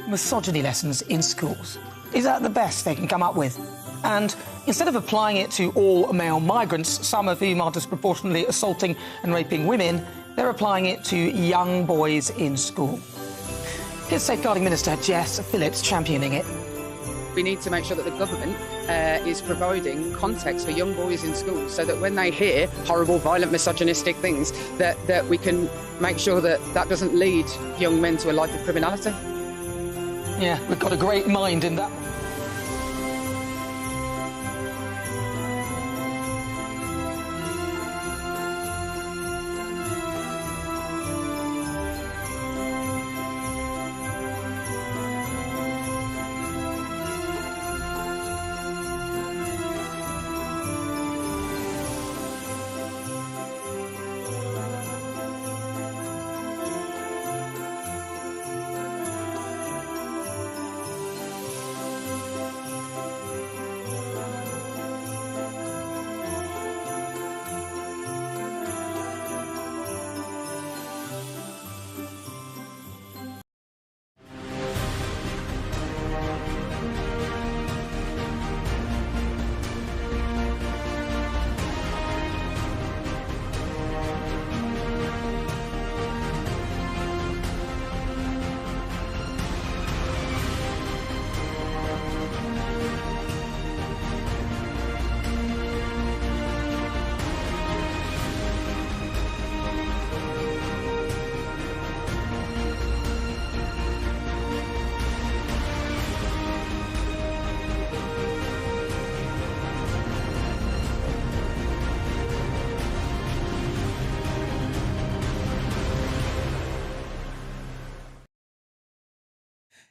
Misogyny lessons in schools. Is that the best they can come up with? And instead of applying it to all male migrants, some of whom are disproportionately assaulting and raping women, they're applying it to young boys in school. Here's Safeguarding Minister Jess Phillips championing it. We need to make sure that the government is providing context for young boys in school so that when they hear horrible, violent, misogynistic things, that we can make sure that that doesn't lead young men to a life of criminality. Yeah, we've got a great mind in that.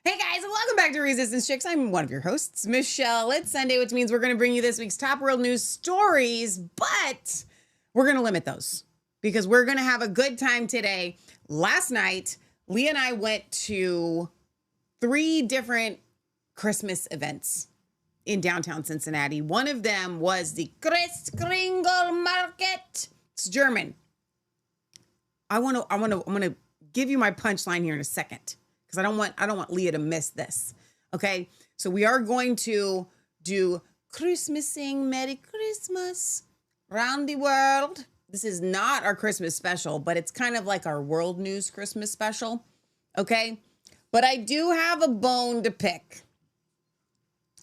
Hey guys, welcome back to Resistance Chicks. I'm one of your hosts, Michelle. It's Sunday, which means we're going to bring you this week's top world news stories, but we're going to limit those because we're going to have a good time today. Last night, Leah and I went to 3 different Christmas events in downtown Cincinnati. One of them was the Christkindlmarkt. It's German. I'm gonna give you my punchline here in a second, because I don't want Leah to miss this. Okay, so we are going to do Christmasing, Merry Christmas, around the world. This is not our Christmas special, but it's kind of like our world news Christmas special. Okay, but I do have a bone to pick.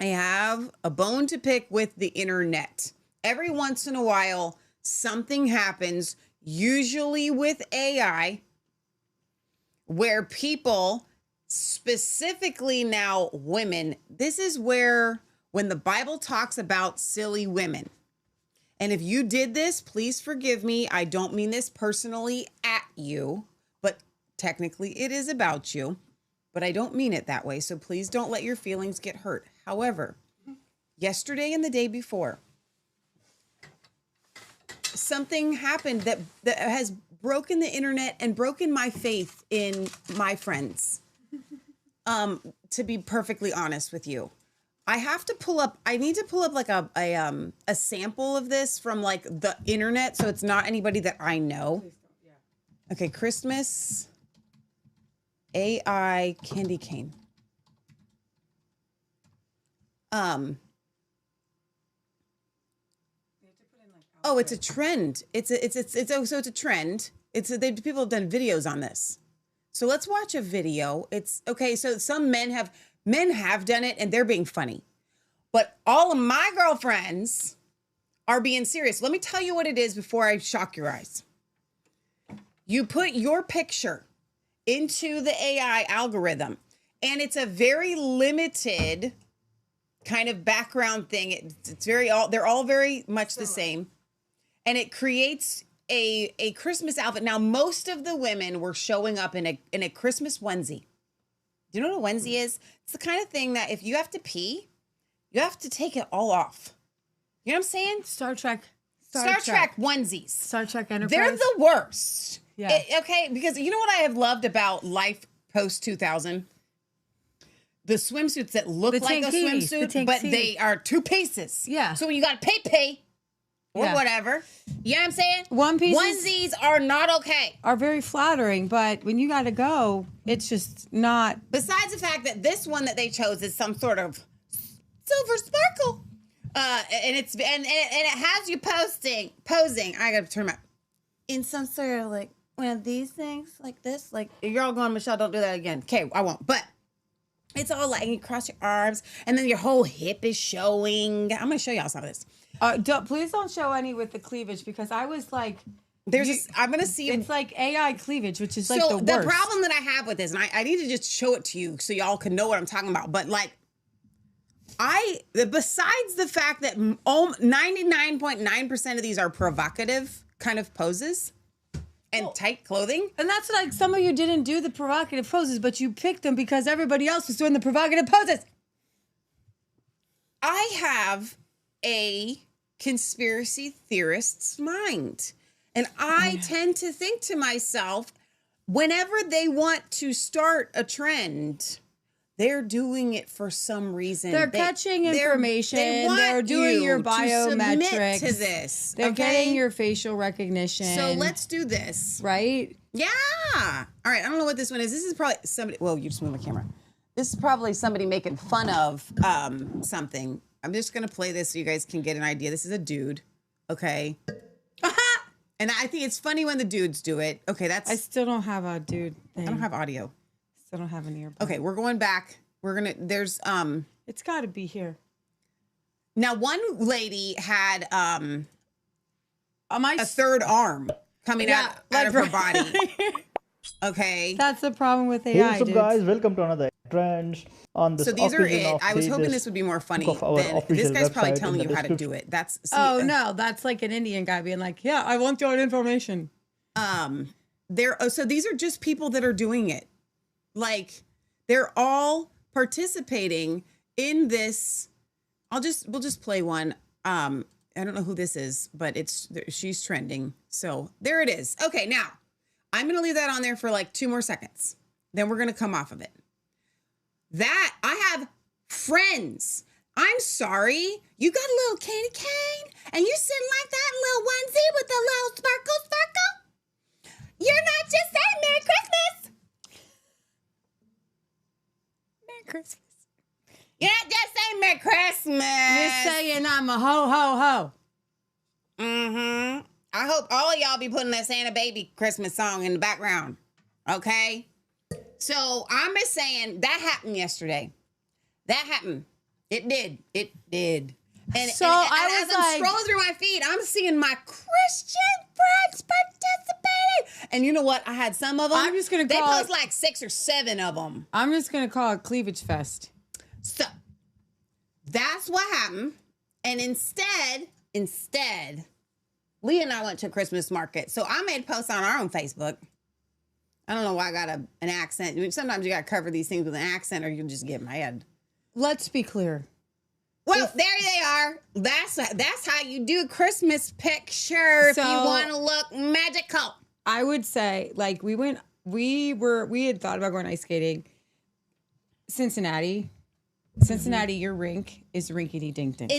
I have a bone to pick with the internet. Every once in a while, something happens, usually with AI, where people, specifically now women, this is where, when the Bible talks about silly women, and if you did this, please forgive me. I don't mean this personally at you, but technically it is about you, but I don't mean it that way. So please don't let your feelings get hurt. However, yesterday and the day before, something happened that has broken the internet and broken my faith in my friends. To be perfectly honest with you, I need to pull up like a sample of this from like the internet, so it's not anybody that I know. Okay, Christmas AI candy cane. Oh, it's a trend. It's a trend. People have done videos on this. So let's watch a video. It's okay. So some men have done it and they're being funny, but all of my girlfriends are being serious. Let me tell you what it is before I shock your eyes. You put your picture into the AI algorithm, and it's a very limited kind of background thing. They're all very much the same, and it creates a Christmas outfit. Now, most of the women were showing up in a Christmas onesie. Do you know what a onesie is? It's the kind of thing that if you have to pee, you have to take it all off. You know what I'm saying? Star Trek onesies. Star Trek Enterprise. They're the worst. Yeah. Okay, because you know what I have loved about life post 2000? The swimsuits that look like a swimsuit, but they are 2 pieces. Yeah. So when you got to pay, or Yeah. whatever. You know what I'm saying? Onesies are not okay. are very flattering, but when you got to go, it's just not. Besides the fact that this one that they chose is some sort of silver sparkle, and it has you posing. I gotta turn my in some sort of like one of these things like this. Like you're all going, Michelle, don't do that again. Okay, I won't. But it's all like you cross your arms, and then your whole hip is showing. I'm gonna show y'all some of this. Please don't show any with the cleavage because I was like, I'm gonna see. it's like AI cleavage, which is like So the worst. the problem that I have with this, and I need to just show it to you so y'all can know what I'm talking about. But like, besides the fact that 99.9% of these are provocative kind of poses and tight clothing. And that's like some of you didn't do the provocative poses, but you picked them because everybody else was doing the provocative poses. I have a conspiracy theorist's mind. And I tend to think to myself, whenever they want to start a trend, they're doing it for some reason. They're catching information. They're doing your biometrics. To this. They're getting your facial recognition. So let's do this. Right? Yeah. All right. I don't know what this one is. This is probably somebody. Well, you just moved my camera. This is probably somebody making fun of something. I'm just going to play this so you guys can get an idea. This is a dude. Okay. And I think it's funny when the dudes do it. Okay. I still don't have a dude thing. I don't have audio. Still don't have an earbud. Okay. We're going back. There's, It's got to be here. now one lady had Am I a third arm coming out of her body. Okay. That's the problem with AI. Hey, what's up, guys? Welcome to another trends on this. So these are occasion it. of I was hoping pages this would be more funny of our than this official guy's probably website in telling the you how to do description. it. That's Oh no, that's like an Indian guy being like, "Yeah, I want your information." So these are just people that are doing it. Like they're all participating in this. We'll just play one. I don't know who this is, but she's trending. So there it is. Okay, now I'm going to leave that on there for like 2 more seconds. Then we're going to come off of it. That I have friends. I'm sorry. You got a little candy cane and you're sitting like that little onesie with the little sparkle. You're not just saying Merry Christmas. Merry Christmas. You're not just saying Merry Christmas. You're saying I'm a ho ho ho. Mm-hmm. I hope all of y'all be putting that Santa Baby Christmas song in the background. Okay? So I'm just saying that happened yesterday. That happened. It did. And, So and I as was I'm like- scrolling through my feed, I'm seeing my Christian friends participating. And you know what? I had some of them. I'm just gonna They call post it- like 6 or 7 of them. I'm just gonna call it cleavage fest. So that's what happened. And instead, Leah and I went to a Christmas market. So I made posts on our own Facebook. I don't know why I got an accent. I mean, sometimes you got to cover these things with an accent or you'll just get mad. Let's be clear. Well, there they are. That's how you do a Christmas picture if you So- want to look magical. I would say, like, we had thought about going ice skating. Cincinnati, your rink is rinkety dink dink.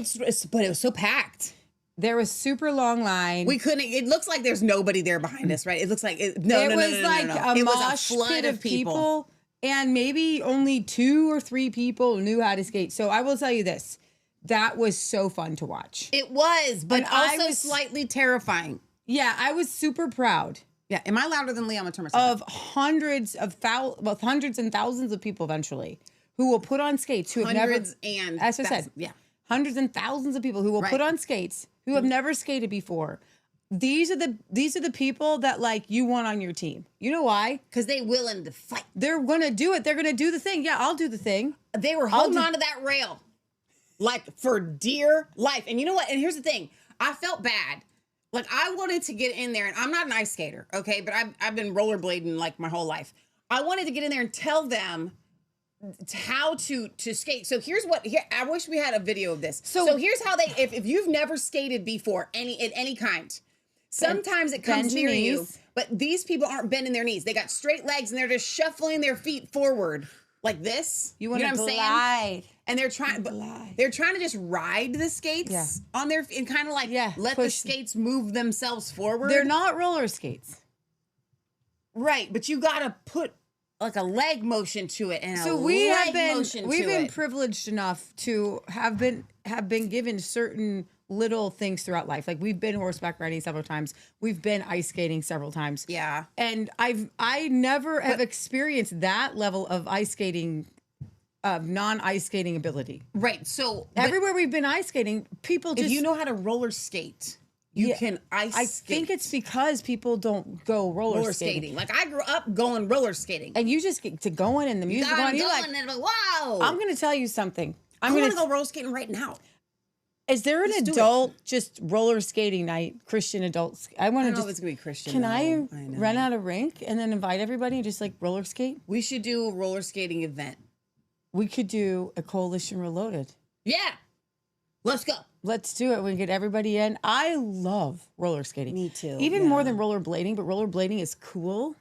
But it was so packed. There was super long line. We couldn't. It looks like there's nobody there behind us, right? It looks like no. It was like a It was mosh a flood pit of people. and maybe only 2 or 3 people knew how to skate. So I will tell you this: that was so fun to watch. It was, but And I also was- slightly terrifying. Yeah, I was super proud Yeah. Am I louder than Leah? I'm gonna turn myself of hundreds and thousands of people eventually who will put on skates who have Hundreds never. and As I said, thousands, yeah. hundreds and thousands of people who will Right. put on skates who have never skated before. These are the people that like you want on your team. You know why? because they willing to fight. They're gonna do it. They're gonna do the thing. Yeah, I'll do the thing. They were holding on to that rail like for dear life. And you know what? And here's the thing. I felt bad. Like I wanted to get in there, and I'm not an ice skater, okay? But I've been rollerblading like my whole life. I wanted to get in there and tell them how to skate. So I wish we had a video of this. So here's how they if you've never skated before any kind. Sometimes it comes Bend your near you, knees. but these people aren't bending their knees. They got straight legs and they're just shuffling their feet forward like this. You want know to what I'm saying? glide. and they're trying to just ride the skates on their and kind of like let the skates move themselves forward. They're not roller skates. Right, but you got to put like a leg motion to it and we've been privileged enough to have been given certain little things throughout life. Like we've been horseback riding several times. We've been ice skating several times. Yeah. And I never have experienced that level of ice skating, of non-ice skating ability. Right. So everywhere we've been ice skating, people just... If you know how to roller skate, you can ice skate. I think it's because people don't go roller skating. Like I grew up going roller skating. And you just get to going and the music on. You're like, wow. I'm going to tell you something. I want to go roller skating right now. Is there an adult just roller skating night, Christian adults? I want to know if it's going to be Christian. Can I rent out a rink and then invite everybody and just like roller skate? We should do a roller skating event. We could do a Coalition Reloaded. Yeah. Let's go. Let's do it. We can get everybody in. I love roller skating. Me too. Even more than rollerblading, but rollerblading is cool.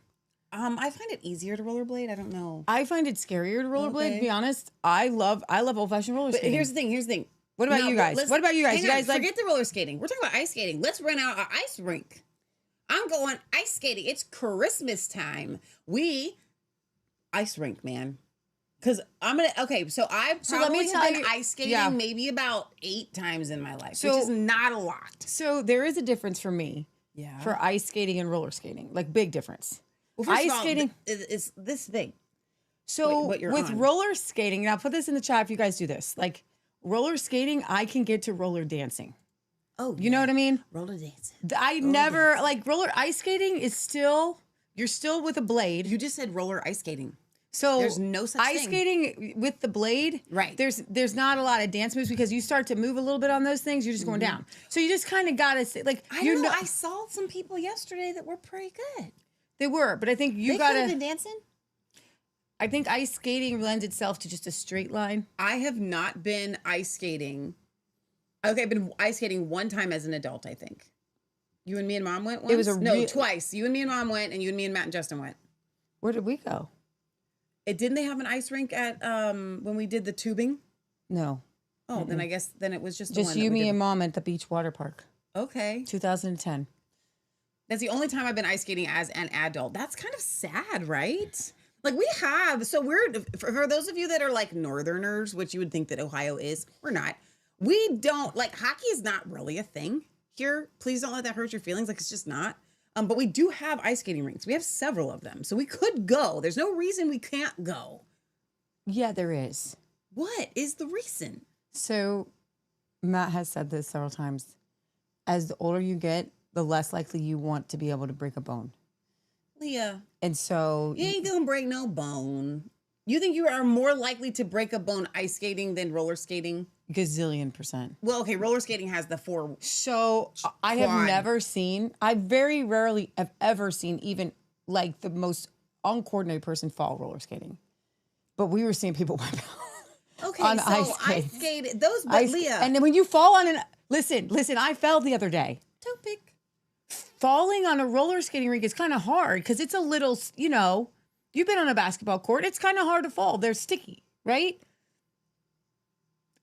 I find it easier to rollerblade. I don't know. I find it scarier to rollerblade, to be honest. I love old-fashioned roller skating. But here's the thing. What about you guys? What about you guys? You guys like... Forget the roller skating. We're talking about ice skating. Let's rent out an ice rink. I'm going ice skating. It's Christmas time. Ice rink, man. Because so I've probably been ice skating maybe about 8 times in my life, which is not a lot. So there is a difference for me for ice skating and roller skating, like big difference. Well, first of all, skating is this thing. So with roller skating, and I'll put this in the chat if you guys do this, like roller skating, I can get to roller dancing. Oh, you know what I mean? Roller dancing. Like roller ice skating is you're still with a blade. You just said roller ice skating. So there's no such ice skating with the blade. Right. There's not a lot of dance moves because you start to move a little bit on those things. You're just going down. So you just kind of got to say, like, I saw some people yesterday that were pretty good. They were, but I think they could have been dancing. I think ice skating lends itself to just a straight line. I have not been ice skating. Okay, I've been ice skating one time as an adult, I think. You and me and Mom went once? It was twice. You and me and Mom went, and you and me and Matt and Justin went. Where did we go? Didn't they have an ice rink at when we did the tubing? No. Oh, then I guess it was just you, me, and Mom at the beach water park. Okay. 2010. That's the only time I've been ice skating as an adult. That's kind of sad, right? Like for those of you that are like Northerners, which you would think that Ohio is, we're not. We don't, like, hockey is not really a thing here. Please don't let that hurt your feelings. Like, it's just not. But we do have ice skating rinks. We have several of them. So we could go. There's no reason we can't go. Yeah, there is. What is the reason? So Matt has said this several times. As the older you get, the less likely you want to be able to break a bone. Leah. And so... You ain't gonna break no bone. You think you are more likely to break a bone ice skating than roller skating? Gazillion %. Well, okay, roller skating has the 4. So I have never seen, I very rarely have ever seen even like the most uncoordinated person fall roller skating. But we were seeing people wipe out. Okay, on so ice skating. Those, but Leah. And then when you fall on listen, I fell the other day. Don't pick. Falling on a roller skating rink is kind of hard because it's a little, you've been on a basketball court. It's kind of hard to fall. They're sticky, right?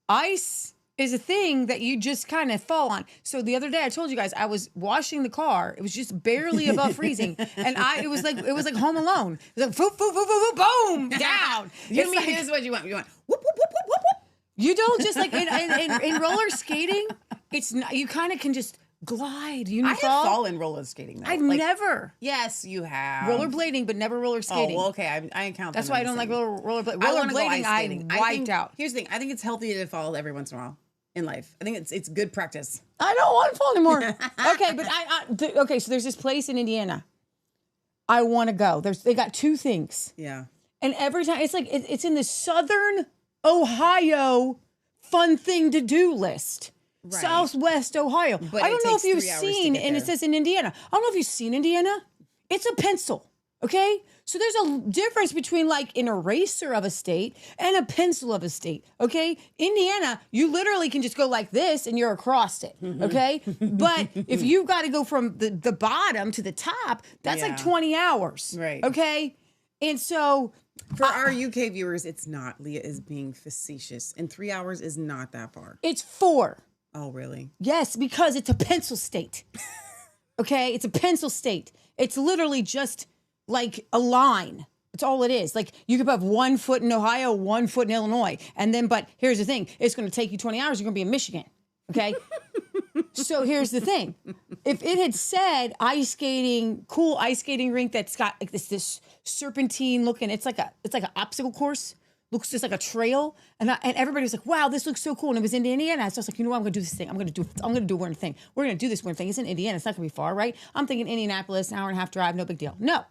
Ice is a thing that you just kind of fall on. So the other day I told you guys I was washing the car. It was just barely above freezing. And it was like Home Alone. It was like boop, boop, boop, boop, boop, boom, down. Here's what you want. You want whoop, whoop, whoop, whoop, whoop, whoop. You don't just like in roller skating, it's not, you kind of can just glide. I have fallen roller skating though. I've never. Yes, you have. Rollerblading, but never roller skating. Oh, well, okay. I ain't count. That's why I don't like rollerblading. Rollerblading, I wiped out. Here's the thing. I think it's healthy to fall every once in a while in life. I think it's good practice. I don't want to fall anymore. Okay, but okay. So there's this place in Indiana. I want to go. They got 2 things. Yeah. And every time it's like it's in the Southern Ohio fun thing to do list. Right. Southwest Ohio. But I don't know if you've seen, and it says in Indiana. I don't know if you've seen Indiana. It's a pencil, okay? So there's a difference between like an eraser of a state and a pencil of a state, okay? Indiana, you literally can just go like this and you're across it, okay? But if you've got to go from the bottom to the top, that's like 20 hours, right? Okay? And so For our UK viewers, it's not. Leah is being facetious. And 3 hours is not that far. it's 4. Oh, really? Yes, because it's a pencil state. Okay, it's a pencil state. It's literally just like a line. That's all it is. Like you could have 1 foot in Ohio, 1 foot in Illinois. And then, but here's the thing. It's going to take you 20 hours. You're going to be in Michigan. Okay. So here's the thing. If it had said cool ice skating rink that's got like this serpentine looking, it's like an obstacle course. Looks just like a trail. And everybody was like, wow, this looks so cool. And it was in Indiana. So I was like, you know what? I'm going to do this thing. I'm going to do one thing. We're going to do this one thing. It's in Indiana. It's not going to be far, right? I'm thinking Indianapolis, an hour and a half drive. No big deal. No,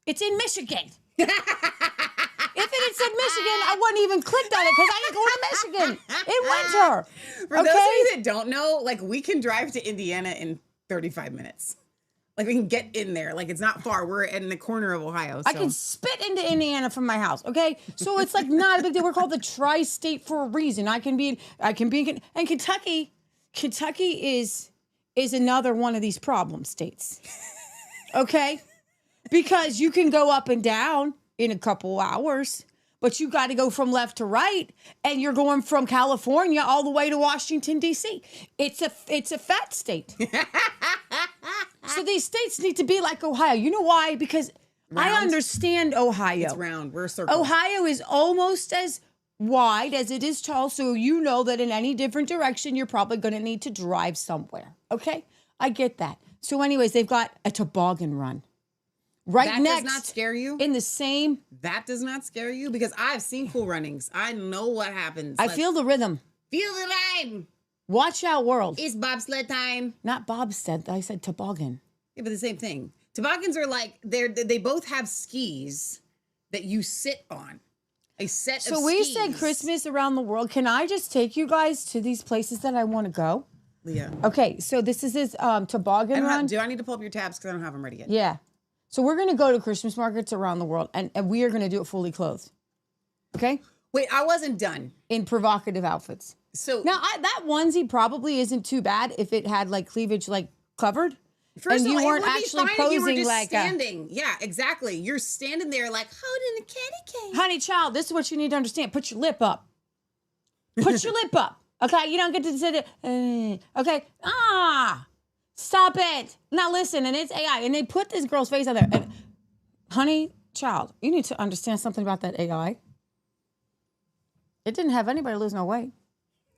it's in Michigan. If it had said Michigan, I wouldn't even clicked on it because I ain't going to Michigan in winter. For those of you that don't know, like we can drive to Indiana in 35 minutes. Like we can get in there. Like it's not far. We're in the corner of Ohio. So. I can spit into Indiana from my house. Okay, so it's like not a big deal. We're called the tri-state for a reason. I can be in, and Kentucky is another one of these problem states. Okay, because you can go up and down in a couple hours, but you got to go from left to right, and you're going from California all the way to Washington D.C. It's a fat state. So these states need to be like Ohio. You know why? Because round. I understand Ohio. It's round. We're a circle. Ohio is almost as wide as it is tall. So you know that in any different direction, you're probably going to need to drive somewhere. Okay? I get that. So anyways, they've got a toboggan run. Right that next. That does not scare you? In the same. That does not scare you? Because I've seen cool runnings. I know what happens. I feel the rhythm. Feel the rhyme. Watch out, world. It's bobsled time. Not bobsled. I said toboggan. Yeah, but the same thing. Toboggans are like, they both have skis that you sit on. A set of skis. So we said Christmas around the world. Can I just take you guys to these places that I want to go? Leah. Okay, so this is this toboggan run. Do I need to pull up your tabs because I don't have them ready yet? Yeah. So we're going to go to Christmas markets around the world, and we are going to do it fully clothed. Okay? Wait, I wasn't done. In provocative outfits. So now that onesie probably isn't too bad if it had like cleavage like covered. First and of all, you weren't it would actually be fine if you were posing just like standing. Yeah, exactly. You're standing there like holding a candy cane. Honey child, this is what you need to understand. Put your lip up. Put your lip up. Okay, you don't get to sit it. Okay. Stop it. Now listen, and it's AI. And they put this girl's face on there. And, honey child, you need to understand something about that AI. It didn't have anybody lose no weight.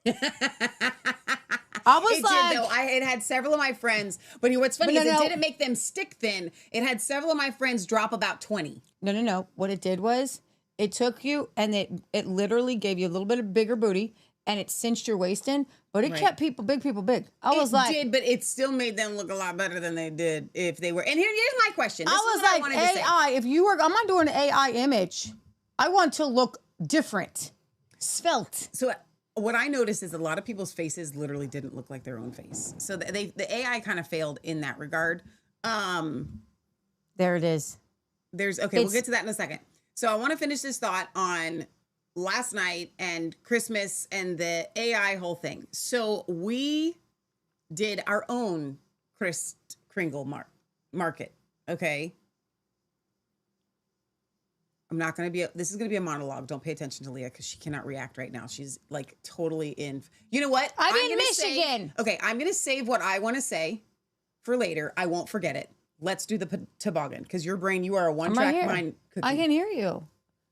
I was it like, did, though. It had several of my friends, but what's funny is it didn't make them stick thin. It had several of my friends drop about 20. No. What it did was it took you and it literally gave you a little bit of bigger booty and it cinched your waist in, but it kept big people big. I was like, it did, but it still made them look a lot better than they did if they were. And here's my question. This I is was what like, I wanted to say. AI, if you were, I'm not doing an AI image. I want to look different, svelte. So what I noticed is a lot of people's faces literally didn't look like their own face. So the AI kind of failed in that regard. There it is. We'll get to that in a second. So I want to finish this thought on last night and Christmas and the AI whole thing. So we did our own Kris Kringle market. Okay. I'm not going to be, this is going to be a monologue. Don't pay attention to Leah because she cannot react right now. She's like totally in, you know what? I'm in Michigan. I'm going to save what I want to say for later. I won't forget it. Let's do the toboggan because your brain, you are a one-track mind cookie. I can hear you.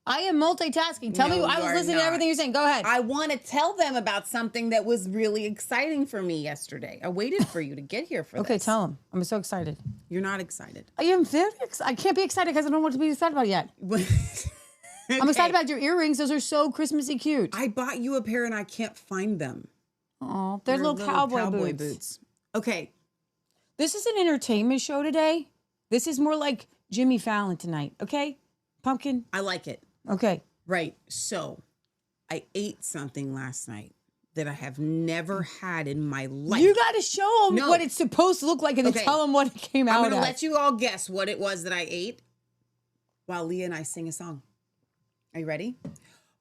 I am multitasking. Tell me, I was listening to everything you're saying. Go ahead. I want to tell them about something that was really exciting for me yesterday. I waited for you to get here for this. Okay, tell them. I'm so excited. You're not excited. I am very excited. I can't be excited because I don't know what to be excited about yet. Okay. I'm excited about your earrings. Those are so Christmassy cute. I bought you a pair and I can't find them. Oh, they're little cowboy boots. Okay. This is an entertainment show today. This is more like Jimmy Fallon tonight. Okay? Pumpkin? I like it. Okay. Right. So I ate something last night that I have never had in my life. You got to show them what it's supposed to look like and then tell them what it came out I'm going to let you all guess what it was that I ate while Leah and I sing a song. Are you ready?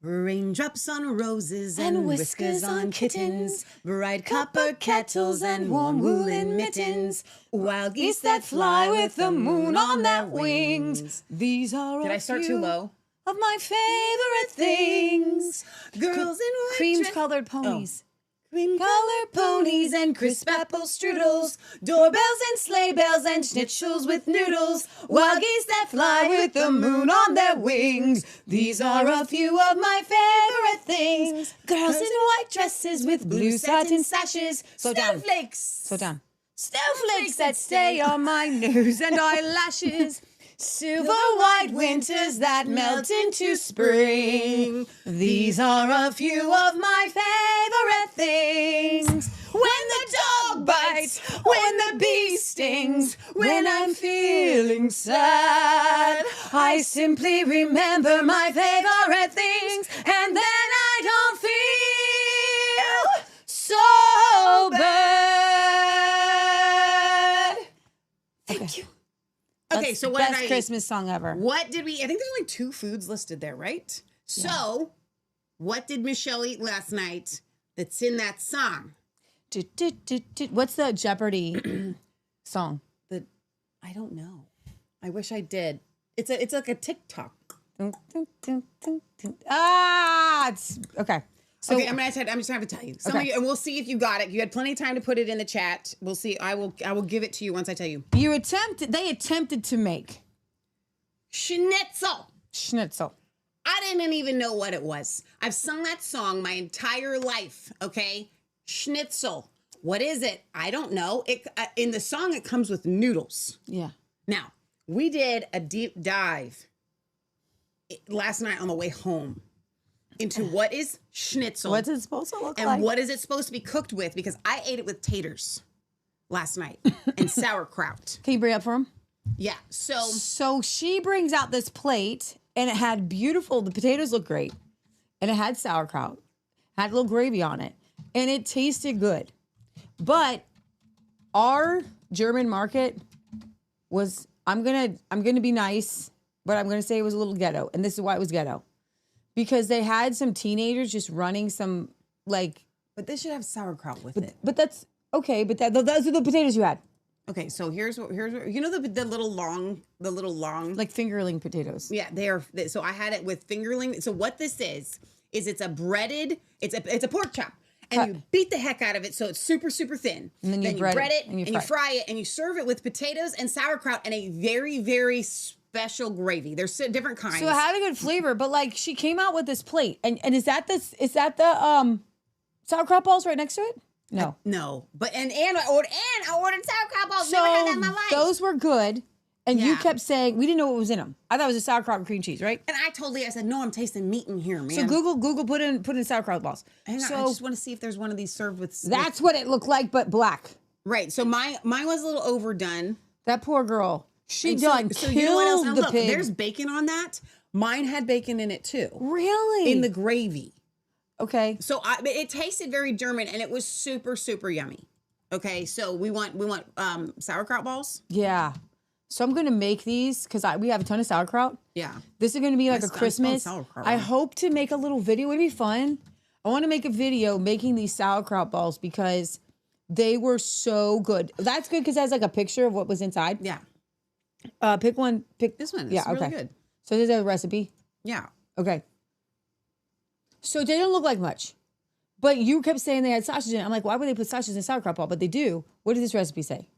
Raindrops on roses and whiskers on kittens, bright copper kettles and warm woolen mittens, wild geese that fly with the moon on their wings. These are Did I start too low? of my favorite things. Girls in white Cream-colored ponies. cream-colored ponies and crisp apple strudels, doorbells and sleigh bells and schnitzels with noodles, wild geese that fly with the moon on their wings. These are a few of my favorite things. Girls in white dresses with blue satin sashes, snowflakes. Slow down. Snowflakes That stay on my nose and eyelashes. silver white winters that melt into spring. These are a few of my favorite things. When the dog bites, when the bee stings, when I'm feeling sad, I simply remember my favorite things, and then I don't feel so bad. Thank you. Okay, so what Best did I eat? Christmas song ever. What did we eat? I think there's only 2 foods listed there, right? So, what did Michelle eat last night that's in that song? What's the Jeopardy song? I don't know. I wish I did. It's like a TikTok. It's okay. So Okay, I'm just gonna have to tell you. Some of you, and we'll see if you got it. You had plenty of time to put it in the chat. We'll see. I will give it to you once I tell you. they attempted to make Schnitzel. schnitzel. I didn't even know what it was. I've sung that song my entire life, okay? Schnitzel. What is it? I don't know. It in the song it comes with noodles. Yeah. Now, we did a deep dive last night on the way home into what is schnitzel. What's it supposed to look and like? what is it supposed to be cooked with, because I ate it with taters last night and sauerkraut. Can you bring it up for him? Yeah. So she brings out this plate, and it had the potatoes look great, and it had sauerkraut, had a little gravy on it, and it tasted good. But our German market was, I'm gonna be nice, but I'm gonna say it was a little ghetto, and this is why it was ghetto, because they had some teenagers just running some like. But this should have sauerkraut with it. But that's okay. But those are the potatoes you had, Okay, so here's what you know the little long like fingerling potatoes. yeah, they are. So I had it with fingerling. So what this is it's a breaded, it's a pork chop, and you beat the heck out of it so it's super thin. And then you bread bread it and you you fry it, and you serve it with potatoes and sauerkraut and a very, very special gravy. There's different kinds. So it had a good flavor, but like she came out with this plate, and is that the sauerkraut balls right next to it? No. No, but and I ordered sauerkraut balls. So Never had that in my life. those were good, and you Yeah. kept saying we didn't know what was in them. I thought it was a sauerkraut and cream cheese, right? And I told Leah, I said, no, I'm tasting meat in here, man. So Google put in sauerkraut balls. Hang on, So I just want to see if there's one of these served with. that's what it looked like, but black. Right. So mine was a little overdone. That poor girl. She And done so you know what else? killed Now the look, pig. there's bacon on that. Mine had bacon in it too, Really? in the gravy. okay. So it tasted very German, and it was super, super yummy. Okay, so we want sauerkraut balls. Yeah. So I'm gonna make these because we have a ton of sauerkraut. Yeah. This is gonna be like Nice, a I'm Christmas. spelling sauerkraut I wrong. hope to make a little video. It'd be fun. I want to make a video making these sauerkraut balls because they were so good. That's good because it has like a picture of what was inside. Yeah. Pick one. Pick This one is Yeah. really Okay. good. So there's a recipe. Yeah. Okay. So they didn't look like much, but you kept saying they had sausage in it. I'm like, why would they put sausage in a sauerkraut ball? But they do. What does this recipe say?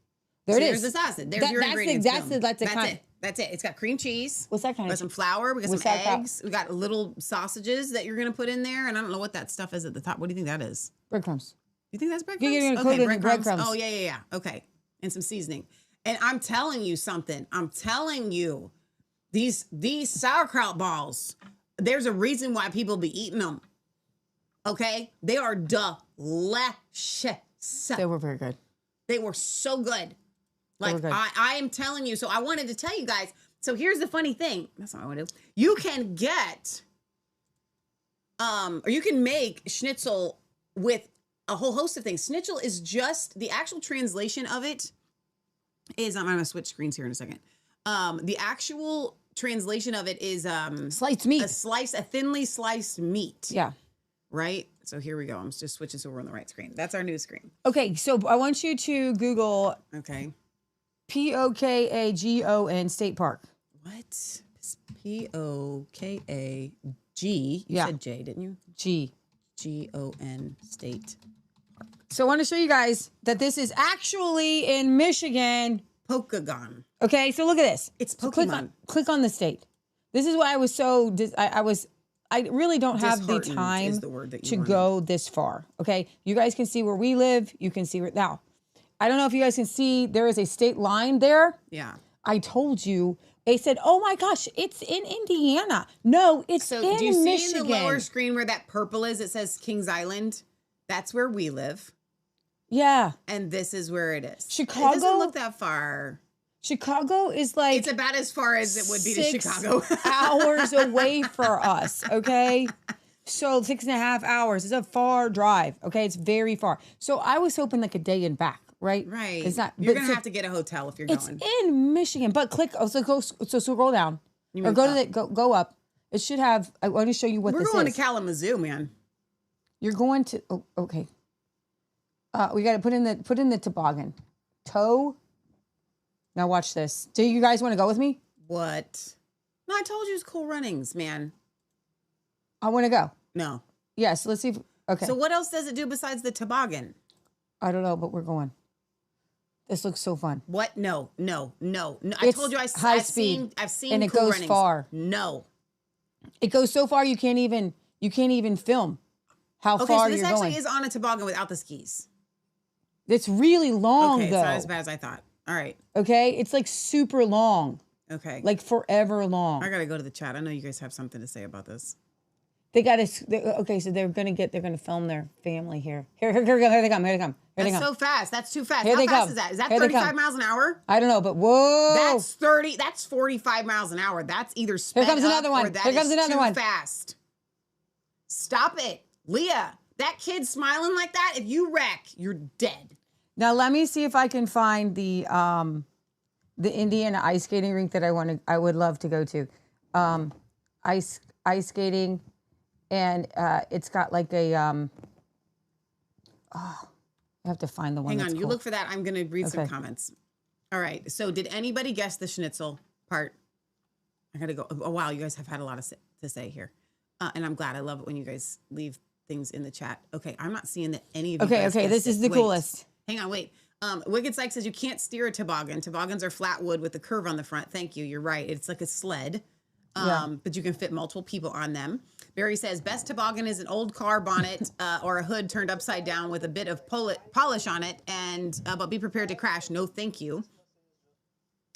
There So it there's is. the sausage. There's your that's ingredients. That's Boom. that's That's it. That's it. It's got cream cheese. What's that kind We of got some flour. We got What's some sauerkraut? eggs. We got little sausages that you're gonna put in there, and I don't know what that stuff is at the top. What do you think that is? breadcrumbs? You think that's breadcrumbs? you're gonna coat it in breadcrumbs. Oh yeah. Okay, and some seasoning. And I'm telling you something. I'm telling you, these sauerkraut balls. There's a reason why people be eating them. Okay, they are delicious. They were very good. They were so good. were Like good. I am telling you. So I wanted to tell you guys. So here's the funny thing. That's not what I want to do. You can get, or you can make schnitzel with a whole host of things. Schnitzel is just the actual translation of it is. I'm gonna switch screens here in a second. The actual translation of it is Sliced meat. a thinly sliced meat. Yeah. Right? So here we go. I'm just switching so we're on the right screen. That's our new screen. Okay, so I want you to Google Okay. Pokagon State Park. What? Pokag. You said J, didn't you? Gon State. So I want to show you guys that this is actually in Michigan. Pokagon. Okay, so look at this. It's So Pokemon. click on the state. This is why I was so I really don't have the Disheartened time is the word that you to wanted. go this far. Okay, you guys can see where we live. You can see where now. I don't know if you guys can see. There is a state line there. Yeah. I told you. They said, "Oh my gosh, it's in Indiana." No, it's So in do you see Michigan. in the lower screen where that purple is? It says Kings Island. That's where we live. Yeah, And this is where it is. Chicago? It doesn't look that far. Chicago is like It's about as far as it would be to 6 Chicago. hours away for us. Okay. So 6.5 hours is a far drive. Okay. It's very far. So I was hoping like a day and back, right? Right. It's not, You're but going so to have to get a hotel if you're it's going. in Michigan, but click. Oh, so scroll down You or mean go up? to go up. It should have, I want to show you what We're this going is. to Kalamazoo, man. You're going to, oh, okay. We got to put in the toboggan. Toe. Now watch this. Do you guys want to go with me? What? No, I told you it's Cool Runnings, man. I want to go. No. Yes. Let's see. Okay. So what else does it do besides the toboggan? I don't know, but we're going. This looks so fun. What? No. I It's told you high I've speed, I've seen and it Cool goes Runnings. far. No. It goes so far you can't even film how Okay, far so this you're actually going. is on a toboggan without the skis. It's really long Okay, it's though. not as bad as I thought. All right. Okay, it's like super long, Okay. like forever long. I gotta go to the chat. I know you guys have something to say about this. They got to. Okay, so they're gonna film their family here. Here they come. That's so fast. That's too fast. Here How they fast come. is that? Is that Here they 35 come. miles an hour? I don't know, but whoa! That's 30. That's 45 miles an hour. That's either sped comes up another one. or that Here comes is another too one. fast. Stop it, Leah. That kid smiling like that. If you wreck, you're dead. Now let me see if I can find the Indiana ice skating rink that I would love to go to. Ice skating, and it's got like a I have to find the one. Hang that's on, you cool. look for that. I'm gonna read some Okay. comments. All right. So, did anybody guess the schnitzel part? I gotta go. Oh wow, you guys have had a lot to say here, and I'm glad. I love it when you guys leave things in the chat. Okay, I'm not seeing that any of you. Okay, guys okay, guessed this is it. the Wait. coolest. Hang on, wait. Wicked Psych says you can't steer a toboggan. Toboggans are flat wood with a curve on the front. Thank you. You're right. It's like a sled. But you can fit multiple people on them. Barry says best toboggan is an old car bonnet or a hood turned upside down with a bit of polish on it, and but be prepared to crash. No, thank you.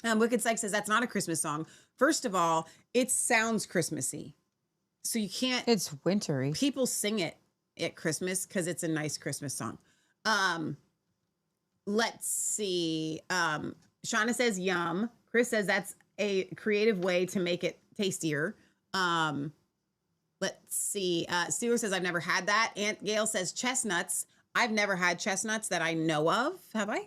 Wicked Psych says that's not a Christmas song. First of all, it sounds Christmassy, so you can't. It's wintry. People sing it at Christmas because it's a nice Christmas song. Let's see. Shauna says yum. Chris says that's a creative way to make it tastier. Let's see. Steeler says I've never had that. Aunt Gail says chestnuts. I've never had chestnuts that I know of. Have I?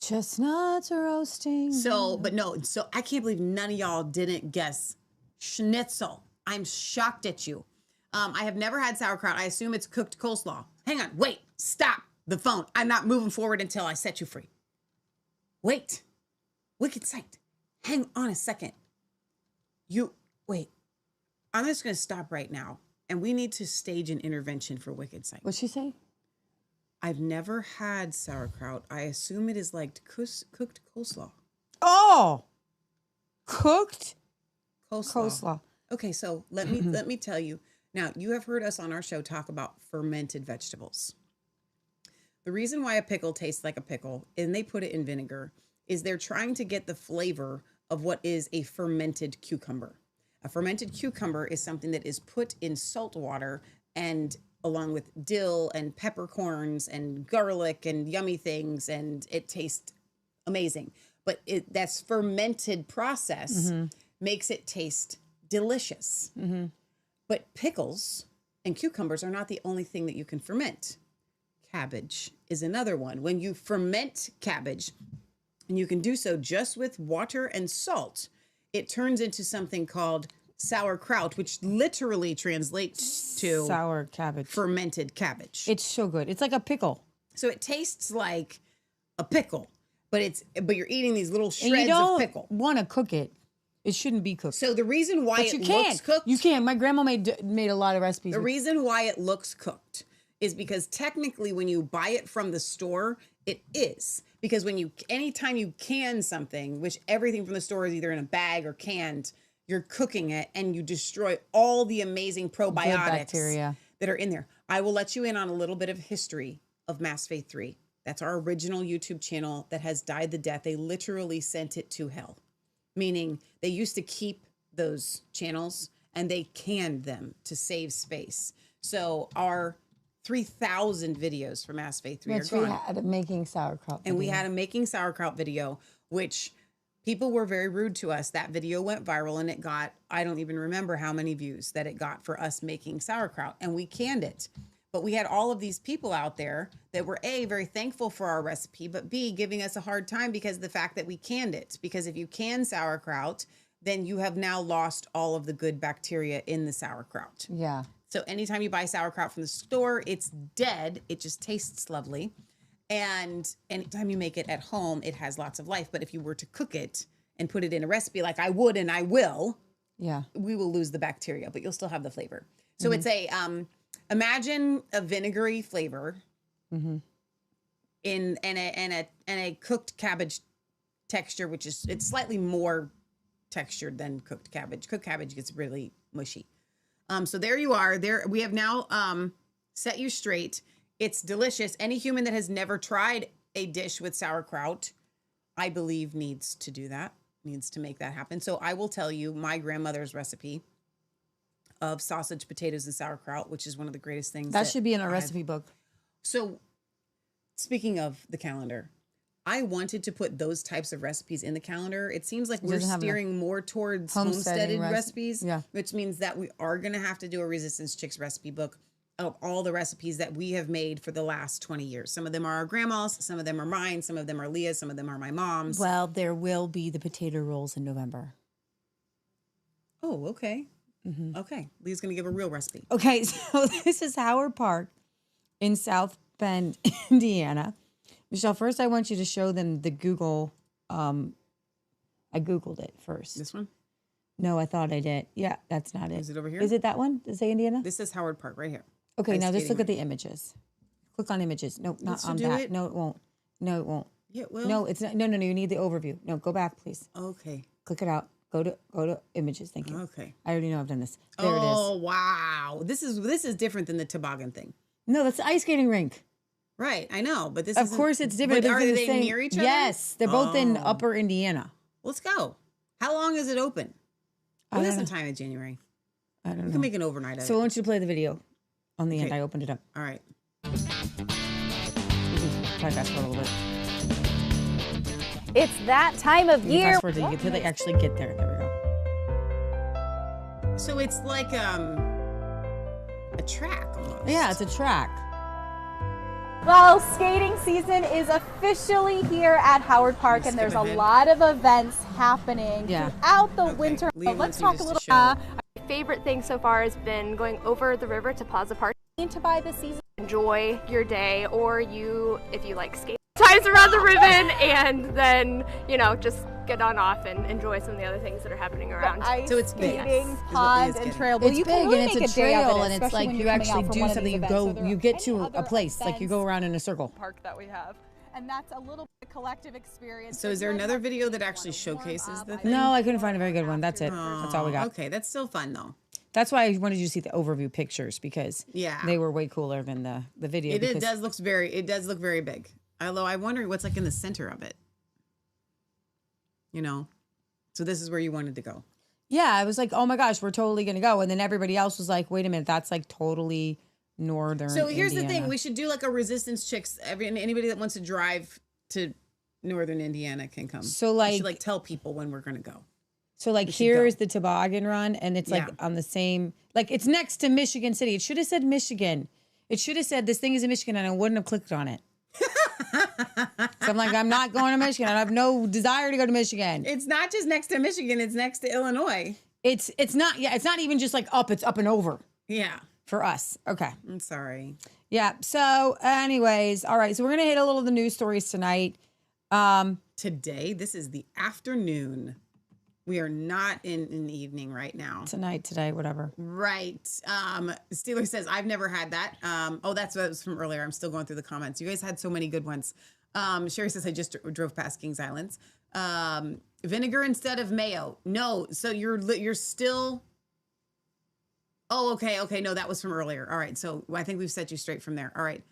Chestnuts are roasting. So, but no. So I can't believe none of y'all didn't guess schnitzel. I'm shocked at you. I have never had sauerkraut. I assume it's cooked coleslaw. Hang on. Wait. Stop the phone. I'm not moving forward until I set you free. Wait. Wicked Sight. Hang on a second. Wait. I'm just going to stop right now. And we need to stage an intervention for Wicked Sight. What'd she say? I've never had sauerkraut. I assume it is like cooked coleslaw. Oh, cooked Coleslaw. Okay, so let me tell you. Now, you have heard us on our show talk about fermented vegetables. The reason why a pickle tastes like a pickle, and they put it in vinegar, is they're trying to get the flavor of what is a fermented cucumber. A fermented cucumber is something that is put in salt water and along with dill and peppercorns and garlic and yummy things, and it tastes amazing. But that's fermented process makes it taste delicious. But pickles and cucumbers are not the only thing that you can ferment. Cabbage is another one. When you ferment cabbage, and you can do so just with water and salt, it turns into something called sauerkraut, which literally translates to sour cabbage. fermented cabbage. It's so good. It's like a pickle. So it tastes like a pickle, but you're eating these little And you shreds of pickle. don't want to cook it. It shouldn't be cooked. So the reason why But it you can. looks cooked, You can. My grandma made a lot of recipes. the reason why it looks cooked is because technically when you buy it from the store, it is. Because anytime you can something, which everything from the store is either in a bag or canned, you're cooking it and you destroy all the amazing probiotics bacteria that are in there. I will let you in on a little bit of history of Mass Faith 3. That's our original YouTube channel that has died the death. They literally sent it to hell, meaning they used to keep those channels and they canned them to save space. So our 3,000 videos for Mass Faith 3 are we gone. had a making sauerkraut. And we video. had a making sauerkraut video, which people were very rude to us. That video went viral and it got, I don't even remember how many views that it got for us making sauerkraut, and we canned it. But we had all of these people out there that were A, very thankful for our recipe, but B, giving us a hard time because of the fact that we canned it. Because if you can sauerkraut, then you have now lost all of the good bacteria in the sauerkraut. Yeah. So anytime you buy sauerkraut from the store, it's dead. It just tastes lovely. And anytime you make it at home, it has lots of life. But if you were to cook it and put it in a recipe like I would and I will, Yeah. we will lose the bacteria, but you'll still have the flavor. So it's a, imagine a vinegary flavor in a cooked cabbage texture, which is, it's slightly more textured than cooked cabbage. Cooked cabbage gets really mushy. So there you are. There we have now set you straight. It's delicious. Any human that has never tried a dish with sauerkraut, I believe needs to do that, needs to make that happen. So I will tell you my grandmother's recipe of sausage, potatoes, and sauerkraut, which is one of the greatest things. That should be in our recipe book. So speaking of the calendar, I wanted to put those types of recipes in the calendar. It seems like we're steering more towards homesteaded recipes, which means that we are going to have to do a Resistance Chicks recipe book of all the recipes that we have made for the last 20 years. Some of them are our grandma's, some of them are mine, some of them are Leah's, some of them are my mom's. Well, there will be the potato rolls in November. Oh, okay. Okay. Leah's going to give a real recipe. Okay, so this is Howard Park in South Bend, Indiana. Michelle, first I want you to show them the Google. I Googled it first. This one? No, I thought I did. Yeah, that's not it. Is it over here? Is it that one? Does it say Indiana? This is Howard Park right here. Okay, Ice now just skating look at rink. the images. Click on images. No, not This will on do that. it? No, it won't. No, it won't. Yeah, well. No, it's not. No. You need the overview. No, go back, please. Okay. Click it out. Go to images. Thank you. Okay. I already know I've done this. There it is. Oh, wow. This is different than the toboggan thing. No, that's the ice skating rink. Right, I know, but this Of isn't- course, it's different. But They're are the they same- near each other? Yes, they're both in Oh. Upper Indiana. Let's go. How long is it open? I What don't is the know. time of January? I don't We know. can make an overnight of So I it. want you to play the video on the end. Okay. I opened it up. All right. Try fast forward a little bit. It's that time of You can year. fast forward till they actually get there. There we go. So it's like a track almost. Yeah, it's a track. Well, skating season is officially here at Howard Park, and there's a ahead. lot of events happening Yeah. throughout the Okay. winter. Leah But let's wants talk you a just little. to show. My favorite thing so far has been going over the river to Plaza Park. To buy the season. Enjoy your day, or if you like skate, times around the ribbon, and then just get on off and enjoy some of the other things that are happening around. Ice So it's big, skating, is what pond, Leah's and getting. trail. Well, It's you big can really and make it's a day of trail, it, and it's especially like when you you're coming actually out from do one of something. these You events. So go, there you are get any to a other place, like you go events around in a circle. Park that we have, and that's a little bit collective experience. So is there another video that actually showcases the thing? No, I couldn't find a very good one. That's it. That's all we got. Okay, that's still fun though. That's why I wanted you to see the overview pictures because Yeah. they were way cooler than the video. It because- does look very big. Although I wonder what's like in the center of it. So this is where you wanted to go. Yeah, I was like, oh my gosh, we're totally gonna go, and then everybody else was like, wait a minute, that's like totally northern. So here's the Indiana. thing: we should do like a Resistance Chicks. Anybody that wants to drive to northern Indiana can come. So, we like- should tell people when we're gonna go. So like We should here's go. the toboggan run, and it's like Yeah. on the same, like it's next to Michigan City. It should have said Michigan. It should have said this thing is in Michigan, and I wouldn't have clicked on it. So I'm like, I'm not going to Michigan. I have no desire to go to Michigan. It's not just next to Michigan, it's next to Illinois. It's not, yeah, it's not even just like up, it's up and over Yeah. for us. Okay. I'm sorry. Yeah. So anyways, all right. So we're going to hit a little of the news stories tonight. Today, this is the afternoon. We are not in the evening right now. Tonight, today, whatever. Right. Steeler says, I've never had that. That's what was from earlier. I'm still going through the comments. You guys had so many good ones. Sherry says, I just drove past Kings Islands. Vinegar instead of mayo. No. So you're still. Oh, okay. Okay. No, that was from earlier. All right. So I think we've set you straight from there. All right.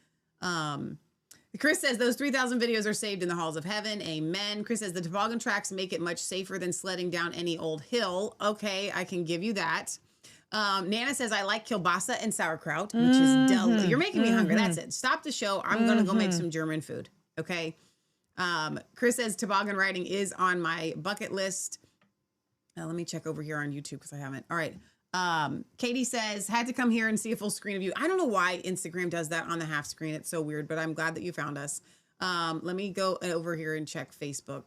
Chris says those 3,000 videos are saved in the halls of heaven. Amen. Chris says the toboggan tracks make it much safer than sledding down any old hill. Okay, I can give you that. Nana says I like kielbasa and sauerkraut, which is you're making me hungry. That's it. Stop the show. I'm gonna go make some German food. Okay. Chris says toboggan riding is on my bucket list. Let me check over here on YouTube because I haven't. All right. Katie says, had to come here and see a full screen of you. I don't know why Instagram does that on the half screen. It's so weird, but I'm glad that you found us. Let me go over here and check Facebook.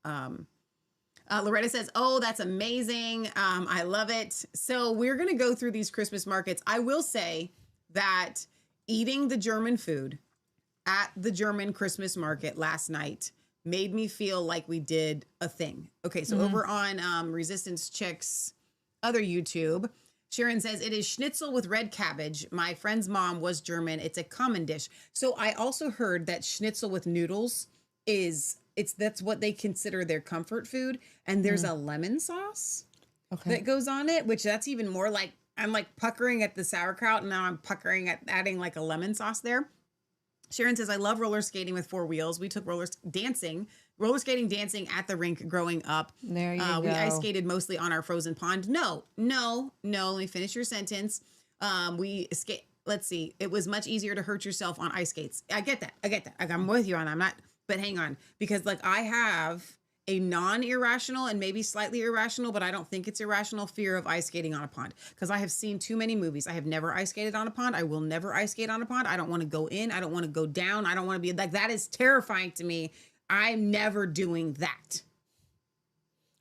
Loretta says, oh, that's amazing. I love it. So we're going to go through these Christmas markets. I will say that eating the German food at the German Christmas market last night made me feel like we did a thing. Okay. So over on Resistance Chicks other YouTube, Sharon says it is schnitzel with red cabbage. My friend's mom was German. It's a common dish. So I also heard that schnitzel with noodles that's what they consider their comfort food. And there's a lemon sauce that goes on it, which that's even more like, I'm like puckering at the sauerkraut and now I'm puckering at adding like a lemon sauce there. Sharon says, I love roller skating with 4 wheels. We took roller skating dancing at the rink growing up. There you go. We ice skated mostly on our frozen pond. No. Let me finish your sentence. Let's see. It was much easier to hurt yourself on ice skates. I get that. Like, I'm with you on. I'm not, but hang on. Because like I have a non-irrational and maybe slightly irrational, but I don't think it's irrational fear of ice skating on a pond. Because I have seen too many movies. I have never ice skated on a pond. I will never ice skate on a pond. I don't want to go in. I don't want to go down. I don't want to be like, that is terrifying to me. I'm never doing that.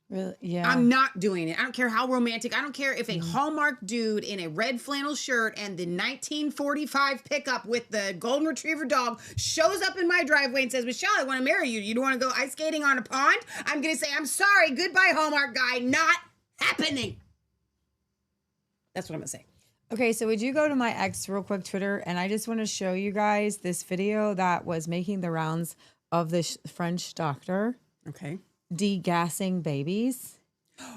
Really? Yeah. I'm not doing it. I don't care how romantic. I don't care if a Hallmark dude in a red flannel shirt and the 1945 pickup with the golden retriever dog shows up in my driveway and says, Michelle, I want to marry you. You don't want to go ice skating on a pond? I'm going to say, I'm sorry. Goodbye, Hallmark guy. Not happening. That's what I'm going to say. Okay, so would you go to my ex real quick Twitter, and I just want to show you guys this video that was making the rounds of this French doctor. Okay. Degassing babies.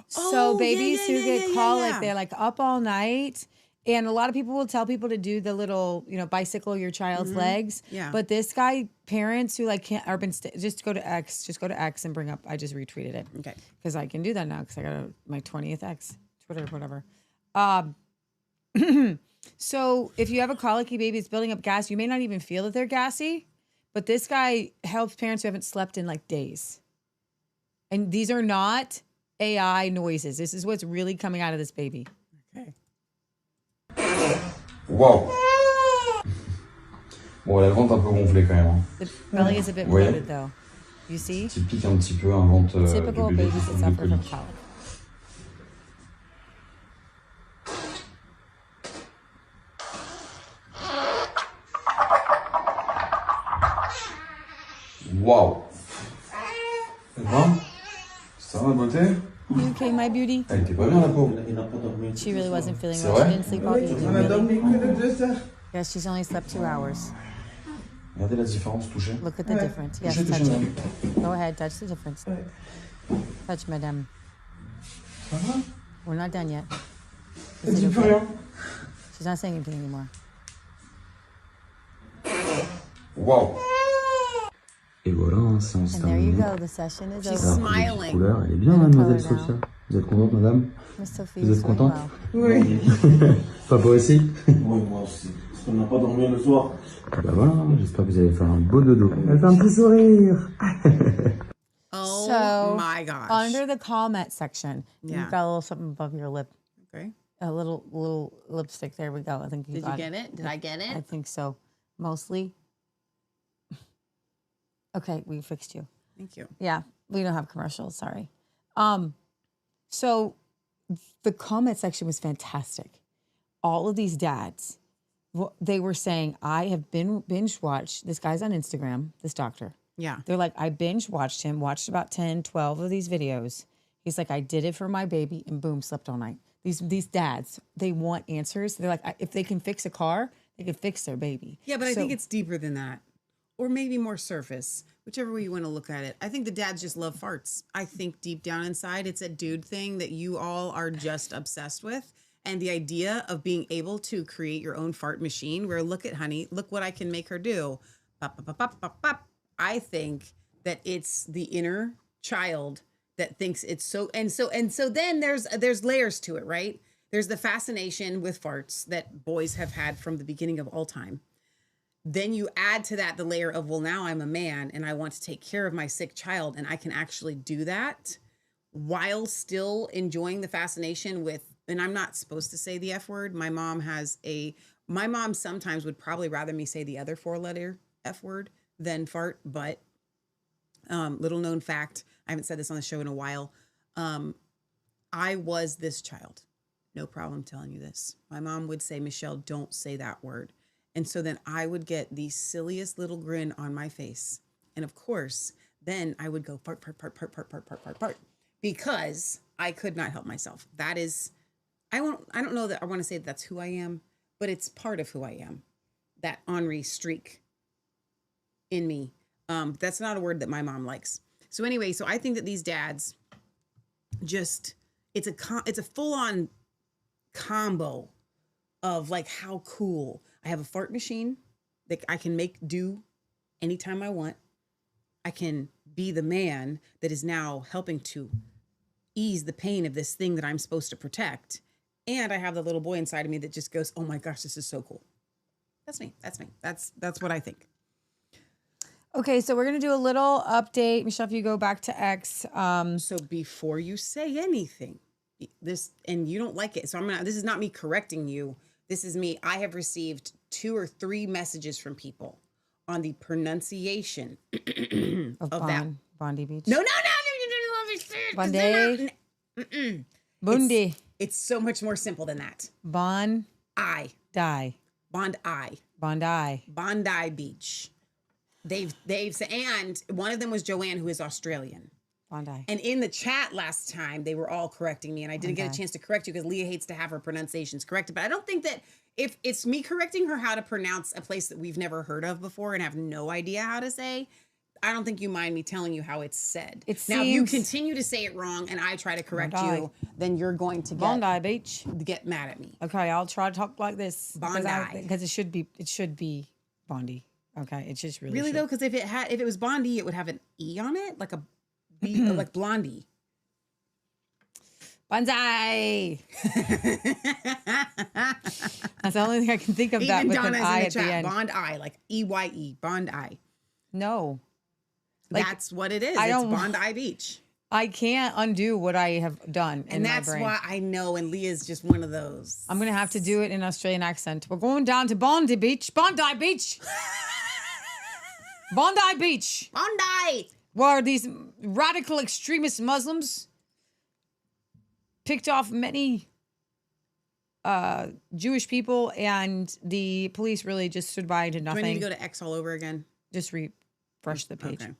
So babies who get colic, they're like up all night. And a lot of people will tell people to do the little, bicycle your child's legs. Yeah. But this guy, parents who like can't, just go to X and bring up, I just retweeted it. Okay. Because I can do that now because I got my 20th X, Twitter, whatever. So if you have a colicky baby, it's building up gas. You may not even feel that they're gassy, but this guy helps parents who haven't slept in like days. And these are not AI noises. This is what's really coming out of this baby. Okay. Wow. Bon, elle vente un peu gonflée quand même. Hein. The belly is a bit bloated though. You see? Tu piques un petit peu un ventre. Typical babies that suffer from colic. Wow. Ça va? Ça va, beauté? You okay, my beauty? Elle était pas bien, la pauvre. She really wasn't feeling C'est well. She vrai? didn't sleep all evening. Really? Yes, she's only slept 2 hours. Regardez la différence, touchez. Look at the difference. Yes, Touchez, touch touchez, it. madame. Go ahead, touch the difference. Touch, madame. Ça va? We're not done yet. Elle dit plus rien. She's not saying anything anymore. Wow. Et voilà, séance And there you terminée. go. The session is She's over. smiling. Couleur, elle est bien, mademoiselle Sophia. Vous êtes contente, madame? Miss Sophie Vous is êtes doing contente? well. Oui. Papa aussi? Oui, moi aussi. Parce qu'on n'a pas dormi le soir. Bah voilà, j'espère que vous allez faire un beau dodo. Elle fait un petit sourire. Oh So, my gosh. Under the comment section, Yeah. you've got a little something above your lip. Okay. A little lipstick. There we go. I think you Did got you get it? Did I get I it? think so. Mostly. Okay, we fixed you. Thank you. Yeah, we don't have commercials. Sorry. So the comment section was fantastic. All of these dads, they were saying, I have binge watched, this guy's on Instagram, this doctor. Yeah. They're like, I binge watched him, watched about 10, 12 of these videos. He's like, I did it for my baby and boom, slept all night. These dads, they want answers. They're like, if they can fix a car, they can fix their baby. Yeah, but I think it's deeper than that. Or maybe more surface, whichever way you want to look at it. I think the dads just love farts. I think deep down inside, it's a dude thing that you all are just obsessed with. And the idea of being able to create your own fart machine where, look at honey, look what I can make her do. Pop, pop, pop, pop, pop, pop. I think that it's the inner child that thinks it's so, and so then there's layers to it, right? There's the fascination with farts that boys have had from the beginning of all time. Then you add to that the layer of, well, now I'm a man and I want to take care of my sick child and I can actually do that while still enjoying the fascination with, and I'm not supposed to say the F word. My mom sometimes would probably rather me say the other 4-letter F word than fart, but little known fact, I haven't said this on the show in a while. I was this child. No problem telling you this. My mom would say, Michelle, don't say that word. And so then I would get the silliest little grin on my face. And of course, then I would go fart, because I could not help myself. That is, I don't know that I want to say that that's who I am, but it's part of who I am. That ornery streak in me. That's not a word that my mom likes. So anyway, so I think that these dads just, it's a full-on combo of like how cool. I have a fart machine that I can make do anytime I want. I can be the man that is now helping to ease the pain of this thing that I'm supposed to protect. And I have the little boy inside of me that just goes, oh my gosh, this is so cool. That's me. That's what I think. Okay, so we're going to do a little update. Michelle, if you go back to X. So before you say anything, and you don't like it, so this is not me correcting you. This is me. I have received 2 or 3 messages from people on the pronunciation of that. Bondi Beach. No. Bondi. Bundi. It's so much more simple than that. Bondi. Bondi Beach. They've said, and one of them was Joanne, who is Australian. Bondi. And in the chat last time, they were all correcting me, and I didn't get a chance to correct you because Leah hates to have her pronunciations corrected. But I don't think that if it's me correcting her how to pronounce a place that we've never heard of before and have no idea how to say, I don't think you mind me telling you how it's said. Now, if you continue to say it wrong and I try to correct you, then you're going to Bondi Beach. Get mad at me. Okay, I'll try to talk like this. Bondi. Because it should be Bondi. Okay, it's just really though, because if it was Bondi, it would have an E on it, like a B, like Blondie. Bonsai. That's the only thing I can think of. That with Donna's an I in the at chat. the end. Bondi, like EYE, Bondi. No, that's what it is. It's Bondi Beach. I can't undo what I have done in my brain. And that's why I know, and Leah's just one of those. I'm going to have to do it in Australian accent. We're going down to Bondi Beach. Bondi Beach. Bondi Beach. Bondi. Where these radical extremist Muslims picked off many Jewish people, and the police really just stood by and did nothing. Do I need to go to X all over again? Just refresh the page. Okay.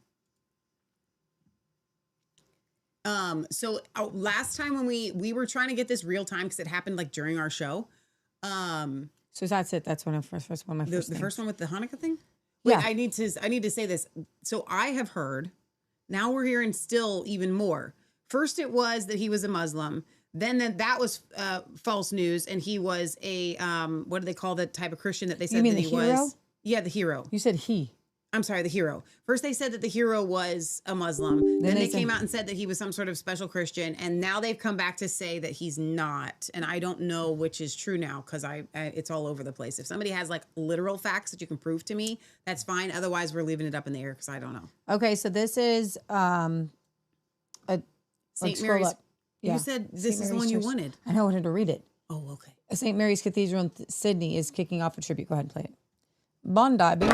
So last time when we were trying to get this real time because it happened like during our show. So that's it. That's one of the first one. The first one with the Hanukkah thing. Wait, Yeah. I need to say this. So I have heard. Now we're hearing still even more. First, it was that he was a Muslim. Then that was false news, and he was a what do they call the type of Christian that they said You mean that the he hero? was? Yeah, the hero. You said he. I'm sorry, the hero. First, they said that the hero was a Muslim. Then they came out and said that he was some sort of special Christian. And now they've come back to say that he's not. And I don't know which is true now because it's all over the place. If somebody has like literal facts that you can prove to me, that's fine. Otherwise, we're leaving it up in the air because I don't know. Okay, so this is St. Mary's. Yeah. You said this is the one you wanted. I know, I wanted to read it. Oh, okay. St. Mary's Cathedral in Sydney is kicking off a tribute. Go ahead and play it. Bondi Beach.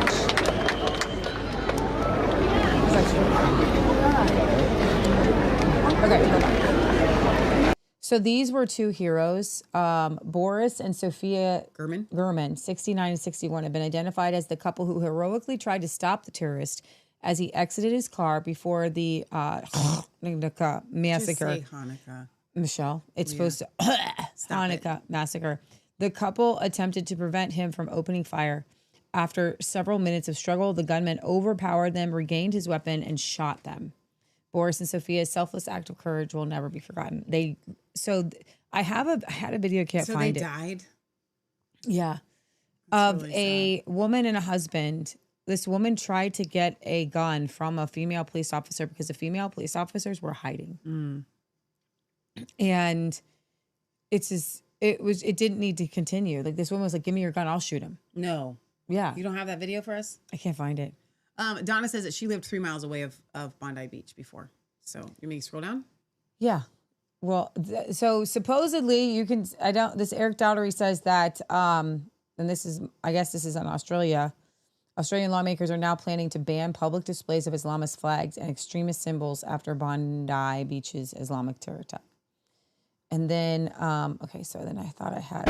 Okay, hold on. So these were two heroes. Boris and Sophia Gurman, 69 and 61, have been identified as the couple who heroically tried to stop the terrorist as he exited his car before the Hanukkah massacre. Just say Hanukkah. Michelle, it's supposed to Hanukkah massacre. The couple attempted to prevent him from opening fire. After several minutes of struggle, the gunman overpowered them, regained his weapon, and shot them. Boris and Sophia's selfless act of courage will never be forgotten. I had a video, can't find it. So they died? Yeah. That's of really a woman and a husband. This woman tried to get a gun from a female police officer because the female police officers were hiding. And it didn't need to continue. Like, this woman was like, give me your gun, I'll shoot him. No. Yeah. You don't have that video for us? I can't find it. Donna says that she lived 3 miles away of Bondi Beach before. So you may scroll down. Yeah. Well, so supposedly this Eric Dowdery says that, and I guess this is in Australia. Australian lawmakers are now planning to ban public displays of Islamist flags and extremist symbols after Bondi Beach's Islamic terror attack. And then, so then I thought I had.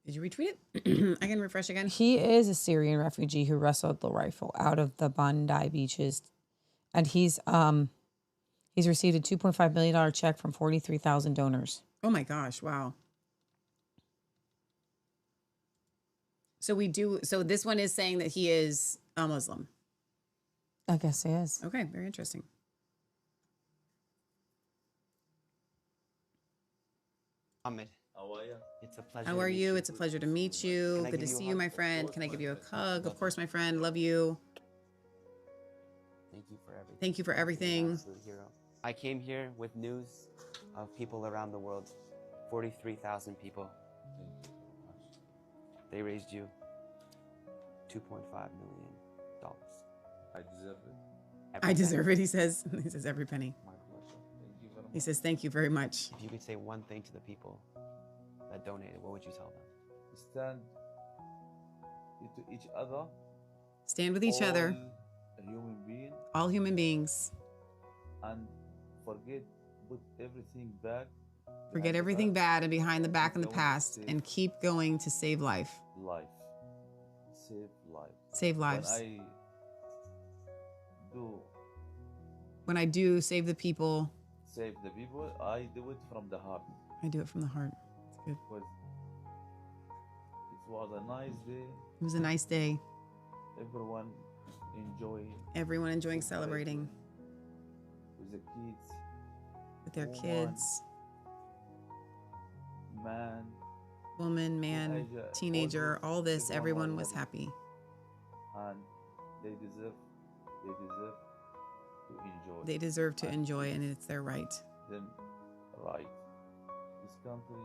Did you retweet it? I can refresh again. He is a Syrian refugee who wrestled the rifle out of the Bondi Beaches, and he's received a $2.5 million check from 43,000 donors. Oh my gosh! Wow. So this one is saying that he is a Muslim. I guess he is. Okay, very interesting. Ahmed. How are you? It's a pleasure. How are you? It's a pleasure to meet you. Good to see you, my friend. Can I give you a hug? Of course, my friend. Love you. Thank you for everything. Thank you for everything. Absolute hero. I came here with news of people around the world. 43,000 people. They raised you $2.5 million. I deserve it. I deserve it, he says. He says every penny. My pleasure. Thank you very much. He says, thank you very much. If you could say one thing to the people that donated, what would you tell them? Stand to each other. Stand with each other. A human being. All human beings. And put everything back. Forget everything bad and behind the back and the past and keep going to save life. Life. Save life. Save lives. When I do save the people. Save the people, I do it from the heart. I do it from the heart. It's good. It was a nice day. It was a nice day. Everyone enjoying celebrating. With the kids. With their kids. Man. Woman, man, teenager, all this, everyone was happy. And they deserve to enjoy. They deserve to enjoy, and it's their right. Then, right. This country,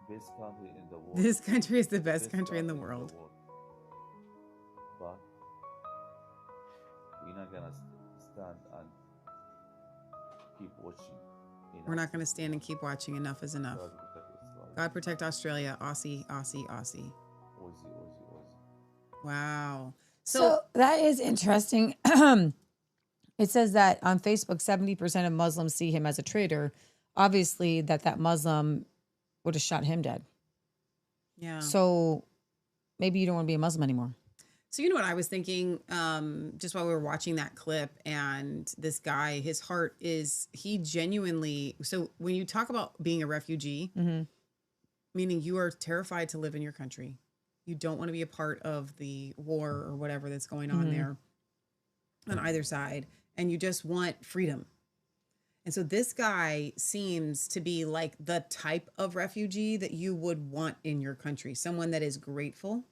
best country in the world. This country is the best country in the world. But we're not gonna stand and keep watching. We're not gonna stand and keep watching. Enough is enough. God protect Australia. Aussie, Aussie, Aussie. Aussie. Wow. So that is interesting. It says that on Facebook, 70% of Muslims see him as a traitor. Obviously, that Muslim would have shot him dead. Yeah. So maybe you don't want to be a Muslim anymore. So you know what I was thinking, just while we were watching that clip, and this guy, his heart is, he genuinely, so when you talk about being a refugee, meaning you are terrified to live in your country. You don't want to be a part of the war or whatever that's going on there on either side. And you just want freedom. And so this guy seems to be like the type of refugee that you would want in your country. Someone that is grateful,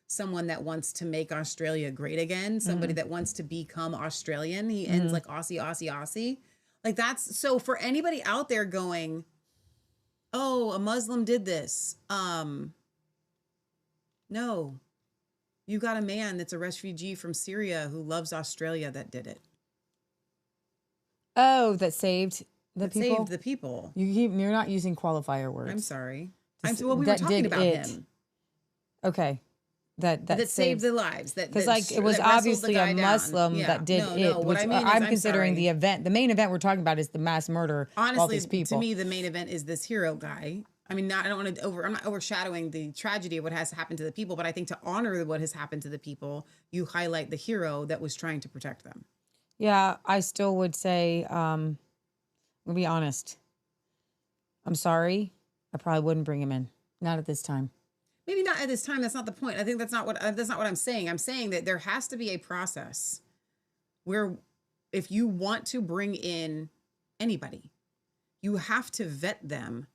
someone that wants to make Australia great again, somebody that wants to become Australian. He ends like Aussie, Aussie, Aussie. Like that's, so for anybody out there going, oh, a Muslim did this. No, you got a man that's a refugee from Syria who loves Australia that did it. Oh, that saved the people? Saved the people. You're not using qualifier words. I'm sorry. We were talking about him. Okay. that saved the lives. Because like it was obviously a Muslim that did it. Which I'm considering the event. The main event we're talking about is the mass murder of all these people. To me, the main event is this hero guy. I mean, I don't want to I'm not overshadowing the tragedy of what has happened to the people, but I think to honor what has happened to the people, you highlight the hero that was trying to protect them. Yeah, I still would say, I'll be honest. I'm sorry. I probably wouldn't bring him in. Not at this time. Maybe not at this time. That's not the point. I think that's not what I'm saying. I'm saying that there has to be a process where if you want to bring in anybody, you have to vet them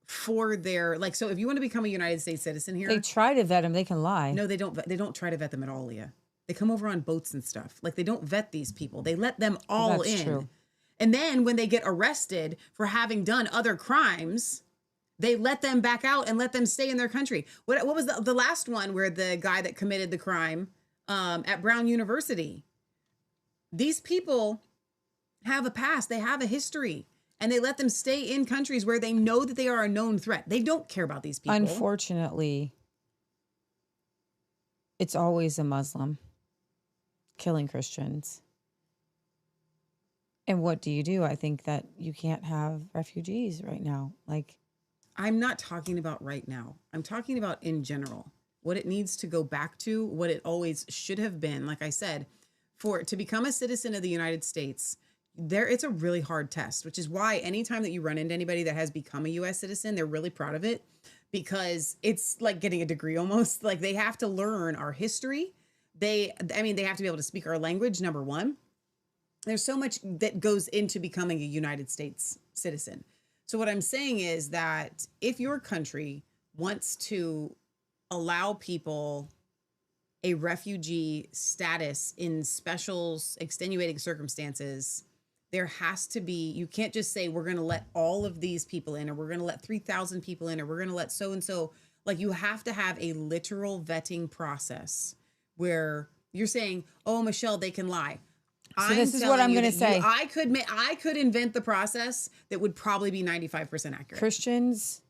for their, like, so if you want to become a United States citizen here. They try to vet them. They can lie. No, they don't. They don't try to vet them at all, Leah. They come over on boats and stuff. Like, they don't vet these people. They let them all in. True. And then when they get arrested for having done other crimes, they let them back out and let them stay in their country. What was the last one where the guy that committed the crime at Brown University? These people have a past. They have a history. And they let them stay in countries where they know that they are a known threat. They don't care about these people. Unfortunately, it's always a Muslim killing Christians. And what do? I think that you can't have refugees right now. Like, I'm not talking about right now. I'm talking about in general. What it needs to go back to, what it always should have been. Like I said, to become a citizen of the United States, it's a really hard test, which is why anytime that you run into anybody that has become a U.S. citizen, they're really proud of it, because it's like getting a degree almost. Like, they have to learn our history. They have to be able to speak our language, number one. There's so much that goes into becoming a United States citizen. So what I'm saying is that if your country wants to allow people a refugee status in special extenuating circumstances, there has to be, you can't just say, we're going to let all of these people in, or we're going to let 3,000 people in, or we're going to let so-and-so. Like, you have to have a literal vetting process where you're saying, oh, Michelle, they can lie. So this is what I'm going to say. I could invent the process that would probably be 95% accurate. Christians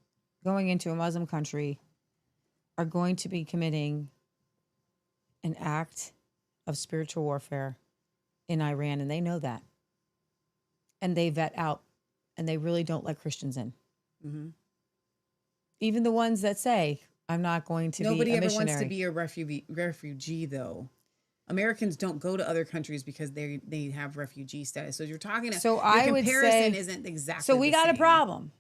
going into a Muslim country are going to be committing an act of spiritual warfare in Iran, and they know that. And they vet out, and they really don't let Christians in. Mm-hmm. Even the ones that say, I'm not going to be a missionary. Nobody ever wants to be a refugee, though. Americans don't go to other countries because they have refugee status. So you're talking. So I would say comparison isn't exactly. So we got a problem.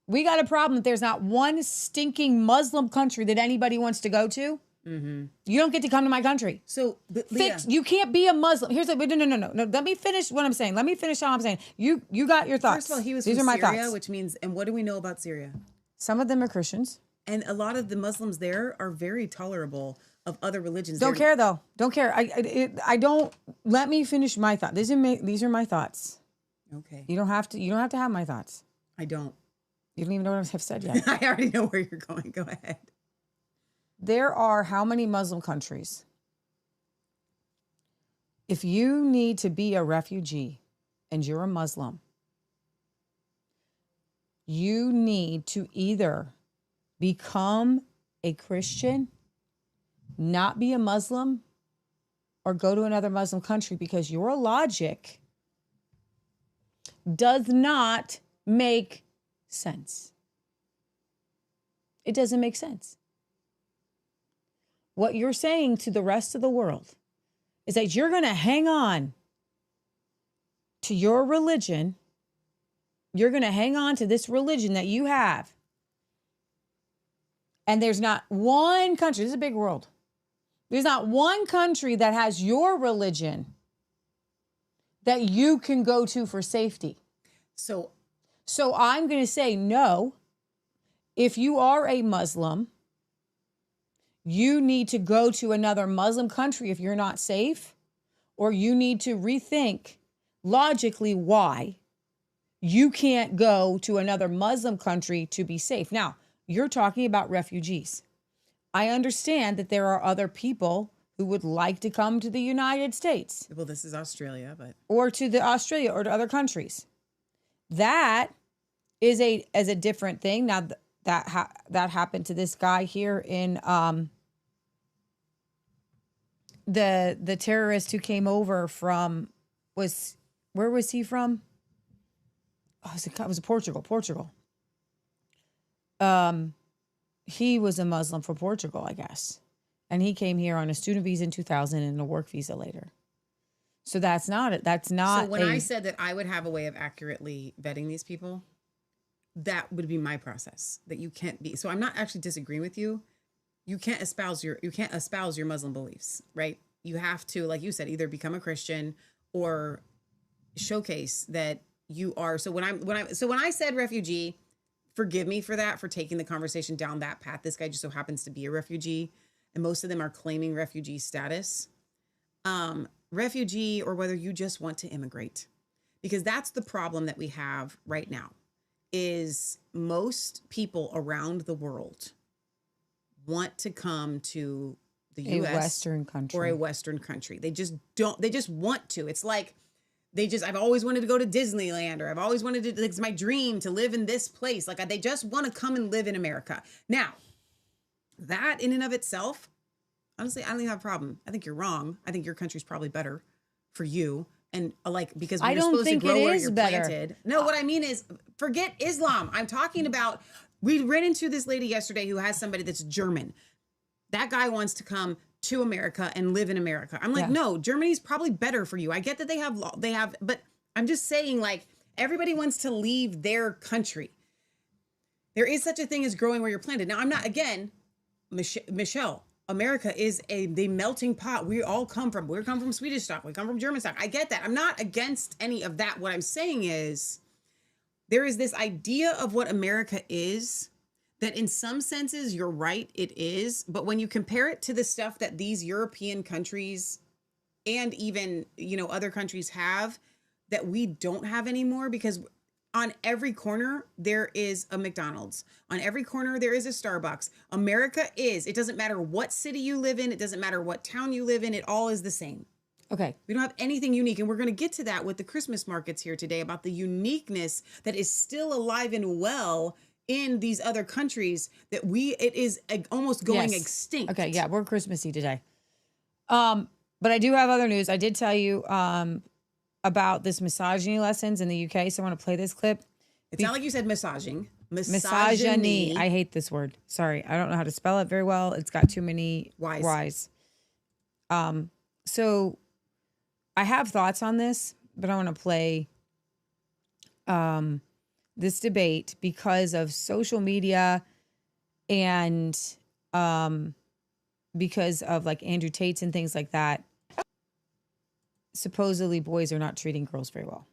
We got a problem that there's not one stinking Muslim country that anybody wants to go to. Mm-hmm. You don't get to come to my country. So Leah, you can't be a Muslim. Here's no. Let me finish what I'm saying. Let me finish how I'm saying. You got your thoughts. First of all, he was These from are my Syria, thoughts. which means, and what do we know about Syria? Some of them are Christians, and a lot of the Muslims there are very tolerable of other religions. Don't care though. Don't care. I don't. Let me finish my thought. These are my thoughts. Okay. You don't have to have my thoughts. I don't. You don't even know what I've said yet. I already know where you're going. Go ahead. There are how many Muslim countries? If you need to be a refugee and you're a Muslim, you need to either become a Christian, not be a Muslim, or go to another Muslim country, because your logic does not make sense. It doesn't make sense. What you're saying to the rest of the world is that you're going to hang on to your religion. You're going to hang on to this religion that you have. And there's not one country, this is a big world. There's not one country that has your religion that you can go to for safety. So I'm going to say no. If you are a Muslim, you need to go to another Muslim country if you're not safe, or you need to rethink logically why you can't go to another Muslim country to be safe. Now, you're talking about refugees. I understand that there are other people who would like to come to the United States. Well, this is Australia, but or to Australia or to other countries. That is a different thing. Now that happened to this guy here in the terrorist who came over from where was he from? Oh, it was Portugal. He was a Muslim from Portugal, I guess. And he came here on a student visa in 2000 and a work visa later. So that's not it. That's not. So when I said that I would have a way of accurately vetting these people, that would be my process. That you can't be. So I'm not actually disagreeing with you. You can't espouse your Muslim beliefs, right? You have to, like you said, either become a Christian or showcase that you are. So when I said refugee, forgive me for that, for taking the conversation down that path. This guy just so happens to be a refugee, and most of them are claiming refugee status. Refugee, or whether you just want to immigrate, because that's the problem that we have right now, is most people around the world want to come to the U.S. Western country or a Western country. They just want to. It's like I've always wanted to go to Disneyland, or I've always wanted to, it's my dream to live in this place. Like they just want to come and live in America. Now, that in and of itself, honestly, I don't even have a problem. I think you're wrong. I think your country's probably better for you. And because you're supposed to grow where you're planted. No, what I mean is, forget Islam. I'm talking about, we ran into this lady yesterday who has somebody that's German. That guy wants to come to America and live in America. I'm like, no, Germany's probably better for you. I get that they have, but I'm just saying, like, everybody wants to leave their country. There is such a thing as growing where you're planted. Now, I'm not, again, Michelle, America is the melting pot. We come from Swedish stock. We come from German stock. I get that. I'm not against any of that. What I'm saying is there is this idea of what America is that in some senses, you're right, it is. But when you compare it to the stuff that these European countries and even, other countries have that we don't have anymore, because on every corner, there is a McDonald's. On every corner, there is a Starbucks. America it doesn't matter what city you live in. It doesn't matter what town you live in. It all is the same. Okay. We don't have anything unique. And we're going to get to that with the Christmas markets here today, about the uniqueness that is still alive and well in these other countries, that it is almost going extinct. Okay, yeah, we're Christmassy today. But I do have other news. I did tell you about this misogyny lessons in the UK, so I want to play this clip. It's not like you said massaging. Misogyny. I hate this word. Sorry, I don't know how to spell it very well. It's got too many Y's. So I have thoughts on this, but I want to play this debate because of social media and because of like Andrew Tate's and things like that. Supposedly boys are not treating girls very well.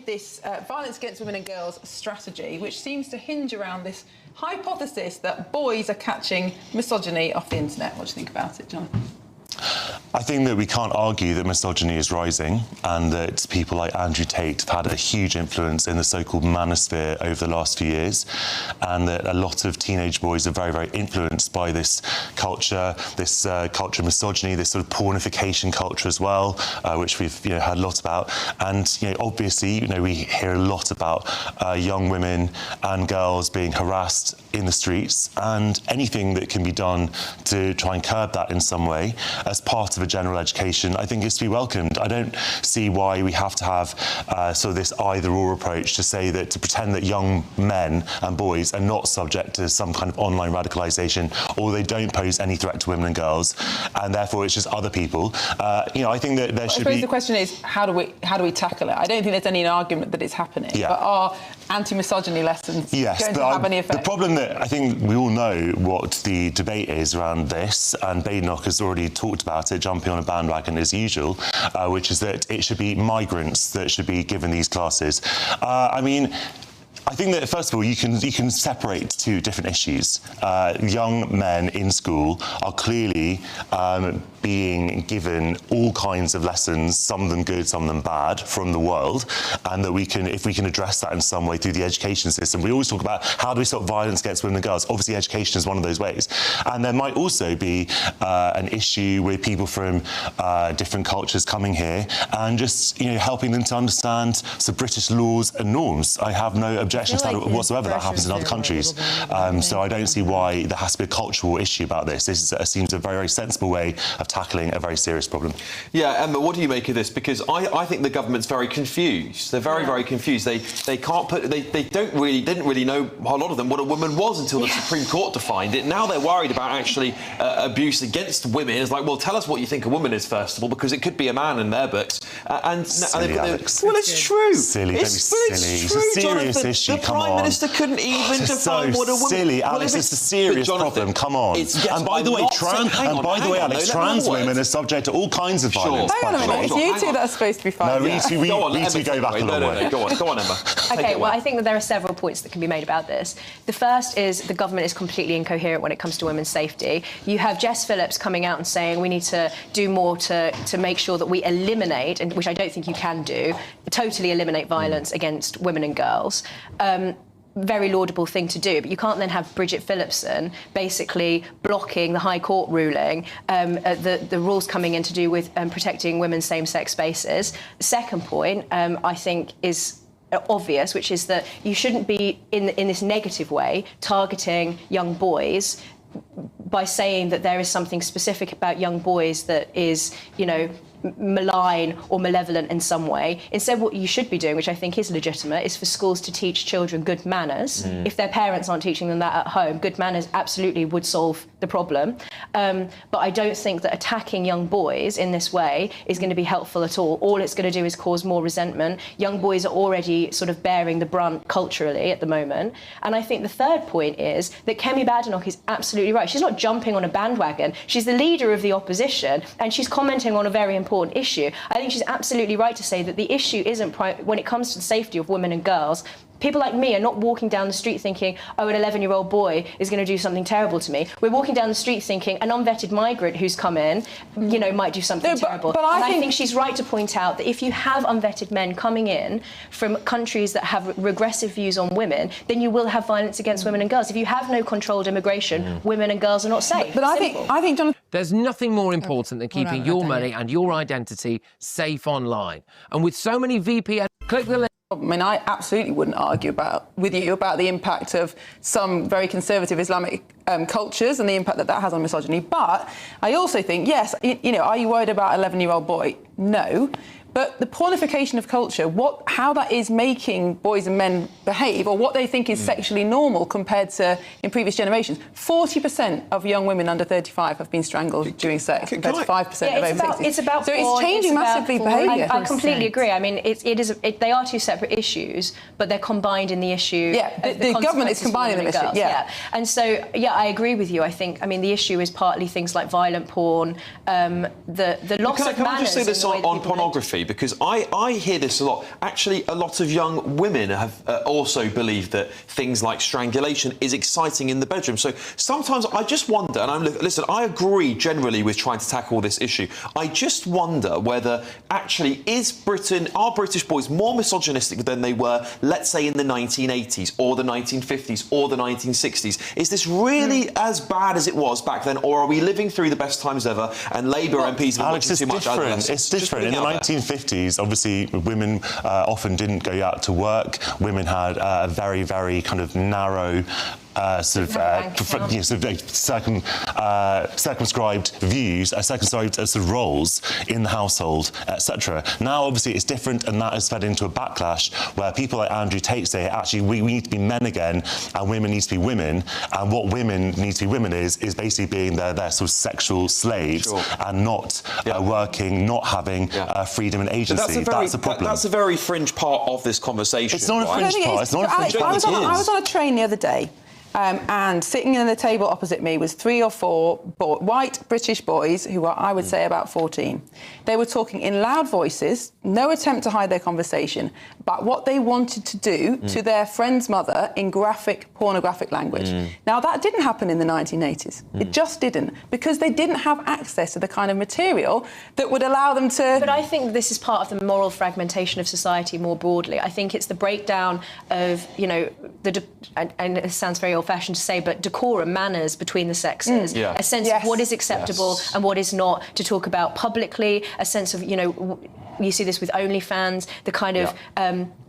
This violence against women and girls strategy, which seems to hinge around this hypothesis that boys are catching misogyny off the internet. What do you think about it, Jonathan? I think that we can't argue that misogyny is rising, and that people like Andrew Tate have had a huge influence in the so-called manosphere over the last few years, and that a lot of teenage boys are very, very influenced by this culture of misogyny, this sort of pornification culture as well, which we've heard a lot about. And obviously, we hear a lot about young women and girls being harassed in the streets, and anything that can be done to try and curb that in some way as part of a general education, I think is to be welcomed. I don't see why we have to have sort of this either-or approach to say that, to pretend that young men and boys are not subject to some kind of online radicalisation, or they don't pose any threat to women and girls, and therefore it's just other people. I think that there should be... I suppose the question is, how do we tackle it? I don't think there's any argument that it's happening, but are anti-misogyny lessons going to have any effect? The problem that I think we all know what the debate is around this, and Badenoch has already talked about it, jumping on a bandwagon as usual, which is that it should be migrants that should be given these classes. I think that, first of all, you can separate two different issues. Young men in school are clearly being given all kinds of lessons, some of them good, some of them bad, from the world, and that if we can address that in some way through the education system. We always talk about how do we stop violence against women and girls. Obviously, education is one of those ways. And there might also be an issue with people from different cultures coming here and just helping them to understand the British laws and norms. I have no objection objection to that whatsoever. That happens in other countries. So I don't see why there has to be a cultural issue about this. This seems a very, very sensible way of tackling a very serious problem. Yeah, Emma, what do you make of this? Because I think the government's very confused. They're very, very confused. They can't put... They didn't really know, a lot of them, what a woman was until the Supreme Court defined it. Now they're worried about actually abuse against women. It's like, well, tell us what you think a woman is, first of all, because it could be a man in their books. Silly, Alex. Well, it's true. Silly, it's don't be silly. It's It's true, a serious Jonathan. issue, The come Prime on. Minister couldn't even define what a woman... Silly, Alex, it's a serious problem, come on. And by the way, Alex, trans women are subject to all kinds of violence. Hang on a minute, it's you two that are supposed to be fighting. No, we need to go back a long way. Go on, Emma. Okay, well, I think that there are several points that can be made about this. The first is the government is completely incoherent when it comes to women's safety. You have Jess Phillips coming out and saying we need to do more to make sure that we eliminate, and which I don't think you can do, totally eliminate violence against women and girls. Very laudable thing to do, but you can't then have Bridget Phillipson basically blocking the High Court ruling, the rules coming in to do with protecting women's same-sex spaces. The second point, I think, is obvious, which is that you shouldn't be, in this negative way, targeting young boys by saying that there is something specific about young boys that is, malign or malevolent in some way. Instead, what you should be doing, which I think is legitimate, is for schools to teach children good manners. If their parents aren't teaching them that at home, good manners absolutely would solve the problem. But I don't think that attacking young boys in this way is going to be helpful at all. All it's going to do is cause more resentment. Young boys are already sort of bearing the brunt culturally at the moment. And I think the third point is that Kemi Badenoch is absolutely right. She's not jumping on a bandwagon. She's the leader of the opposition, and she's commenting on a very important issue. I think she's absolutely right to say that the issue isn't, when it comes to the safety of women and girls, people like me are not walking down the street thinking, oh, an 11-year-old boy is going to do something terrible to me. We're walking down the street thinking an unvetted migrant who's come in, might do something terrible. But I think she's right to point out that if you have unvetted men coming in from countries that have regressive views on women, then you will have violence against women and girls. If you have no controlled immigration, women and girls are not safe. But I think, Jonathan, there's nothing more important than keeping your money and your identity safe online. And with so many VPN, click the link. I mean, I absolutely wouldn't argue with you about the impact of some very conservative Islamic cultures and the impact that has on misogyny. But I also think, yes, are you worried about an 11-year-old boy? No. But the pornification of culture, how that is making boys and men behave, or what they think is sexually normal compared to in previous generations. 40% of young women under 35 have been strangled during sex, compared to 5% of over 60. It's about so it's changing massively behaviour. I completely agree. I mean, they are two separate issues, but they're combined in the issue. Yeah, the government is combining them. Yeah. And so, I agree with you. I think, the issue is partly things like violent porn, the loss of manners. Can I just say this on pornography? Because I hear this a lot. Actually, a lot of young women have also believed that things like strangulation is exciting in the bedroom. So sometimes I just wonder, and listen, I agree generally with trying to tackle this issue. I just wonder whether actually are British boys more misogynistic than they were, let's say, in the 1980s or the 1950s or the 1960s? Is this really as bad as it was back then, or are we living through the best times ever and Labour MPs have watching too much? It's different. In the 1950s, obviously, women often didn't go out to work. Women had a very, very kind of narrow circumscribed views, circumscribed sort of roles in the household, etc. Now, obviously, it's different, and that has fed into a backlash where people like Andrew Tate say, actually, we need to be men again, and women need to be women, and what women need to be women is basically being their sort of sexual slaves and not working, not having freedom and agency. That's a problem. That's a very fringe part of this conversation. It's not a fringe part. It's not a fringe part. I was on a train the other day. And sitting in the table opposite me was 3 or 4 white British boys who were, I would say, about 14. They were talking in loud voices, no attempt to hide their conversation, but what they wanted to do to their friend's mother in graphic, pornographic language. Now, that didn't happen in the 1980s. It just didn't, because they didn't have access to the kind of material that would allow them to... But I think this is part of the moral fragmentation of society more broadly. I think it's the breakdown of, and it sounds very old-fashioned to say, but decorum, manners between the sexes, a sense of what is acceptable and what is not to talk about publicly, a sense of, you see this with OnlyFans, the kind of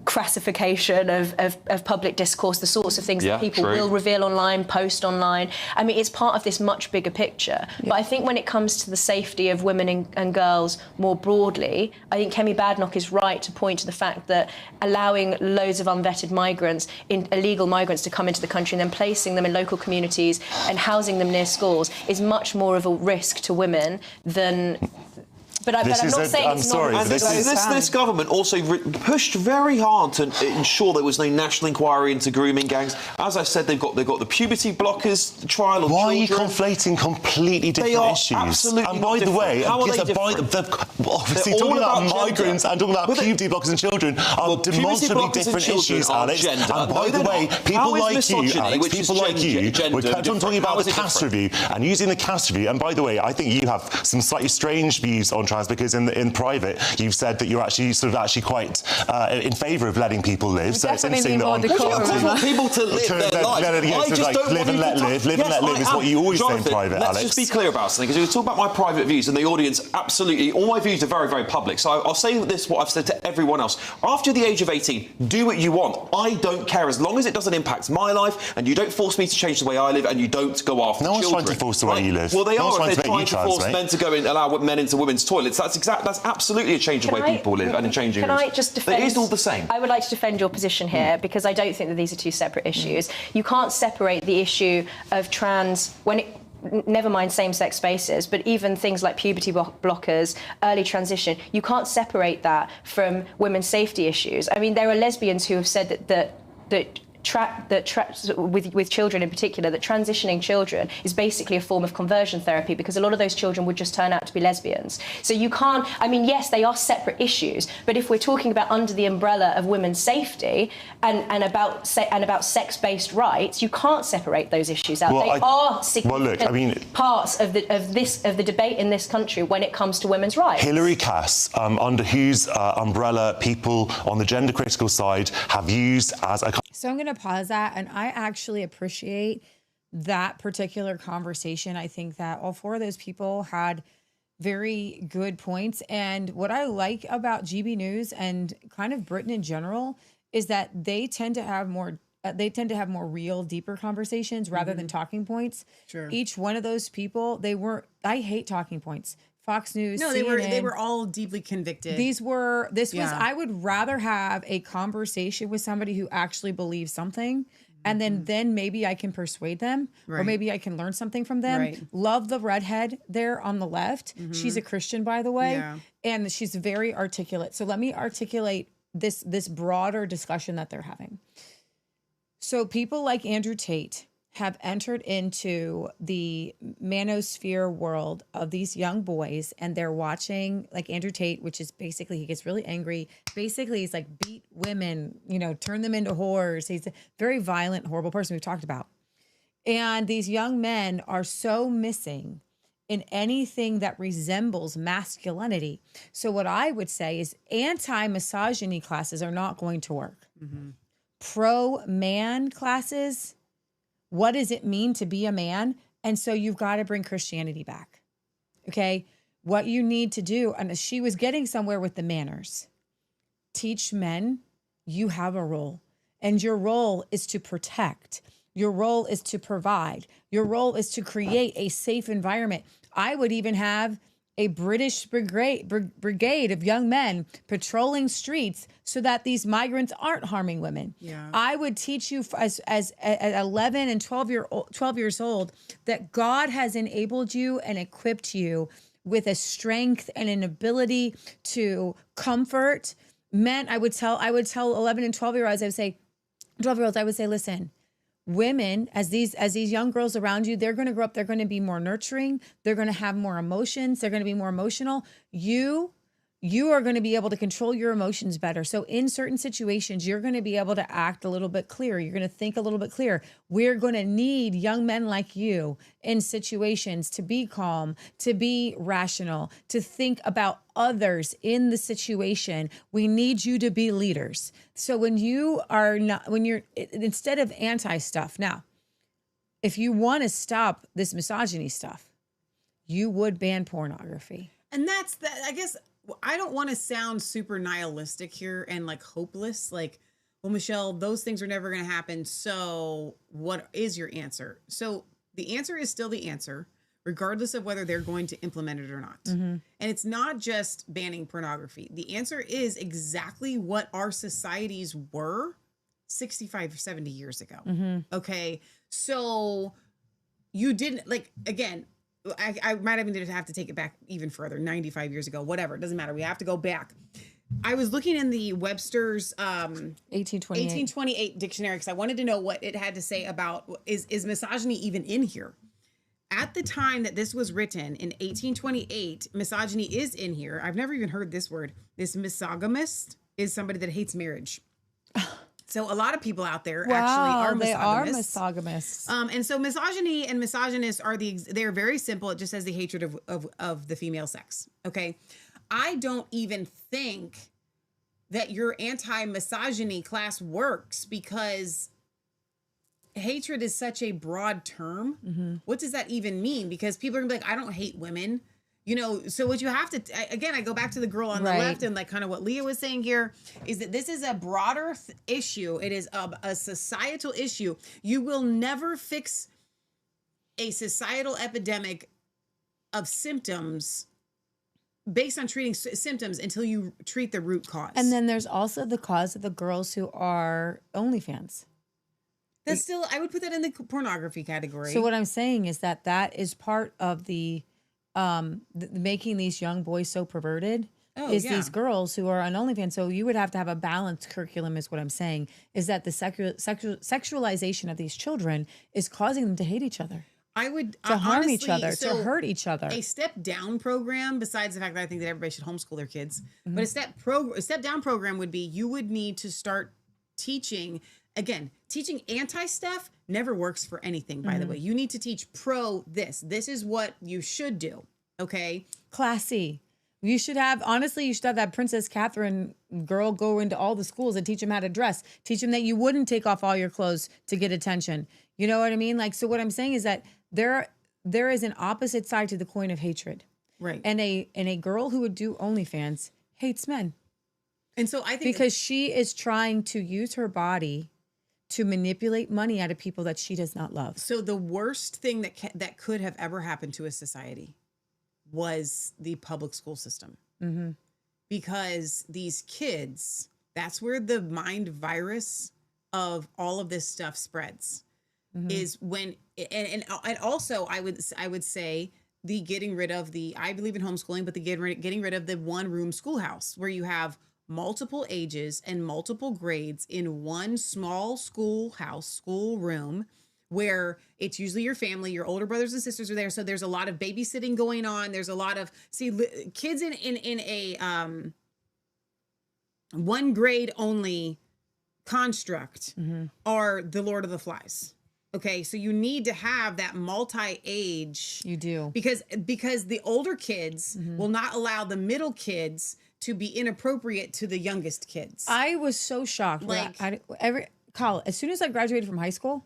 crassification of public discourse, the sorts of things that people will reveal online, post online. I mean, it's part of this much bigger picture. But I think when it comes to the safety of women and girls more broadly, I think Kemi Badenoch is right to point to the fact that allowing loads of unvetted migrants, illegal migrants, to come into the country and then placing them in local communities and housing them near schools is much more of a risk to women than... But I'm not saying it's not. And this government also pushed very hard to ensure there was no national inquiry into grooming gangs. As I said, they've got the puberty blockers trial of children. Why are you conflating completely different issues? Absolutely. And by the way, obviously talking about migrants and talking about puberty blockers and children are demonstrably different issues, Alex. And by the way, people like you, Alex, people like you, we kept on talking about the CAS review and using the CAS review. And by the way, I think you have some slightly strange views on trans, because in private you've said that you're actually quite in favour of letting people live. So it's interesting that on people to live their life. I just don't live and let live. Live and let live is what you always say in private, Alex. Let's just be clear about something, because we talk about my private views, and the audience absolutely, all my views are very, very public. So I'll say this, what I've said to everyone else. After the age of 18, do what you want. I don't care, as long as it doesn't impact my life, and you don't force me to change the way I live, and you don't go after children. No one's trying to force the way you live. Well, they are. If they're trying to force men to go and allow men into women's toilets. That's absolutely a change of the way people live and a changing. Can I just defend? It is all the same. I would like to defend your position here, because I don't think that these are two separate issues. You can't separate the issue of trans never mind same-sex spaces, but even things like puberty blockers, early transition, you can't separate that from women's safety issues. I mean, there are lesbians who have said that with children in particular, that transitioning children is basically a form of conversion therapy, because a lot of those children would just turn out to be lesbians. So you can't, I mean, yes, they are separate issues, but if we're talking about under the umbrella of women's safety and about sex-based rights, you can't separate those issues out. They are significant parts of the debate in this country when it comes to women's rights. Hilary Cass, under whose umbrella people on the gender critical side have used as a... So I'm going to pause that, and I actually appreciate that particular conversation. I think that all four of those people had very good points, and what I like about GB News and kind of Britain in general is that they tend to have more real, deeper conversations rather than talking points. Sure. Each one of those people, I hate talking points. Fox News, no, CNN, they were all deeply convicted. I would rather have a conversation with somebody who actually believes something, and then maybe I can persuade them, or maybe I can learn something from them. Right. Love the redhead there on the left. She's a Christian, by the way, and she's very articulate. So let me articulate this broader discussion that they're having. So people like Andrew Tate have entered into the manosphere world of these young boys, and they're watching, like Andrew Tate, which is basically, he gets really angry. Basically, he's like, beat women, turn them into whores. He's a very violent, horrible person we've talked about. And these young men are so missing in anything that resembles masculinity. So what I would say is anti-misogyny classes are not going to work. Pro-man classes, what does it mean to be a man? And so you've got to bring Christianity back. Okay? What you need to do, and she was getting somewhere with the manners. Teach men you have a role. And your role is to protect. Your role is to provide. Your role is to create a safe environment. I would even have a British brigade of young men patrolling streets so that these migrants aren't harming women. Yeah. I would teach you as 11 and 12 years old that God has enabled you and equipped you with a strength and an ability to comfort men. I would tell 11 and 12-year-olds, I would say, listen, women, as these young girls around you, they're going to grow up, they're going to be more nurturing, they're going to have more emotions, they're going to be more emotional. You are going to be able to control your emotions better. So in certain situations, you're going to be able to act a little bit clearer. You're going to think a little bit clearer. We're going to need young men like you in situations to be calm, to be rational, to think about others in the situation. We need you to be leaders. So when you're instead of anti-stuff, now, if you want to stop this misogyny stuff, you would ban pornography. And that's I guess I don't want to sound super nihilistic here and like hopeless. Like, well, Michelle, those things are never going to happen. So what is your answer? So the answer is still the answer, regardless of whether they're going to implement it or not. And it's not just banning pornography. The answer is exactly what our societies were 65 or 70 years ago. Okay. So you didn't, like, again, I might even have to take it back even further, 95 years ago, whatever. It doesn't matter. We have to go back. I was looking in the Webster's 1828 dictionary because I wanted to know what it had to say about, is misogyny even in here? At the time that this was written in 1828, misogyny is in here. I've never even heard this word. This misogamist is somebody that hates marriage. So a lot of people out there actually are misogamists. They are misogamists. And so misogyny and misogynists they're very simple. It just says the hatred of the female sex. Okay. I don't even think that your anti-misogyny class works because hatred is such a broad term. What does that even mean? Because people are gonna be like, I don't hate women. You know, so what you have to, again, I go back to the girl on the left and like kind of what Leah was saying here is that this is a broader issue. It is a societal issue. You will never fix a societal epidemic of symptoms based on treating symptoms until you treat the root cause. And then there's also the cause of the girls who are OnlyFans. That's still, I would put that in the pornography category. So what I'm saying is that is part of the making these young boys so perverted these girls who are on OnlyFans. So you would have to have a balanced curriculum is what I'm saying, is that the sexualization of these children is causing them to hate each other. I would to harm honestly, each other, to hurt each other. A step down program, besides the fact that I think that everybody should homeschool their kids, but a step down program would be you would need to start teaching. Again, teaching anti stuff never works for anything. By the way, you need to teach pro this. This is what you should do. Okay, classy. You should have, honestly, you should have that Princess Catherine girl go into all the schools and teach them how to dress. Teach them that you wouldn't take off all your clothes to get attention. You know what I mean? Like, so what I'm saying is that there is an opposite side to the coin of hatred. Right. And a girl who would do OnlyFans hates men. And so I think because she is trying to use her body to manipulate money out of people that she does not love. So the worst thing that could have ever happened to a society was the public school system. Because these kids, that's where the mind virus of all of this stuff spreads. Is when and also I would say the getting rid of I believe in homeschooling, but the getting rid of the one room schoolhouse where you have multiple ages and multiple grades in one small school room, where it's usually your family, your older brothers and sisters are there. So there's a lot of babysitting going on. There's a lot of, kids in a one grade only construct are the Lord of the Flies. Okay. So you need to have that multi-age. You do. Because the older kids will not allow the middle kids to be inappropriate to the youngest kids. I was so shocked. Like as soon as I graduated from high school,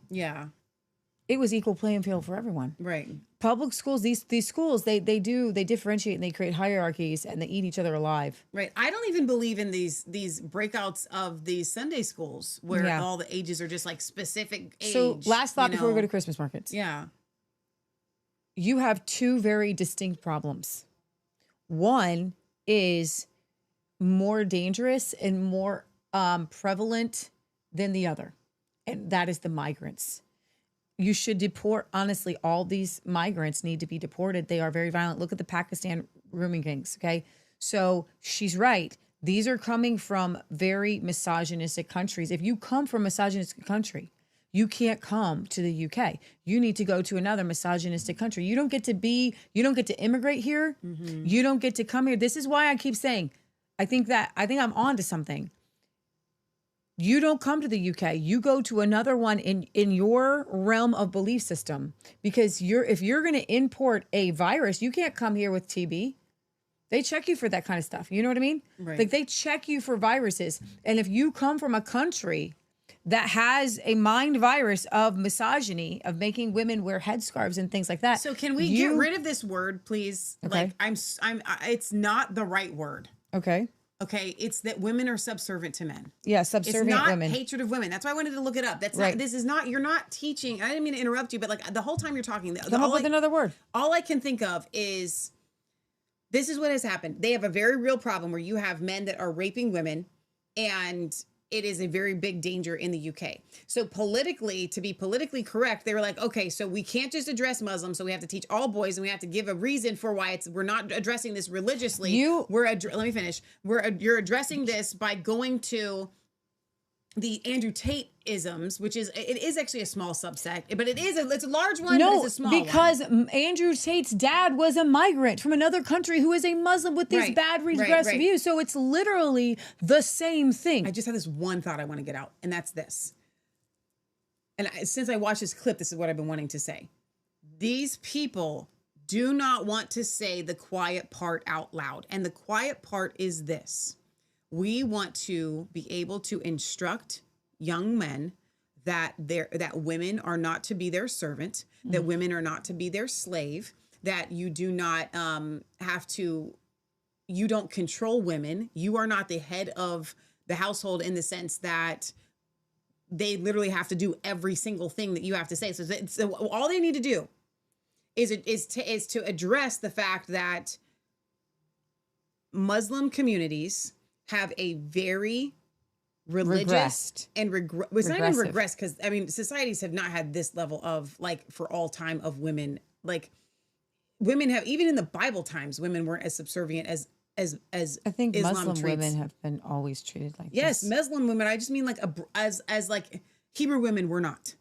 it was equal playing field for everyone. Right. Public schools, these schools, they differentiate and they create hierarchies and they eat each other alive. Right. I don't even believe in these breakouts of these Sunday schools where all the ages are just like specific age. So last thought before we go to Christmas markets. Yeah. You have two very distinct problems. One is more dangerous and more prevalent than the other. And that is the migrants. You should deport, honestly, all these migrants need to be deported. They are very violent. Look at the Pakistan grooming gangs, okay? So she's right. These are coming from very misogynistic countries. If you come from a misogynistic country, you can't come to the UK. You need to go to another misogynistic country. You don't get to immigrate here. You don't get to come here. This is why I keep saying, I think I'm on to something. You don't come to the UK. You go to another one in your realm of belief system, because if you're going to import a virus, you can't come here with TB. They check you for that kind of stuff. You know what I mean? Right. Like they check you for viruses. And if you come from a country that has a mind virus of misogyny, of making women wear headscarves and things like that. So can we get rid of this word, please? Okay. Like it's not the right word. Okay. Okay, it's that women are subservient to men. Yeah, subservient it's not women. hatred of women. That's why I wanted to look it up. That's Right. not. This is not. You're not teaching. I didn't mean to interrupt you, but like the whole time you're talking, Come up with another word. All I can think of is this is what has happened. They have a very real problem where you have men that are raping women, and it is a very big danger in the UK. So politically, to be politically correct, they were like, okay, so we can't just address Muslims, so we have to teach all boys, and we have to give a reason for why we're not addressing this religiously. Let me finish. You're addressing this by going to the Andrew Tate isms, which is actually a small subset, but it's a large one. No, but it's a small because one. Andrew Tate's dad was a migrant from another country who is a Muslim with these bad regressive views. So it's literally the same thing. I just have this one thought I want to get out, and that's this. And since I watched this clip, this is what I've been wanting to say. These people do not want to say the quiet part out loud. And the quiet part is this. We want to be able to instruct young men that women are not to be their servant, that women are not to be their slave, that you do not you don't control women. You are not the head of the household in the sense that they literally have to do every single thing that you have to say. So all they need to do is to address the fact that Muslim communities have a very religious and it's not even regressed, because I mean societies have not had this level of, like, for all time of women. Like, women have, even in the Bible times, women weren't as subservient as I think Islam Muslim treats. women have been always treated like Yes, this. Muslim women. I just mean like as like Hebrew women were not.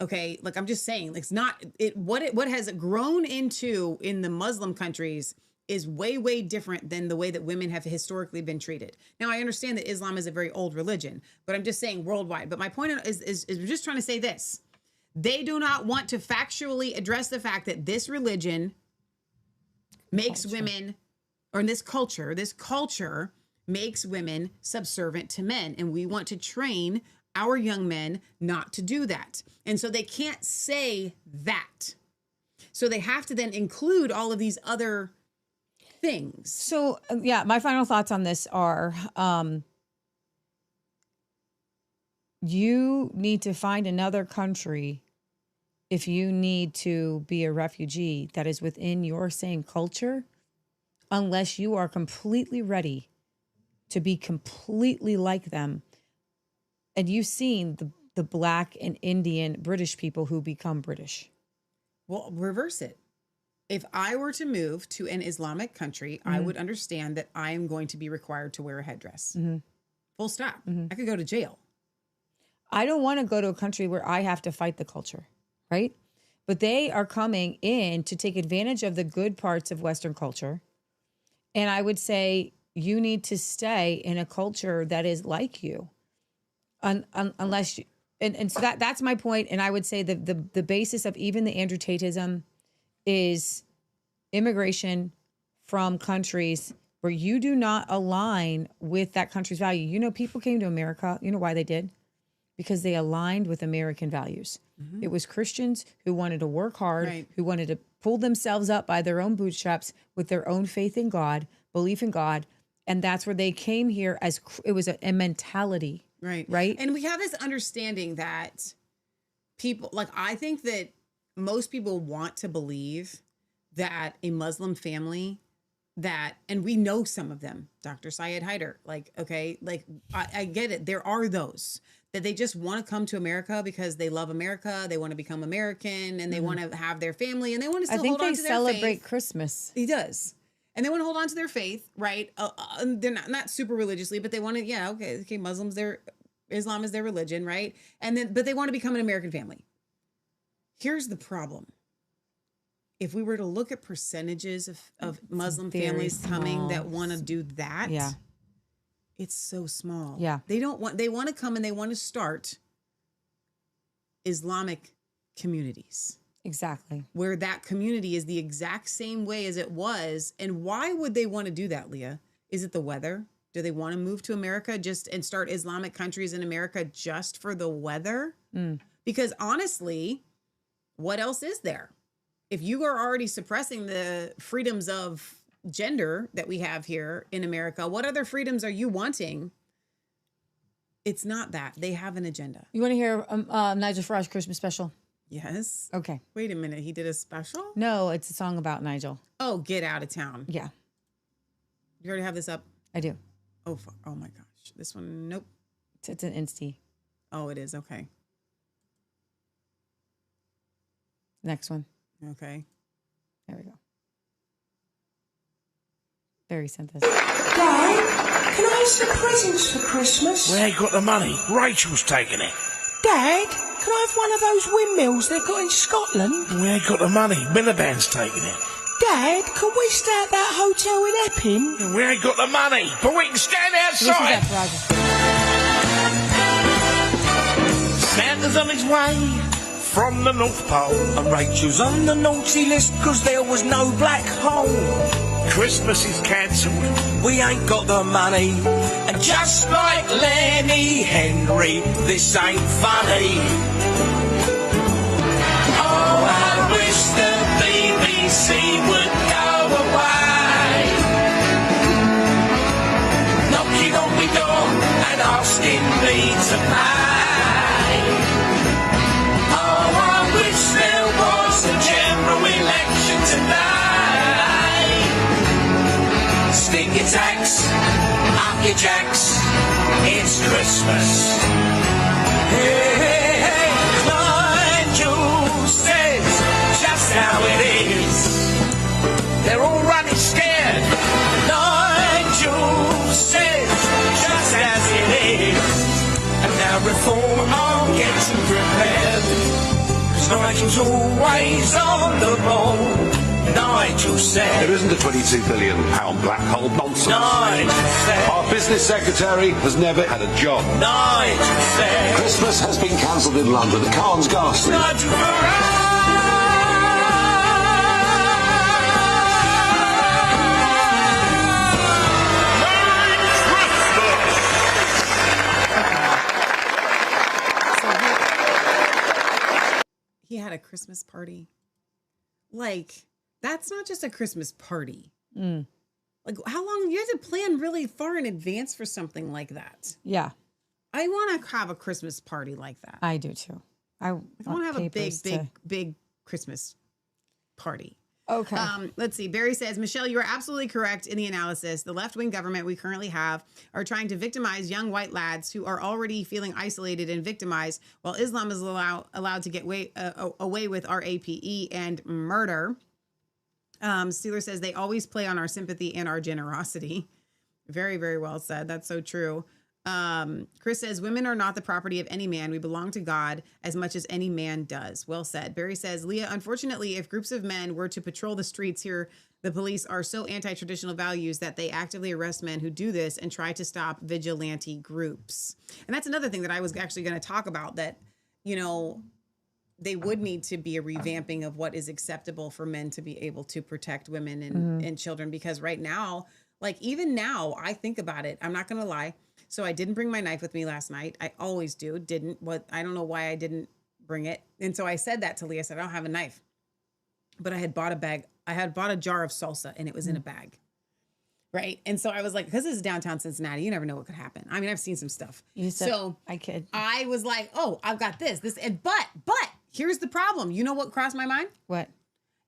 Okay, like I'm just saying, like, it's not what has grown into in the Muslim countries is way different than the way that women have historically been treated. Now, I understand that Islam is a very old religion, but I'm just saying worldwide. But my point is we're just trying to say this. They do not want to factually address the fact that this religion makes women, or in this culture makes women subservient to men. And we want to train our young men not to do that. And so they can't say that. So they have to then include all of these other things. So, yeah, my final thoughts on this are you need to find another country if you need to be a refugee that is within your same culture, unless you are completely ready to be completely like them. And you've seen the Black and Indian British people who become British. Well, reverse it. If I were to move to an Islamic country, I would understand that I am going to be required to wear a headdress. Full stop. I could go to jail. I don't want to go to a country where I have to fight the culture, right? But they are coming in to take advantage of the good parts of Western culture. And I would say you need to stay in a culture that is like you. Unless you, and so that's my point. And I would say that the basis of even the Andrew Tateism is immigration from countries where you do not align with that country's value. You know, people came to America. You know why they did? Because they aligned with American values. It was Christians who wanted to work hard, who wanted to pull themselves up by their own bootstraps with their own faith in God, belief in God. And that's where they came here as it was a mentality. Right. And we have this understanding that people, like, I think that most people want to believe that a Muslim family and we know some of them, Dr. Syed Haider, like, okay, like I get it. There are those that they just want to come to America because they love America. They want to become American and they want to have their family and they want to still hold on to their faith. I think they celebrate Christmas. He does. And they want to hold on to their faith, right? They're not super religiously, but they want to, okay, Muslims, Islam is their religion, right? But they want to become an American family. Here's the problem. If we were to look at percentages of Muslim families coming that want to do that, it's so small. Yeah. They want to come and they want to start Islamic communities. Exactly. Where that community is the exact same way as it was. And why would they want to do that, Leah? Is it the weather? Do they want to move to America and start Islamic countries in America just for the weather? Because honestly, what else is there? If you are already suppressing the freedoms of gender that we have here in America. What other freedoms are you wanting? It's not that. They have an agenda. You want to hear Nigel Farage's Christmas special? Yes. Okay. Wait a minute. He did a special? No, it's a song about Nigel. Oh, Get Out of Town. Yeah. You already have this up? I do. Oh, oh my gosh. This one, nope. It's an Insty. Oh, it is. Okay. Next one. Okay. There we go. Barry sent this. Dad, can I have some presents for Christmas? We ain't got the money. Rachel's taking it. Dad, can I have one of those windmills they've got in Scotland? We ain't got the money. Miliband's taking it. Dad, can we stay at that hotel in Epping? We ain't got the money, but we can stand outside. Santa's on his way from the North Pole. And Rachel's on the naughty list because there was no black hole. Christmas is cancelled. We ain't got the money. And just like Lenny Henry, this ain't funny. Oh, I wish the BBC would go away. Knocking on my door and asking me to pay. Oh, I wish there was a general election today. Stick your tax, up your jacks, it's Christmas. Hey, hey, hey, Nigel says just how it is. They're all running scared. Nigel says just as it is. And now reform are getting prepared. 'Cause Nigel's always on the ball. Nigel said there isn't a £22 billion black hole. Nonsense. Nigel said our business secretary has never had a job. Nigel said Christmas has been cancelled in London. The Khan's ghastly. Nigel He had a Christmas party. Like, that's not just a Christmas party. Like, how long? You have to plan really far in advance for something like that. Yeah. I want to have a Christmas party like that. I do too. I want to have a big Christmas party. Okay. Let's see. Barry says, Michelle, you are absolutely correct in the analysis. The left-wing government we currently have are trying to victimize young white lads who are already feeling isolated and victimized, while Islam is allowed to get away with RAPE and murder. Steeler says they always play on our sympathy and our generosity. Very, very well said. That's so true. Chris says, women are not the property of any man. We belong to God as much as any man does. Well said. Barry says, Leah, unfortunately, if groups of men were to patrol the streets here, the police are so anti-traditional values that they actively arrest men who do this and try to stop vigilante groups. And that's another thing that I was actually going to talk about, that, you know, they would need to be a revamping of what is acceptable for men to be able to protect women and children. Because right now, like even now, I think about it. I'm not going to lie. So I didn't bring my knife with me last night. I always do. I don't know why I didn't bring it. And so I said that to Leah. I said, I don't have a knife. But I had bought a bag. I had bought a jar of salsa and it was in a bag. Right. And so I was like, because this is downtown Cincinnati, you never know what could happen. I mean, I've seen some stuff. I was like, oh, I've got this. But here's the problem. You know what crossed my mind? What?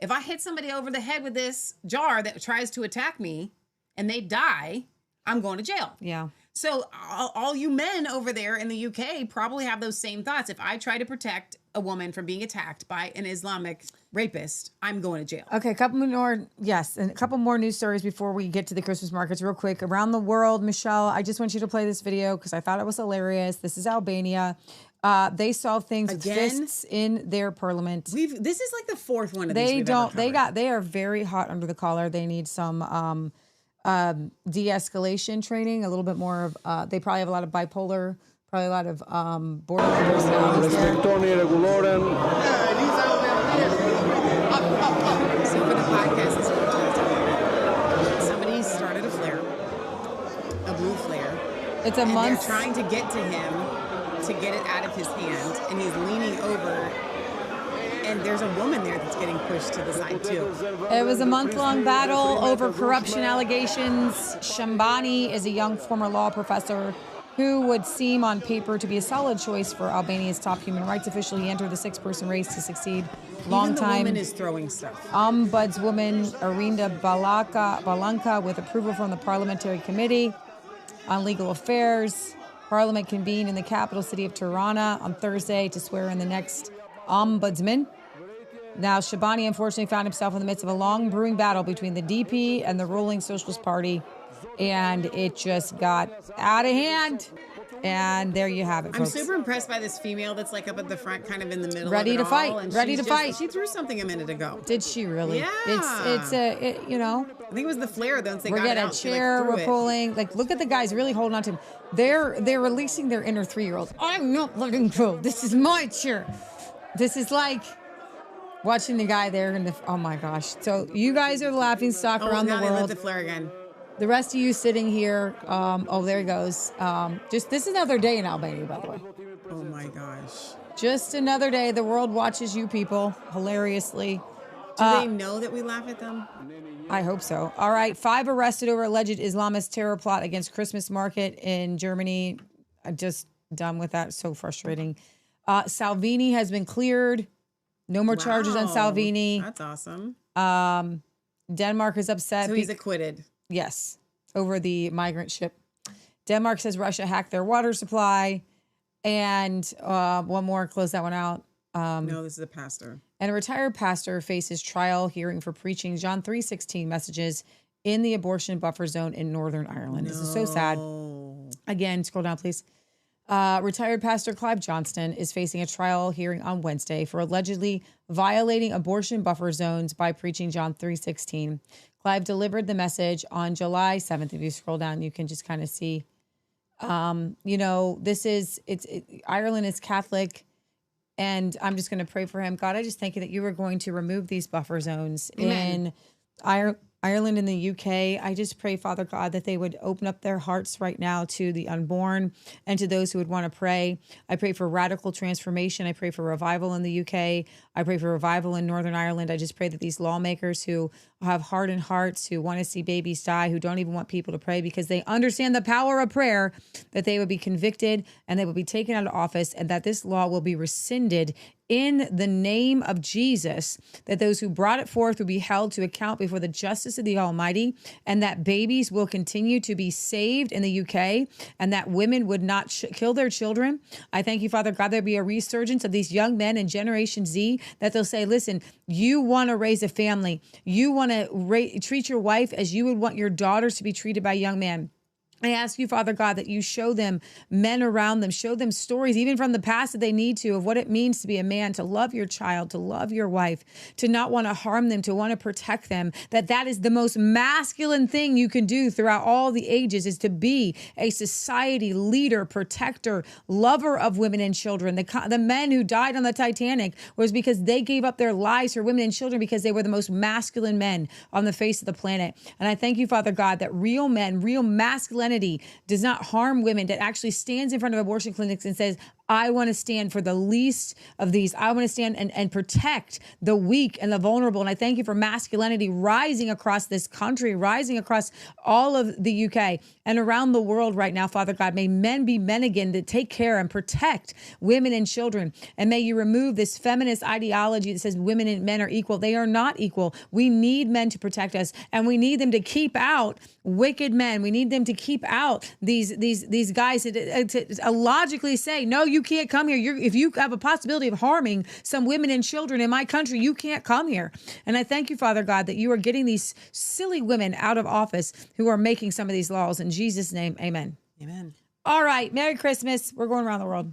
If I hit somebody over the head with this jar that tries to attack me and they die, I'm going to jail. Yeah. So all you men over there in the UK probably have those same thoughts. If I try to protect a woman from being attacked by an Islamic rapist, I'm going to jail. Okay, a couple more news stories before we get to the Christmas markets real quick. Around the world, Michelle, I just want you to play this video because I thought it was hilarious. This is Albania. They solve things with fists in their parliament. This is like the fourth one of these we've ever covered. They are very hot under the collar. They need some de-escalation training, a little bit more of, they probably have a lot of bipolar, probably a lot of borderline personalities there. So for the podcast, this is what I'm talking about. Somebody started a flare, a blue flare. It's a and month. They're trying to get to him to get it out of his hand, and he's leaning over, and there's a woman there that's getting pushed to the side too. It was a month-long battle over corruption allegations. Shambani is a young former law professor who would seem on paper to be a solid choice for Albania's top human rights official. He entered the 6-person race to succeed. Even the woman is throwing stuff. Ombudswoman Arinda Balanka, with approval from the Parliamentary Committee on Legal Affairs. Parliament convened in the capital city of Tirana on Thursday to swear in the next ombudsman. Now, Shabani unfortunately found himself in the midst of a long brewing battle between the DP and the ruling Socialist Party, and it just got out of hand. And there you have it, folks. I'm super impressed by this female that's like up at the front, kind of in the middle. Ready of it to fight. all, and Ready to fight. She threw something a minute ago. Did she really? Yeah. It's you know. I think it was the flare. Once they We're got it getting a out, chair. We're pulling. Like, look at the guys really holding on to him. They're releasing their inner 3-year-olds. I'm not letting go. This is my chair. This is like watching the guy there in the. Oh my gosh! So you guys are the laughing stock around the now they lit world. the flare again. The rest of you sitting here, oh, there he goes. Just this is another day in Albania, by the way. Oh my gosh. Just another day. The world watches you people hilariously. Do they know that we laugh at them? I hope so. All right. 5 arrested over alleged Islamist terror plot against Christmas market in Germany. I'm just done with that. So frustrating. Salvini has been cleared. No more charges on Salvini. That's awesome. Denmark is upset. So he's acquitted. Yes, over the migrant ship. Denmark says Russia hacked their water supply. And one more, close that one out. No, this is a pastor. And a retired pastor faces trial hearing for preaching John 3:16 messages in the abortion buffer zone in Northern Ireland. This is so sad. Again, scroll down, please. Retired pastor Clive Johnston is facing a trial hearing on Wednesday for allegedly violating abortion buffer zones by preaching John 3:16. Clive delivered the message on July 7th. If you scroll down, you can just kind of see, you know, Ireland is Catholic, and I'm just going to pray for him. God, I just thank you that you are going to remove these buffer zones in Ireland and the UK. I just pray, Father God, that they would open up their hearts right now to the unborn and to those who would want to pray. I pray for radical transformation. I pray for revival in the UK. I pray for revival in Northern Ireland. I just pray that these lawmakers who have hardened hearts, who want to see babies die, who don't even want people to pray because they understand the power of prayer, that they would be convicted and they would be taken out of office, and that this law will be rescinded in the name of Jesus, that those who brought it forth will be held to account before the justice of the Almighty, and that babies will continue to be saved in the UK, and that women would not kill their children. I thank you, Father God, there'll be a resurgence of these young men in Generation Z, that they'll say, listen, you want to raise a family. You want to treat your wife as you would want your daughters to be treated by young men. I ask you, Father God, that you show them men around them, show them stories, even from the past that they need to, of what it means to be a man, to love your child, to love your wife, to not want to harm them, to want to protect them, that is the most masculine thing you can do throughout all the ages, is to be a society leader, protector, lover of women and children. The men who died on the Titanic was because they gave up their lives for women and children because they were the most masculine men on the face of the planet. And I thank you, Father God, that real men, real masculinity does not harm women, that actually stands in front of abortion clinics and says, I want to stand for the least of these. I want to stand and protect the weak and the vulnerable. And I thank you for masculinity rising across this country, rising across all of the UK and around the world right now, Father God. May men be men again to take care and protect women and children. And may you remove this feminist ideology that says women and men are equal. They are not equal. We need men to protect us, and we need them to keep out wicked men. We need them to keep out these guys to logically say, no, you can't come here. If you have a possibility of harming some women and children in my country, you can't come here. And I thank you, Father God, that you are getting these silly women out of office who are making some of these laws. In Jesus' name, amen. Amen. All right. Merry Christmas. We're going around the world.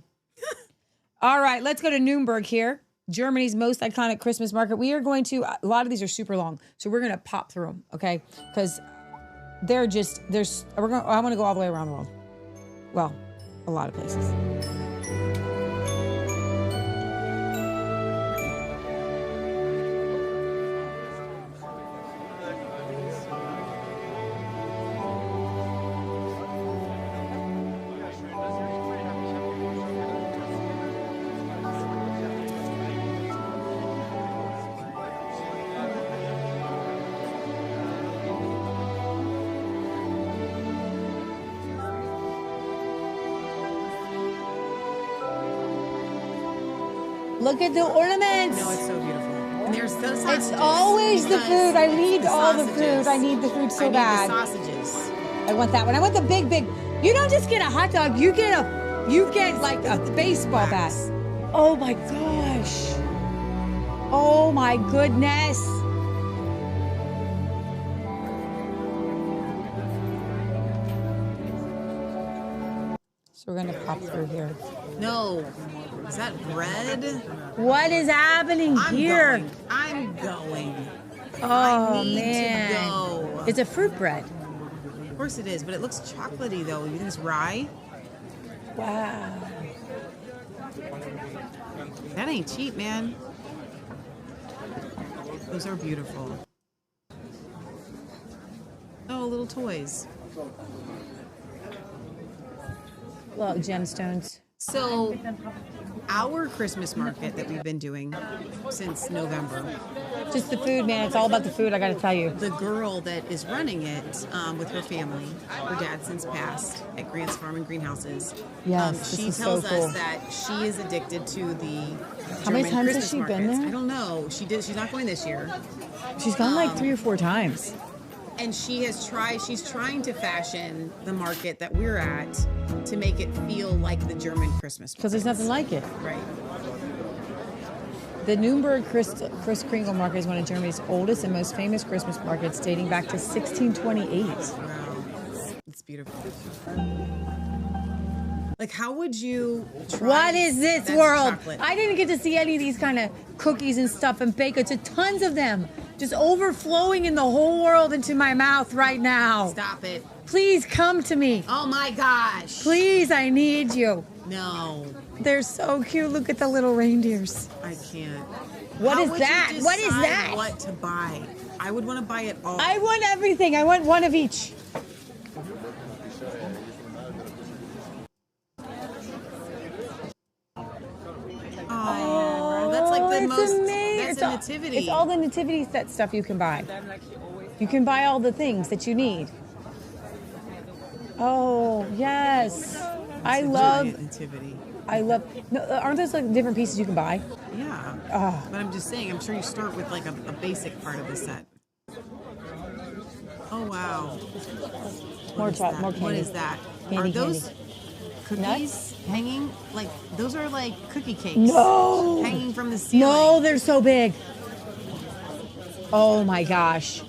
All right. Let's go to Nuremberg here, Germany's most iconic Christmas market. We are going to, a lot of these are super long, so we're going to pop through them, okay? Because I want to go all the way around the world. Well, a lot of places. Look at the ornaments. No, it's so beautiful. And there's the sausages. It's always the food. I need all the food. I need the food so bad. The sausages. I want that one. I want the big. You don't just get a hot dog. You get like a baseball bat. Oh my gosh. Oh my goodness. So we're gonna pop through here. No. Is that bread? What is happening here? I'm going. Oh I need man. to go. It's a fruit bread. Of course it is, but it looks chocolatey though. You think it's rye? Wow. That ain't cheap, man. Those are beautiful. Oh, little toys. Well, gemstones. So, our Christmas market that we've been doing since November. Just the food, man. It's all about the food, I gotta tell you. The girl that is running it with her family, her dad since passed at Grant's Farm and Greenhouses. Yes, she this is tells so cool. us that she is addicted to the How many German times has Christmas she been markets. there? I don't know. She's not going this year. She's gone like 3 or 4 times. And she's trying to fashion the market that we're at to make it feel like the German Christmas market. Because there's nothing like it. Right. The Nürnberg Kris Kringle Market is one of Germany's oldest and most famous Christmas markets, dating back to 1628. Wow. It's beautiful. Like, how would you try? What is this That's world? chocolate. I didn't get to see any of these kind of cookies and stuff and baked goods. Tons of them just overflowing in the whole world into my mouth right now. Stop it. Please come to me. Oh my gosh. Please, I need you. No. They're so cute. Look at the little reindeers. I can't. What How is would you that? What is decide that? What to buy? I would want to buy it all. I want everything. I want one of each. Oh, that's like the it's most. amazing. That's a nativity. It's all the nativity set stuff you can buy. You can buy all the things that you need. Oh yes, I love nativity. I love. No, aren't those like different pieces you can buy? Yeah. Oh. But I'm just saying. I'm sure you start with like a basic part of the set. Oh wow. More chocolate, more candy. What is that? Candy, Are those candy. cookies Nuts? hanging? Like those are like cookie cakes. No. Hanging from the ceiling. No, they're so big. Oh my gosh.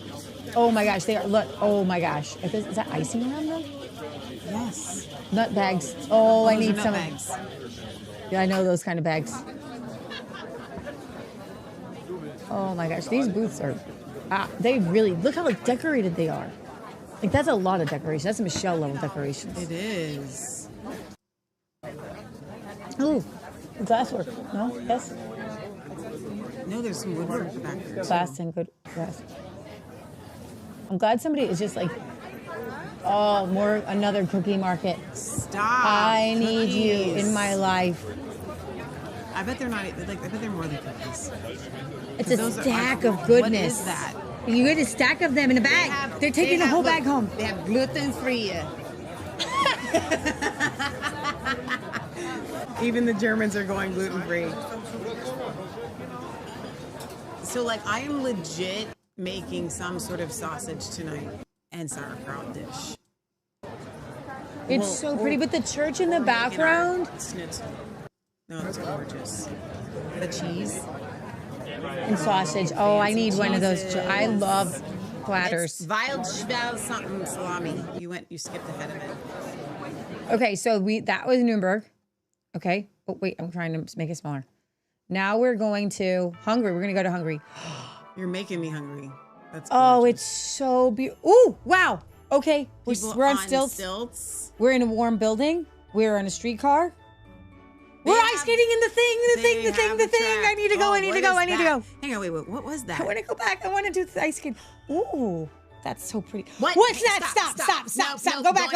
Oh my gosh, they are. Look. Oh my gosh. Is that icing around them? Yes. Nut bags. Oh, I Those are need nut some. bags. Yeah, I know those kind of bags. Oh my gosh, these booths are. They really look how decorated they are. Like that's a lot of decoration. That's Michelle level decorations. It is. Ooh, glasswork. No? Yes? No, there's some woodwork back there. Glass and good glass. I'm glad somebody is just like, oh, another cookie market. Stop. I need you in my life. I bet they're not. Like, I bet they're more than cookies. It's a stack of goodness. What is that? You get a stack of them in a bag. They're taking the whole bag home. They have gluten-free. Even the Germans are going gluten-free. So, like, I am legit making some sort of sausage tonight and sauerkraut dish. It's so pretty, but the church in the background. Schnitzel. No, it's gorgeous. The cheese. And sausage. Oh, I need one of those. I love platters. It's Wildschwell something salami. You skipped ahead of it. Okay, so that was Nürnberg. Okay. Oh, wait, I'm trying to make it smaller. Now we're going to Hungary. We're going to go to Hungary. You're making me hungry. That's oh, it's so beautiful. Ooh, wow. Okay, People we're on on stilts. We're in a warm building. We're on a streetcar. We're ice skating in the thing. I need to go. I need to go. Hang on, wait. What was that? I want to go back. I want to do the ice skate. Ooh, that's so pretty. What? What's that? Stop. Go back.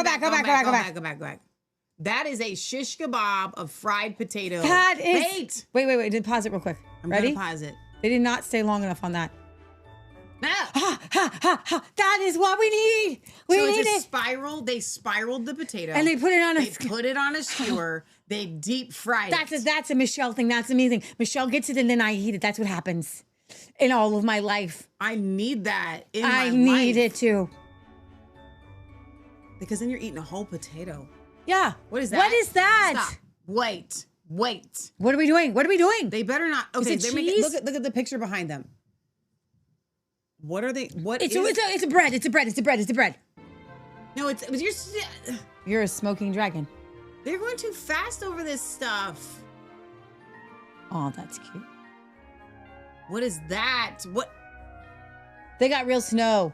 That is a shish kebab of fried potato. That is. Wait. Did pause it real quick. Ready? Gonna pause it. They did not stay long enough on that. That is what we need. We need it's a it. spiral. They spiraled the potato And they put it on They put it on a skewer. They deep fried it. That's a Michelle thing. That's amazing. Michelle gets it and then I eat it. That's what happens in all of my life. I need that in I my need life. it too. Because then you're eating a whole potato. Yeah. What is that? What is that? Stop. Wait. What are we doing? What are we doing? They better not. Okay, Is it they're cheese? look at the picture behind them. What are they? It's a bread. It's a bread. No, it's You're a smoking dragon. They're going too fast over this stuff. Oh, that's cute. What is that? What? They got real snow.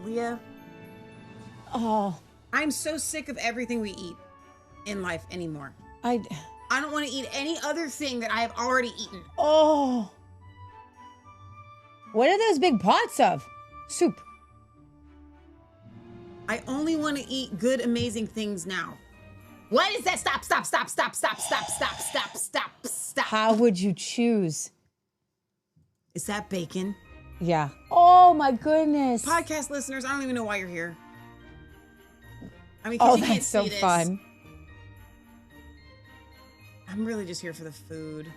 Leah. Oh. I'm so sick of everything we eat in life anymore. I don't want to eat any other thing that I have already eaten. Oh. What are those big pots of? Soup. I only want to eat good, amazing things now. What is that? Stop. How would you choose? Is that bacon? Yeah. Oh my goodness. Podcast listeners, I don't even know why you're here. I mean, oh, you can't that's so see this. fun. I'm really just here for the food.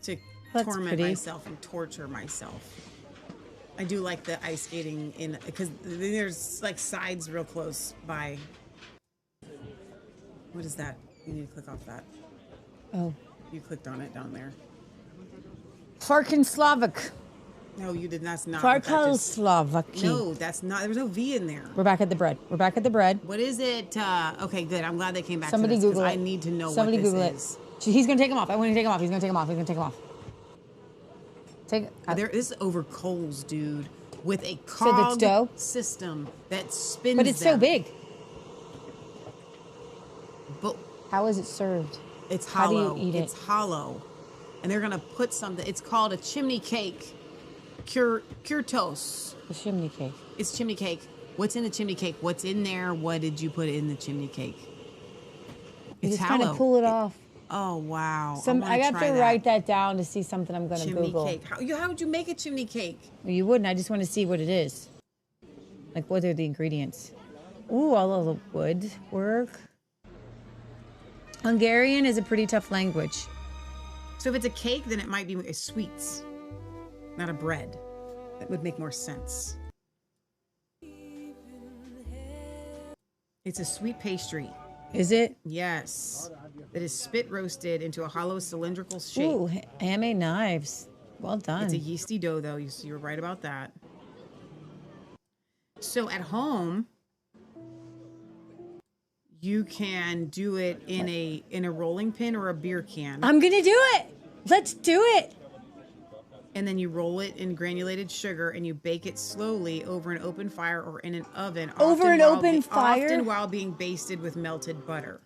To That's torment pretty. myself and torture myself. I do like the ice skating because there's like sides real close by. What is that? You need to click off that. Oh. You clicked on it down there. Farkin Slavic. No, you did. That's not. Farkal Slavaki. No, that's not. There was no V in there. We're back at the bread. What is it? Okay, good. I'm glad they came back Somebody to this. Google it. I need to know Somebody what this Google is. it. He's going to take him off. I want to take him off. He's going to take him off. This is over coals, dude, with a So that's dough? cog system that spins. But it's so them. big. But how is it served? It's How do you hollow. eat it? It's hollow, and they're gonna put something. It's called a chimney cake. Kurtos. The chimney cake. It's chimney cake. What's in the chimney cake? What's in there? What did you put in the chimney cake? You It's just kind hollow. of pull it off. Oh wow! I have to write that down to see something I'm going to chimney Google. cake. How would you make a chimney cake? Well, you wouldn't. I just want to see what it is. Like, what are the ingredients? Ooh, all of the wood work. Hungarian is a pretty tough language. So if it's a cake, then it might be a sweets, not a bread. That would make more sense. It's a sweet pastry. Is it? Yes. That is spit roasted into a hollow cylindrical shape. Ooh, handmade knives. Well done. It's a yeasty dough, though. You were right about that. So at home, you can do it in a rolling pin or a beer can. I'm gonna do it. Let's do it. And then you roll it in granulated sugar and you bake it slowly over an open fire or in an oven. Often while being basted with melted butter.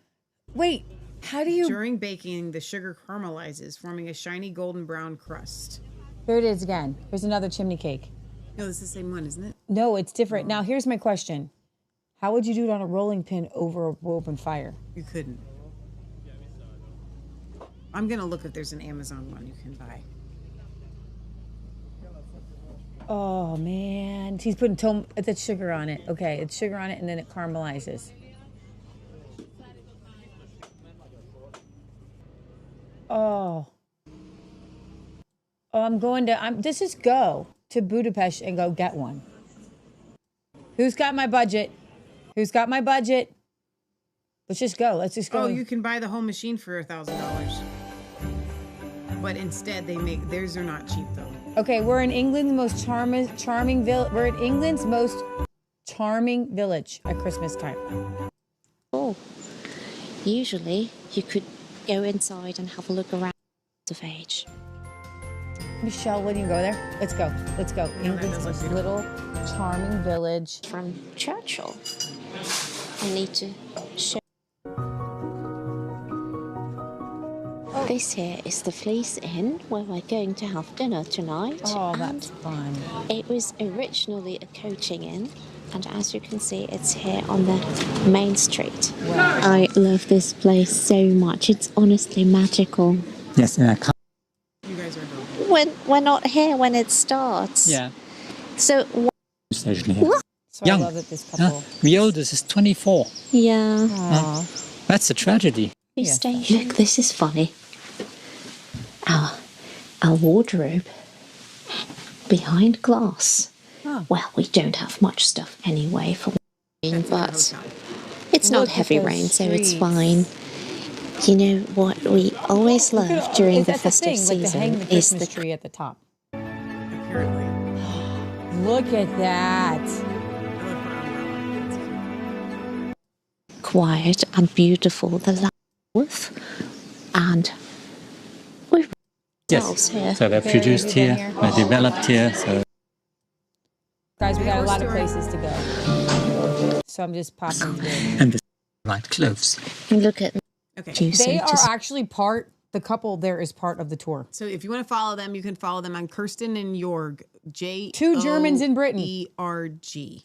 Wait, how do you? During baking, the sugar caramelizes, forming a shiny golden brown crust. Here it is again. Here's another chimney cake. No, this is the same one, isn't it? No, it's different. Now, here's my question. How would you do it on a rolling pin over an open fire? You couldn't. I'm going to look if there's an Amazon one you can buy. Oh, man. He's putting it's sugar on it. Okay, it's sugar on it, and then it caramelizes. Oh. Oh, this is go to Budapest and go get one. Who's got my budget? Let's just go. Let's just go. Oh, you can buy the whole machine for $1,000. But instead, theirs are not cheap, though. Okay, we're in England's most charming village. We're in England's most charming village at Christmas time. Oh, usually you could go inside and have a look around of age. Michelle, when you go there, let's go. England's most little charming village. From Churchill. I need to show. This here is the Fleece Inn, where we're going to have dinner tonight. Oh, that's fun. It was originally a coaching inn, and as you can see, it's here on the main street. Wow. I love this place so much. It's honestly magical. Yes, and I can't. You guys are we're not here when it starts. Yeah. So Station here. So I love that this couple. The oldest is 24. Yeah. That's a tragedy. Look, this is funny. Our wardrobe behind glass. Well, we don't have much stuff anyway for rain, but it's not heavy rain, so it's fine. You know what we always love during the festive season is the tree at the top. Look at that. quiet and beautiful the life, and we Yes, here. so they're produced here, they're developed here. So Guys, we got a lot of places to go. So I'm just popping through. and the right clothes. Look at They are actually the couple there is part of the tour. So if you want to follow them, you can follow them on Kirsten and Jorg. Two Germans in Britain. ERG.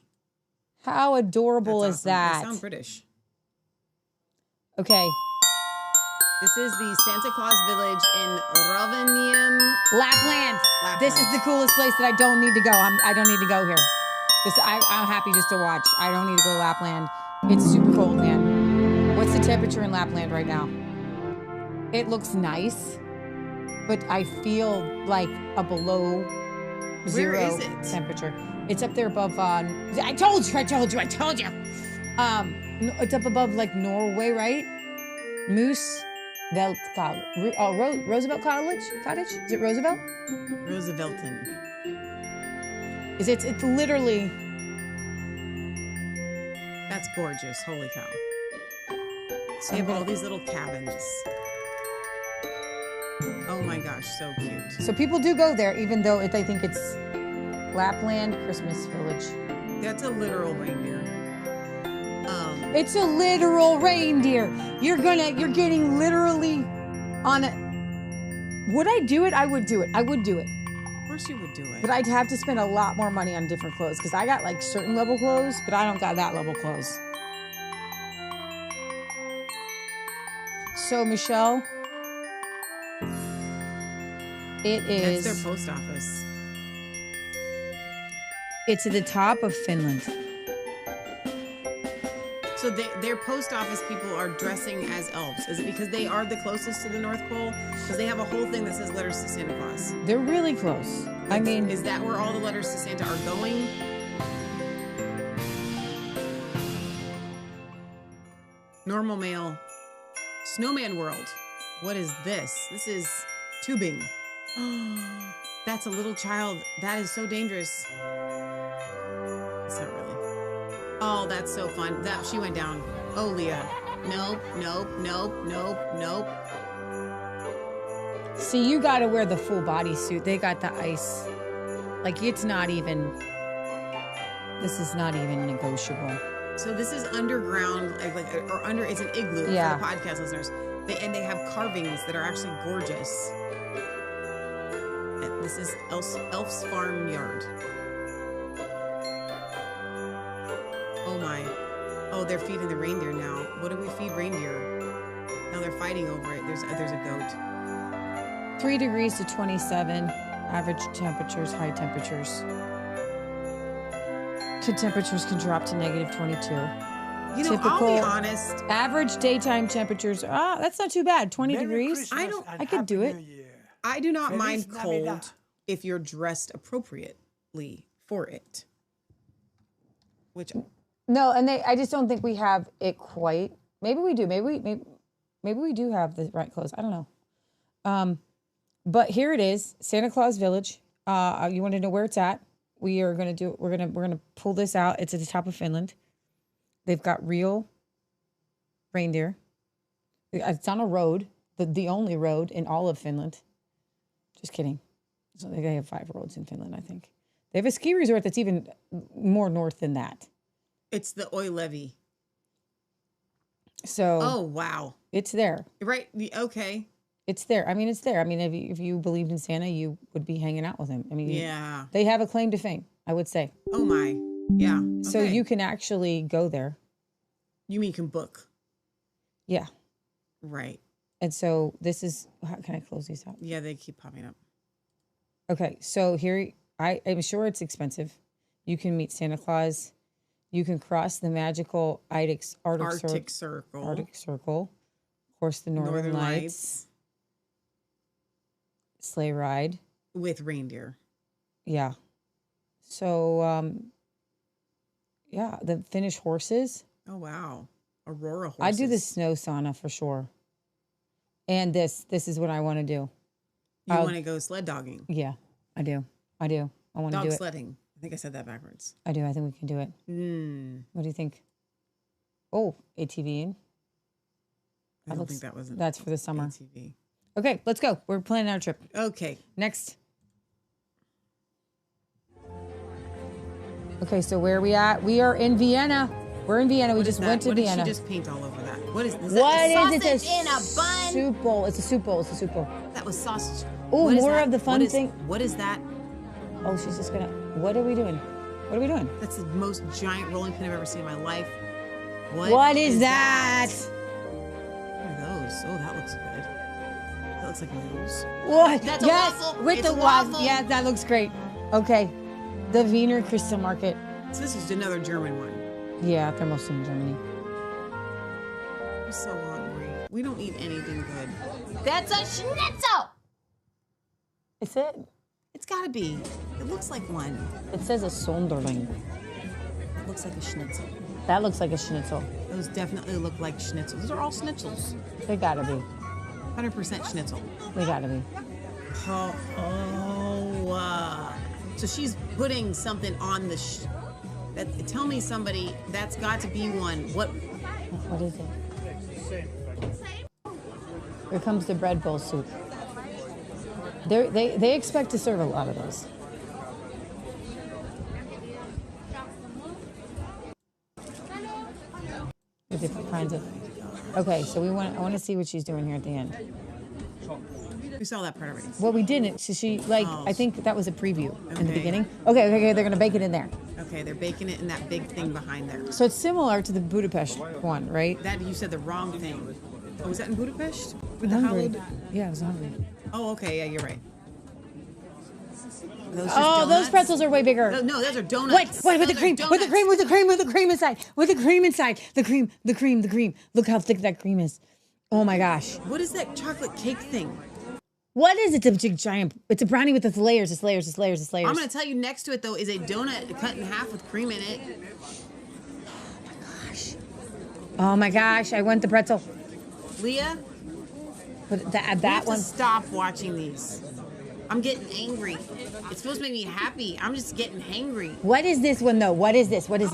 How adorable is that? They sound British. Okay. This is the Santa Claus Village in Rovaniemi, Lapland. This is the coolest place that I don't need to go. I don't need to go here. I'm happy just to watch. I don't need to go to Lapland. It's super cold, man. What's the temperature in Lapland right now? It looks nice, but I feel like a below zero Where is it? temperature. It's up there above. I told you. It's up above like Norway, right? Roosevelt College. Roosevelt College? Is it Roosevelt? Roosevelton. It's literally. That's gorgeous. Holy cow. So they have all these little cabins. Oh my gosh, so cute. So people do go there, even though they think it's Lapland Christmas Village. That's a literal reindeer. It's a literal reindeer. You're getting literally on it. Would I do it? I would do it. I would do it. Of course you would do it. But I'd have to spend a lot more money on different clothes because I got like certain level clothes, but I don't got that level clothes. So Michelle, it is. That's their post office. It's at the top of Finland. So their post office people are dressing as elves. Is it because they are the closest to the North Pole? Because they have a whole thing that says letters to Santa Claus. They're really close. I mean, is that where all the letters to Santa are going? Normal mail. Snowman World. What is this? This is tubing. That's a little child. That is so dangerous. It's not really. Oh, that's so fun. She went down. Oh, Leah. Nope. See, you got to wear the full bodysuit. They got the ice. Like, it's not even. This is not even negotiable. So this is underground, it's an igloo for the podcast listeners. They have carvings that are actually gorgeous. And this is Elf's Farm Yard. Oh my. Oh, they're feeding the reindeer now. What do we feed reindeer? Now they're fighting over it. There's a goat. 3 degrees to 27. Average temperatures, high temperatures. Temperatures can drop to negative 22. You know, I'll be honest. Average daytime temperatures. That's not too bad. 20 degrees. I could do it. I do not mind cold if you're dressed appropriately for it. Which no, and I just don't think we have it quite. Maybe we do. Maybe we do have the right clothes. I don't know. But here it is, Santa Claus Village. You want to know where it's at? We are going to do it. We're going to pull this out. It's at the top of Finland. They've got real reindeer. It's on a road, the only road in all of Finland. Just kidding. So they have 5 roads in Finland, I think. They have a ski resort that's even more north than that. It's the Oilevi. So. Oh, wow. It's there. Right. Okay. It's there. I mean, it's there. I mean, if you believed in Santa, you would be hanging out with him. I mean, yeah. They have a claim to fame, I would say. Oh, my. Yeah. Okay. So you can actually go there. You mean you can book? Yeah. Right. And so this is, how can I close these out? Yeah, they keep popping up. Okay. So here, I'm sure it's expensive. You can meet Santa Claus. You can cross the magical Arctic Circle. Arctic Circle. Of course, the Northern Lights. Sleigh ride. With reindeer. Yeah. So, yeah, the Finnish horses. Oh, wow. Aurora horses. I do the snow sauna for sure. And this is what I want to do. You want to go sled dogging? Yeah, I do. I want to do it. Dog sledding. I think I said that backwards. I do. I think we can do it. What do you think? Oh, ATVing. I don't think that was That's for the summer. ATV. Okay, let's go. We're planning our trip. Okay. Next. Okay, so where are we at? We are in Vienna. We're in Vienna. We just went to Vienna. What did she just paint all over that? What is this? What is it? Sausage in a bun? Soup bowl. It's a soup bowl. It's a soup bowl. That was sausage. Oh, more of the fun thing. What is that? Oh, she's just gonna. What are we doing? What are we doing? That's the most giant rolling pin I've ever seen in my life. What is that? What are those? Oh, that looks good. That looks like noodles. What? That's a yes, waffle. with It's the a waffle. Yeah, that looks great. Okay, the Wiener Crystal Market. So this is another German one. Yeah, they're mostly in Germany. I'm so hungry. We don't eat anything good. That's a schnitzel. Is it? It's gotta be. It looks like one. It says a Sonderling. It looks like a schnitzel. That looks like a schnitzel. Those definitely look like schnitzels. Those are all schnitzels. They gotta be. 100% schnitzel. They gotta be. So she's putting something on the. Tell me somebody that's got to be one. What is it? Here comes the bread bowl soup. They expect to serve a lot of those. The different kinds of. Okay, so I want to see what she's doing here at the end. We saw that part already. Well, we didn't. So she I think that was a preview in the beginning. Okay, they're gonna bake it in there. Okay, they're baking it in that big thing behind there. So it's similar to the Budapest one, right? That you said the wrong thing. Oh, was that in Budapest? With I'm the hungry. hollowed? Yeah, I was hungry. Oh, okay, yeah, you're right. Those pretzels are way bigger. No, those are donuts. What with the cream? With the cream inside. With the cream inside. The cream. Look how thick that cream is. Oh my gosh. What is that chocolate cake thing? What is it? It's a big giant. It's a brownie with its layers. It's layers. I'm I'm gonna tell you, next to it though is a donut cut in half with cream in it. Oh my gosh! I want the pretzel. Leah, But we have that to one. stop watching these. I'm getting angry. It's supposed to make me happy. I'm just getting hangry. What is this one though? What is this? With the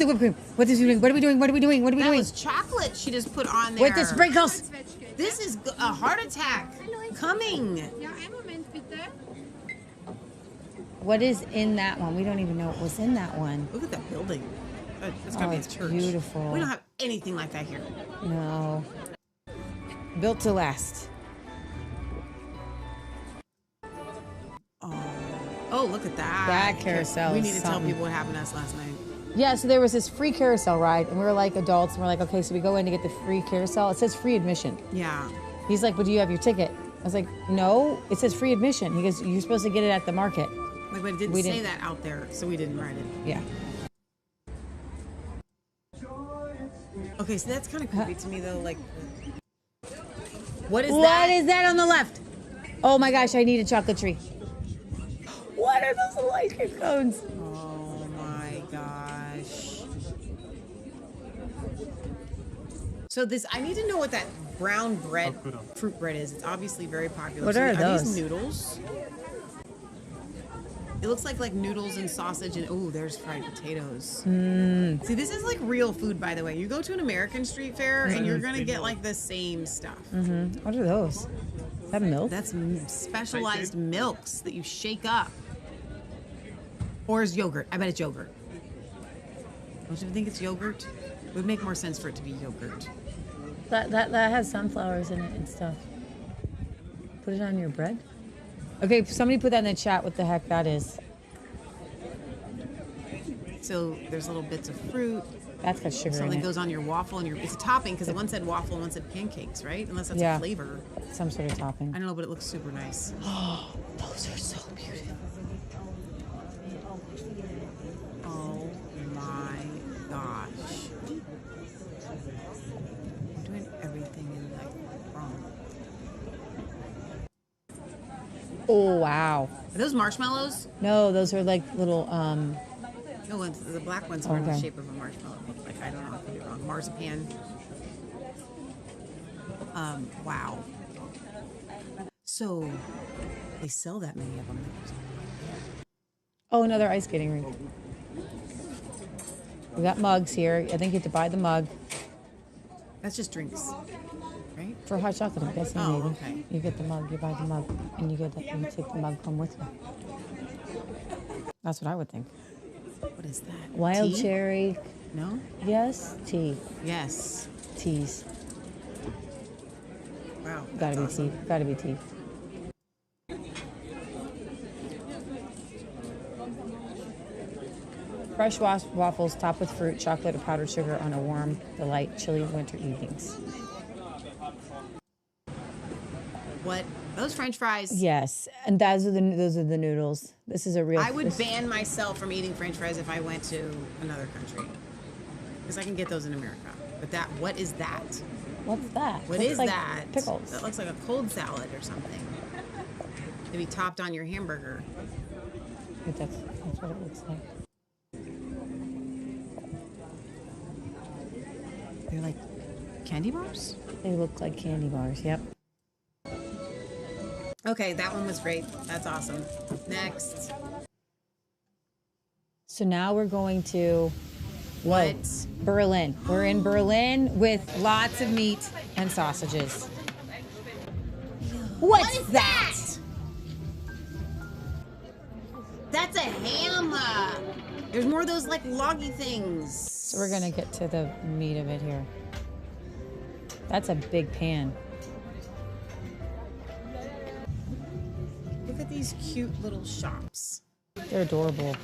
whipped cream. What is we doing? What are we doing? That was chocolate she just put on there. With the sprinkles. This is a heart attack coming. What is in that one? We don't even know what was in that one. Look at that building. It's gonna be a it's church. beautiful. We don't have anything like that here. No. Built to last. Oh, look at that. That carousel We is need to tell something. people what happened to us last night. Yeah, so there was this free carousel ride, and we were like adults, and we're like, okay, so we go in to get the free carousel. It says free admission. Yeah. He's like, but do you have your ticket? I was like, no, it says free admission. He goes, you're supposed to get it at the market. But it didn't say that out there, so we didn't write it. Yeah. Okay, so that's kind of creepy to me, though. Like, what is What that? is that on the left? Oh my gosh, I need a chocolate tree. What are those little ice cream cones? Oh my gosh. So I need to know what that brown bread, fruit bread is. It's obviously very popular. What So are those? these noodles? It looks like noodles and sausage and, oh, there's fried potatoes. See, this is like real food, by the way. You go to an American street fair and you're going to get like the same stuff. What are those? Is that milk? That's specialized milks that you shake up. Or is yogurt. I bet it's yogurt. Don't you think it's yogurt? It would make more sense for it to be yogurt. That has sunflowers in it and stuff. Put it on your bread? Okay, somebody put that in the chat what the heck that is. So there's little bits of fruit. That's got sugar in Something it. goes on your waffle and it's a topping because one said waffle and one said pancakes, right? Unless that's Yeah. a flavor. Some sort of topping. I don't know, but it looks super nice. Oh, those are so beautiful. Oh gosh. I'm doing everything in like wrong. Oh, wow. Are those marshmallows? No, those are like little, No, the black ones are in the Okay. shape of a marshmallow. Like, I don't know, I could be wrong. Marzipan. Wow. So, they sell that many of them. oh, another ice skating rink. We got mugs here. I think you have to buy the mug. That's just drinks, right? For hot chocolate, I'm guessing, Oh, maybe. okay. You get the mug, you buy the mug, and you take the mug home with you. That's what I would think. What is that? Wild Tea? cherry. No? Yes. Tea. Yes. Teas. Wow. Gotta be tea. Gotta be tea. Fresh waffles topped with fruit, chocolate, or powdered sugar on a warm, delight, chilly winter evenings. What? Those French fries? Yes, and those are the noodles. This is a real. I would ban myself from eating French fries if I went to another country, because I can get those in America. But what is that? What's that? What Looks is like that? Pickles. That looks like a cold salad or something. Maybe topped on your hamburger. But that's what it looks like. They're like candy bars? They look like candy bars. Yep. Okay, that one was great. That's awesome. Next. So now we're going to what? Berlin. We're in Berlin with lots of meat and sausages. What's that? That's a ham. There's more of those like loggy things. So we're gonna get to the meat of it here. That's a big pan. Look at these cute little shops. They're adorable.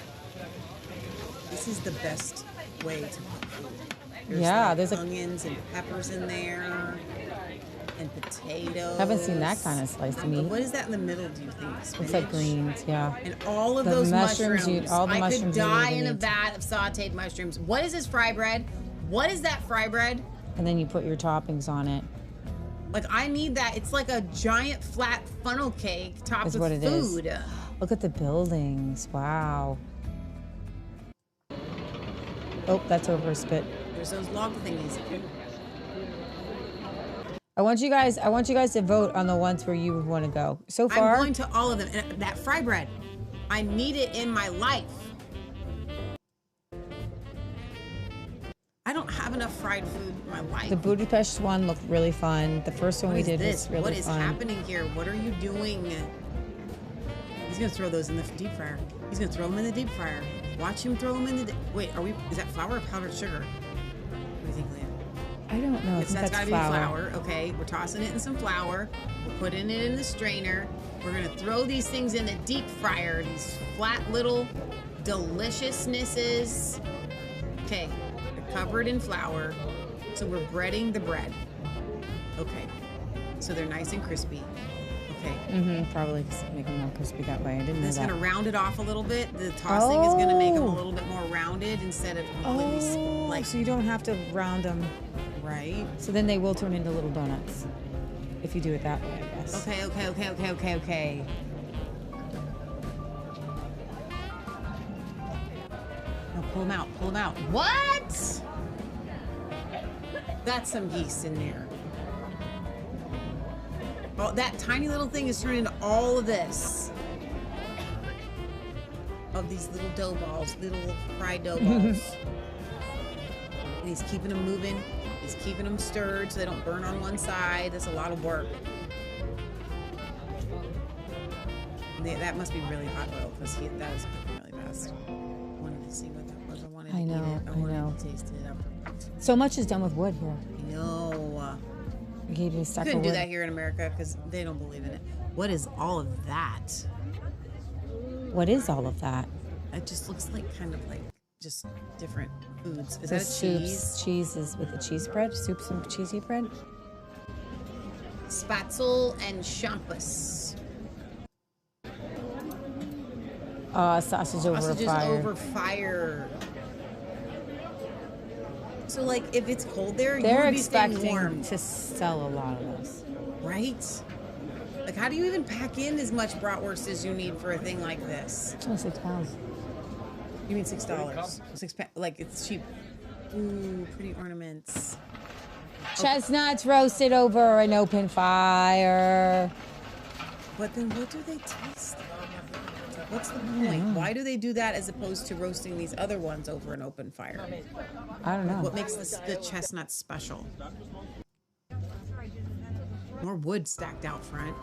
This is the best way to cook food. Yeah, like there's onions and peppers in there, and potatoes. Haven't seen that kind of sliced meat. What is that in the middle? Do you think? It's like greens, yeah. And all of The those mushrooms, mushrooms. all the I mushrooms could you die need in to a eat. vat of sautéed mushrooms. What is this fry bread? What is that fry bread? And then you put your toppings on it. Like, I need that. It's like a giant flat funnel cake topped Is with what it is. food. Look at the buildings. Wow. Oh, that's over a spit. There's those log thingies. I want you guys to vote on the ones where you would want to go. So far, I'm going to all of them. And that fry bread, I need it in my life. I don't have enough fried food in my life. the Budapest one looked really fun. The first one What we is did this? was really What is fun. happening here? What are you doing? He's gonna throw those in the deep fryer. He's gonna throw them in the deep fryer. Watch him throw them in the. Wait, is that flour or powdered sugar? What do you think, Leah? I don't know. I think That's that's gotta flour. be flour. Okay, we're tossing it in some flour. We're putting it in the strainer. We're gonna throw these things in the deep fryer. These flat little deliciousnesses. Okay, they're covered in flour. So we're breading the bread. Okay, so they're nice and crispy. Okay. Probably just make them more crispy that way. I didn't know It's that. gonna round it off a little bit. The tossing is gonna make them a little bit more rounded instead of completely like. So you don't have to round them. Right. So then they will turn into little donuts. If you do it that way, I guess. Okay. Now pull them out. Pull them out. What? That's some yeast in there. Oh, that tiny little thing is turning into all of this. Of these little dough balls, little fried dough balls. And he's keeping them moving. He's keeping them stirred so they don't burn on one side. That's a lot of work. That must be really hot oil because that was cooking really fast. I wanted to see what that was. I wanted to eat it. I wanted to taste it after. So much is done with wood here. I know. We gave you a stack Couldn't of do wood. that here in America because they don't believe in it. What is all of that? What is all of that? It just looks like kind of like just different foods. Is The that a cheese? soups, cheeses with the cheese bread, soups and cheesy bread. Spatzel and champus. Sausage over Sausages fire. over fire. So, like, if it's cold there, They're you would be staying expecting warm. to sell a lot of those. Right? Like, how do you even pack in as much bratwurst as you need for a thing like this? It's only £6. You mean $6? Like, it's cheap. Ooh, pretty ornaments. Chestnuts roasted over an open fire. But then what do they taste like? What's the point? Why do they do that as opposed to roasting these other ones over an open fire? I don't know. Like, what makes the chestnuts special? More wood stacked out front.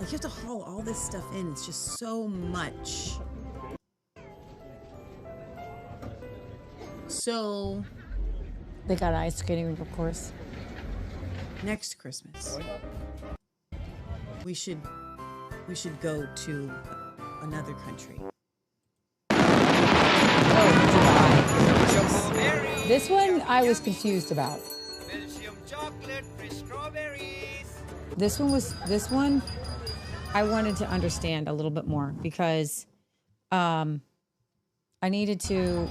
Like, you have to haul all this stuff in. It's just so much. So... They got ice skating rink, of course. Next Christmas, we should go to another country. This one I was confused about. This one I wanted to understand a little bit more because I needed to.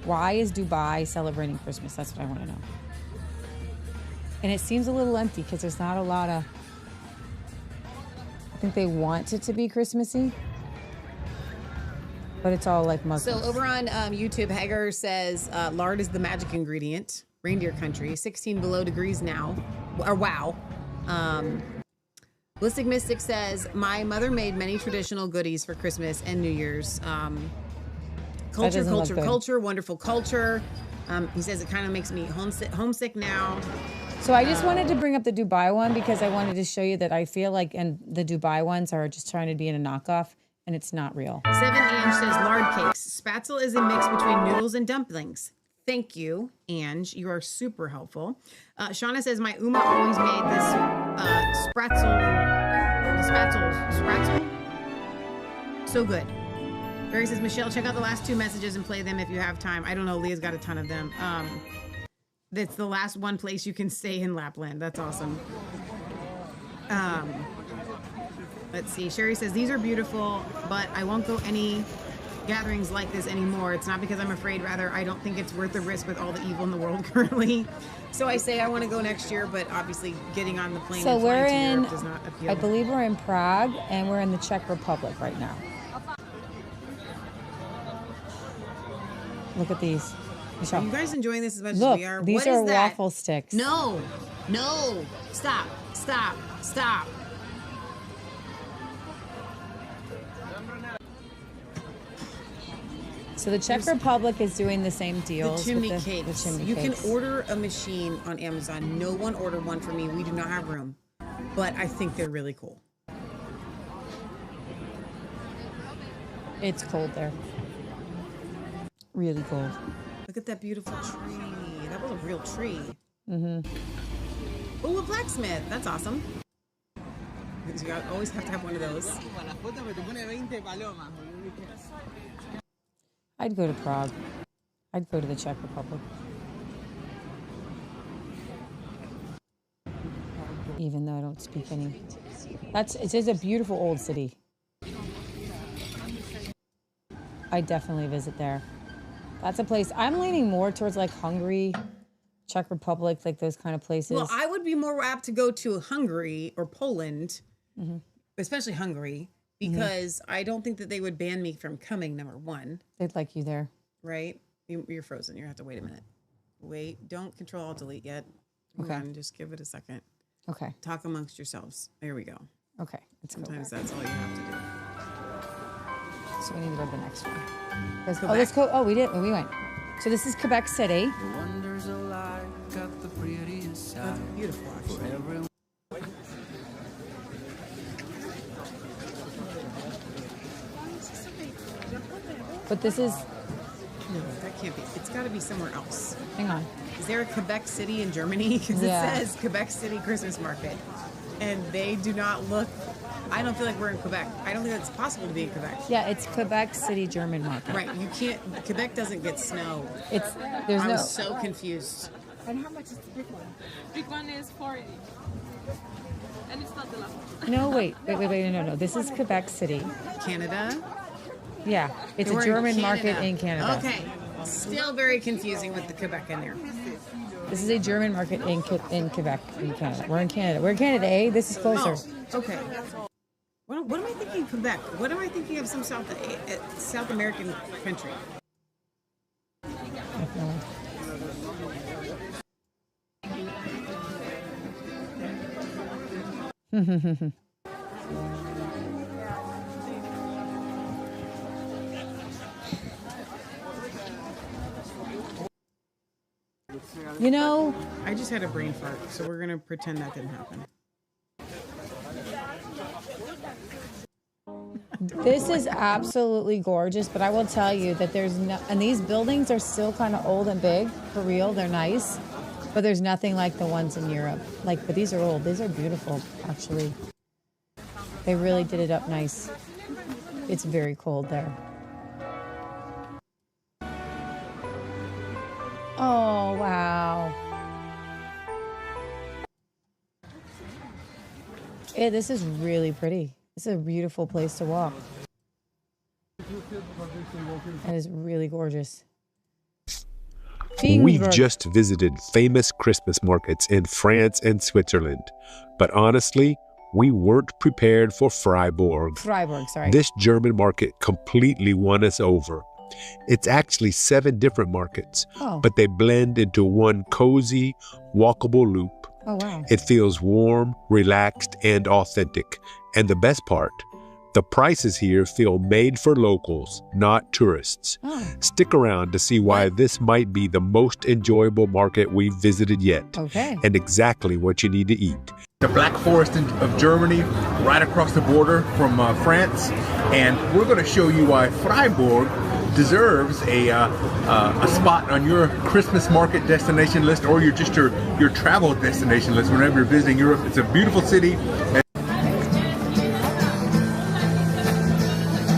Why is Dubai celebrating Christmas? That's what I want to know. And it seems a little empty because there's not a lot of... I think they want it to be Christmassy. But it's all like Muslims. So over on YouTube, Hagar says lard is the magic ingredient. Reindeer country, 16 below degrees now. Or wow. Ballistic Mystic says, my mother made many traditional goodies for Christmas and New Year's. Culture, wonderful culture. He says it kind of makes me homesick now. So I just wanted to bring up the Dubai one because I wanted to show you that I feel like the Dubai ones are just trying to be in a knockoff and it's not real. 7Ange says lard cakes. Spatzel is a mix between noodles and dumplings. Thank you, Ange. You are super helpful. Shauna says my Uma always made this spratzel. So good. Barry says, Michelle, check out the last 2 messages and play them if you have time. I don't know. Leah's got a ton of them. That's the last one place you can stay in Lapland. That's awesome. Let's see. Sherry says, these are beautiful, but I won't go any gatherings like this anymore. It's not because I'm afraid. Rather, I don't think it's worth the risk with all the evil in the world currently. So I say I want to go next year, but obviously getting on the plane and flying to Europe does not appeal. I believe we're in Prague and we're in the Czech Republic right now. Look at these. Are you guys enjoying this as much as we are? These are waffle sticks. No. Stop. So the Czech Republic is doing the same deals. The chimney cakes. You can order a machine on Amazon. No one ordered one for me. We do not have room. But I think they're really cool. It's cold there. Really cold. Look at that beautiful tree. That was a real tree. Mm-hmm. Oh, a blacksmith. That's awesome. You always have to have one of those. I'd go to Prague. I'd go to the Czech Republic. Even though I don't speak any. It is a beautiful old city. I'd definitely visit there. That's a place. I'm leaning more towards like Hungary, Czech Republic, like those kind of places. Well, I would be more apt to go to Hungary or Poland, especially Hungary, because I don't think that they would ban me from coming, number one. They'd like you there. Right? You're frozen. You have to wait a minute. Wait. Don't Control-Alt-Delete yet. Okay. Come on, just give it a second. Okay. Talk amongst yourselves. There we go. Okay. Sometimes that's all you have to do. So we need to go to the next one. Let's go. Oh, we did. We went. So this is Quebec City. That's beautiful, actually. But this is... No, that can't be. It's got to be somewhere else. Hang on. Is there a Quebec City in Germany? Because it says Quebec City Christmas Market. And they do not look... I don't feel like we're in Quebec. I don't think it's possible to be in Quebec. Yeah, it's Quebec City German Market. Right. You can't... Quebec doesn't get snow. I was so confused. And how much is the big one? Big one is 40. And it's not the last one. No, wait, no. This is Quebec City. Canada? Yeah, it's a German market in Canada. Okay. Still very confusing with the Quebec in there. This is a German market in Quebec, in Canada. We're in Canada. We're in Canada, eh? This is closer. Oh, okay. What am I thinking Quebec? What am I thinking of some South American country? You know, I just had a brain fart, so we're gonna pretend that didn't happen. this is absolutely gorgeous, but I will tell you that there's no, and these buildings are still kind of old and big, for real, they're nice, but there's nothing like the ones in Europe. Like, but these are old, these are beautiful, actually. They really did it up nice. It's very cold there. Oh, wow. Yeah, this is really pretty. This is a beautiful place to walk. It is really gorgeous. We've just visited famous Christmas markets in France and Switzerland, but honestly, we weren't prepared for Freiburg. Freiburg, sorry. This German market completely won us over. It's actually 7 different markets, but they blend into one cozy, walkable loop. Oh, wow. It feels warm, relaxed, and authentic. And the best part, the prices here feel made for locals, not tourists. Stick around to see why this might be the most enjoyable market we've visited yet. And exactly what you need to eat. The Black Forest of Germany, right across the border from France. And we're going to show you why Freiburg deserves a spot on your Christmas market destination list, or your travel destination list whenever you're visiting Europe. It's a beautiful city.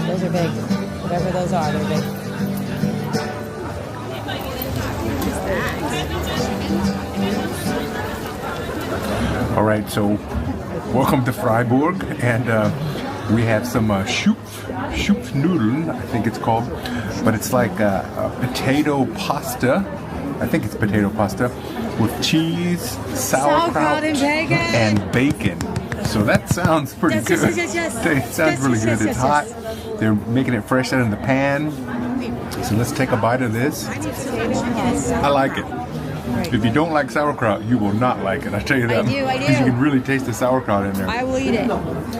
Those are big. Whatever those are, they're big. All right, so welcome to Freiburg, and we have some Schupfnudeln, I think it's called, but it's like a potato pasta. I think it's potato pasta with cheese, sauerkraut, and bacon. So that sounds pretty good. It sounds really good. It's hot. They're making it fresh out of the pan. So let's take a bite of this. I like it. If you don't like sauerkraut, you will not like it. I tell you that. I do. Because you can really taste the sauerkraut in there. I will eat it.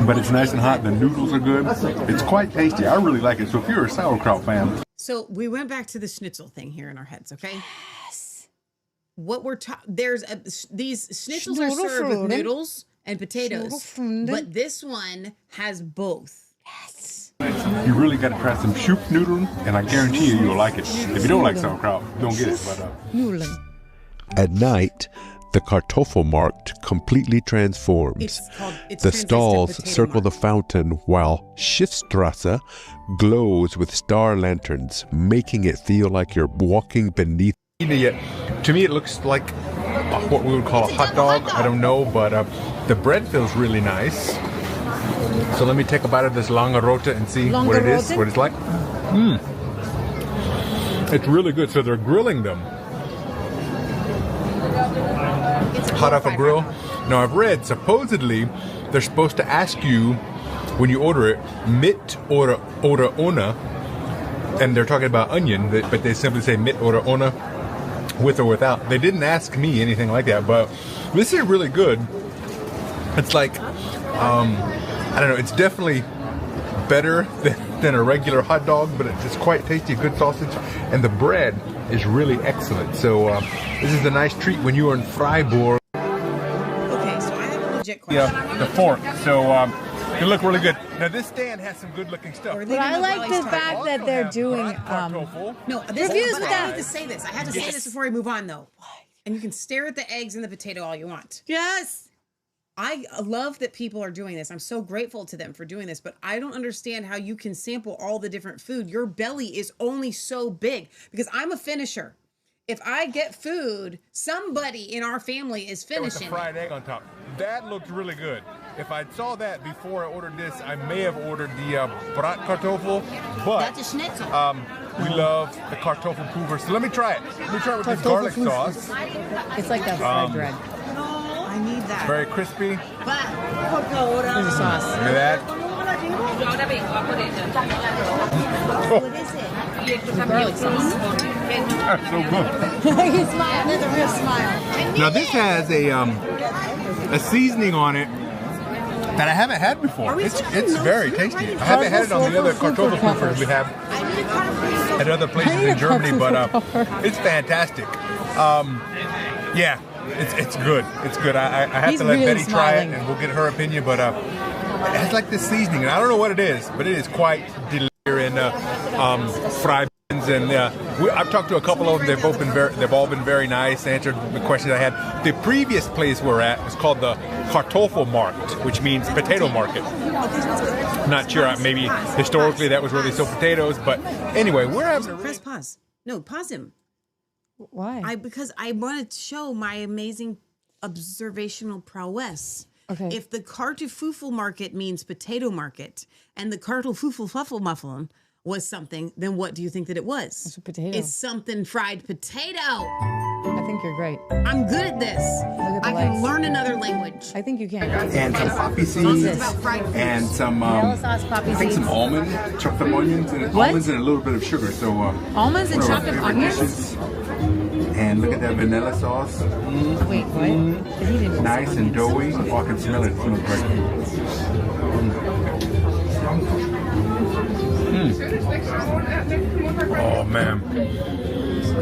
But it's nice and hot. The noodles are good. It's quite tasty. I really like it. So if you're a sauerkraut fan. So we went back to the schnitzel thing here in our heads, okay? Yes. What we're these schnitzels are served with noodles and potatoes, but this one has both. Yes. You really got to try some Schupfnudeln, and I guarantee you'll like it. If you don't like sauerkraut, don't get it. But At night, the Kartoffelmarkt completely transforms. The stalls circle the fountain while Schiffstrasse glows with star lanterns, making it feel like you're walking beneath. To me, it looks like what we would call a hot dog. I don't know, but the bread feels really nice. So let me take a bite of this Langerote and see what it is, what it's like. It's really good. So they're grilling them. Hot off a grill. Now I've read supposedly they're supposed to ask you when you order it mit oder ohne, and they're talking about onion, but they simply say mit oder ohne, with or without. They didn't ask me anything like that, but this is really good. It's like I don't know. It's definitely better than a regular hot dog, but it's quite tasty, good sausage, and the bread is really excellent. So this is a nice treat when you are in Freiburg. Okay, so I have a legit question. Yeah, the fork. So they look really good. Now this stand has some good-looking stuff. But I like the fact that they're doing reviews with that. I have to say this. I have to say this before we move on, though. And you can stare at the eggs and the potato all you want. Yes. I love that people are doing this. I'm so grateful to them for doing this, but I don't understand how you can sample all the different food. Your belly is only so big because I'm a finisher. If I get food, somebody in our family is finishing. With a fried egg on top. That looks really good. if I saw that before I ordered this, I may have ordered the Bratkartoffel, but That's a schnitzel. we love the Kartoffelpuffer. So let me try it. Let me try it with this garlic sauce. It's like that fried bread. I need that. Very crispy. There's a sauce. Look at that. What is it? Garlic sauce. That's so good. He's smiling. There's a real smile. Now this has a seasoning on it that I haven't had before. It's very tasty. I haven't had it on the other Kartoffelpuffers we have at other places in Germany, but it's fantastic. Yeah, it's good. It's good. I have to let Betty try it, and we'll get her opinion. But it has like this seasoning, and I don't know what it is, but it is quite delicious. And fried beans, and I've talked to a couple of them. They've all been very nice. Answered the questions I had. The previous place we're at was called the Kartoffelmarkt, which means potato market. Not sure. Maybe historically that was where they sold potatoes, but anyway, we're having. Press pause. No, pause him. Why? Because I wanted to show my amazing observational prowess. Okay. If the Kartoffel market means potato market, and the Kartoffelmuffin was something, then what do you think that it was? It's a potato. It's something fried potato. I think you're great. I'm good at this. I can learn another language. I think you can. And some poppy seeds, and some sauce, poppy I think seeds. some almond, chopped up onions, and almonds and a little bit of sugar. So almonds and chopped up onions. Dishes. And look at that vanilla sauce. Wait, what? Nice and doughy. Oh, I can smell it. It smells great. Oh man,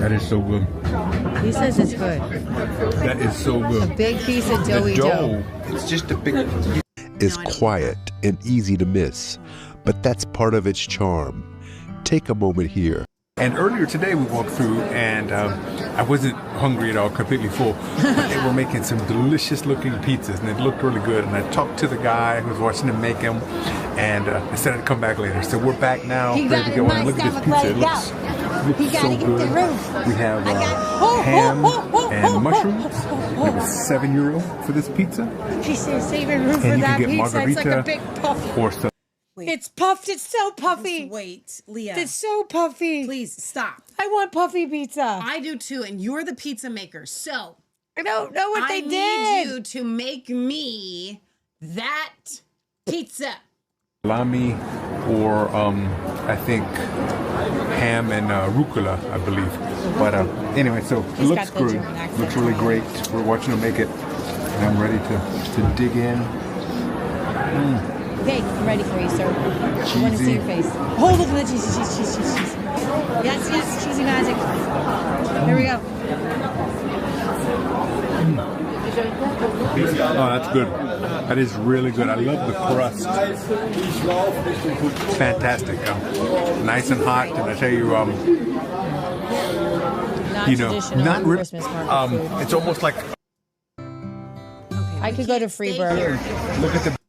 that is so good. He says it's good. That is so good. A big piece of doughy dough. It's just a big. Is quiet and easy to miss, but that's part of its charm. Take a moment here. And earlier today we walked through, and I wasn't hungry at all, completely full. But they were making some delicious looking pizzas, and it looked really good. And I talked to the guy who was watching them make them, and I said I'd come back later. So we're back now, ready to go. And look at this pizza. It looks so good. We have ham and mushrooms. It was €7 for this pizza. She says saving room And for you that can get pizza. It's like a margarita big puff. or some. It's puffed. It's so puffy. Wait, Leah. It's so puffy. Please stop. I want puffy pizza. I do too, and you're the pizza maker. So I don't know what they did. I need you to make me that pizza. Salami or I think ham and rucola, I believe. But anyway, so it looks good. Looks really great. We're watching them make it, and I'm ready to dig in. Okay, I'm ready for you, sir. I want to see your face. Oh, look at the cheese. Yes, cheesy magic. Here we go. Oh, that's good. That is really good. I love the crust. Fantastic. Nice and hot. And I tell you, not really. It's almost like. I could go to Freeburg. Look at the.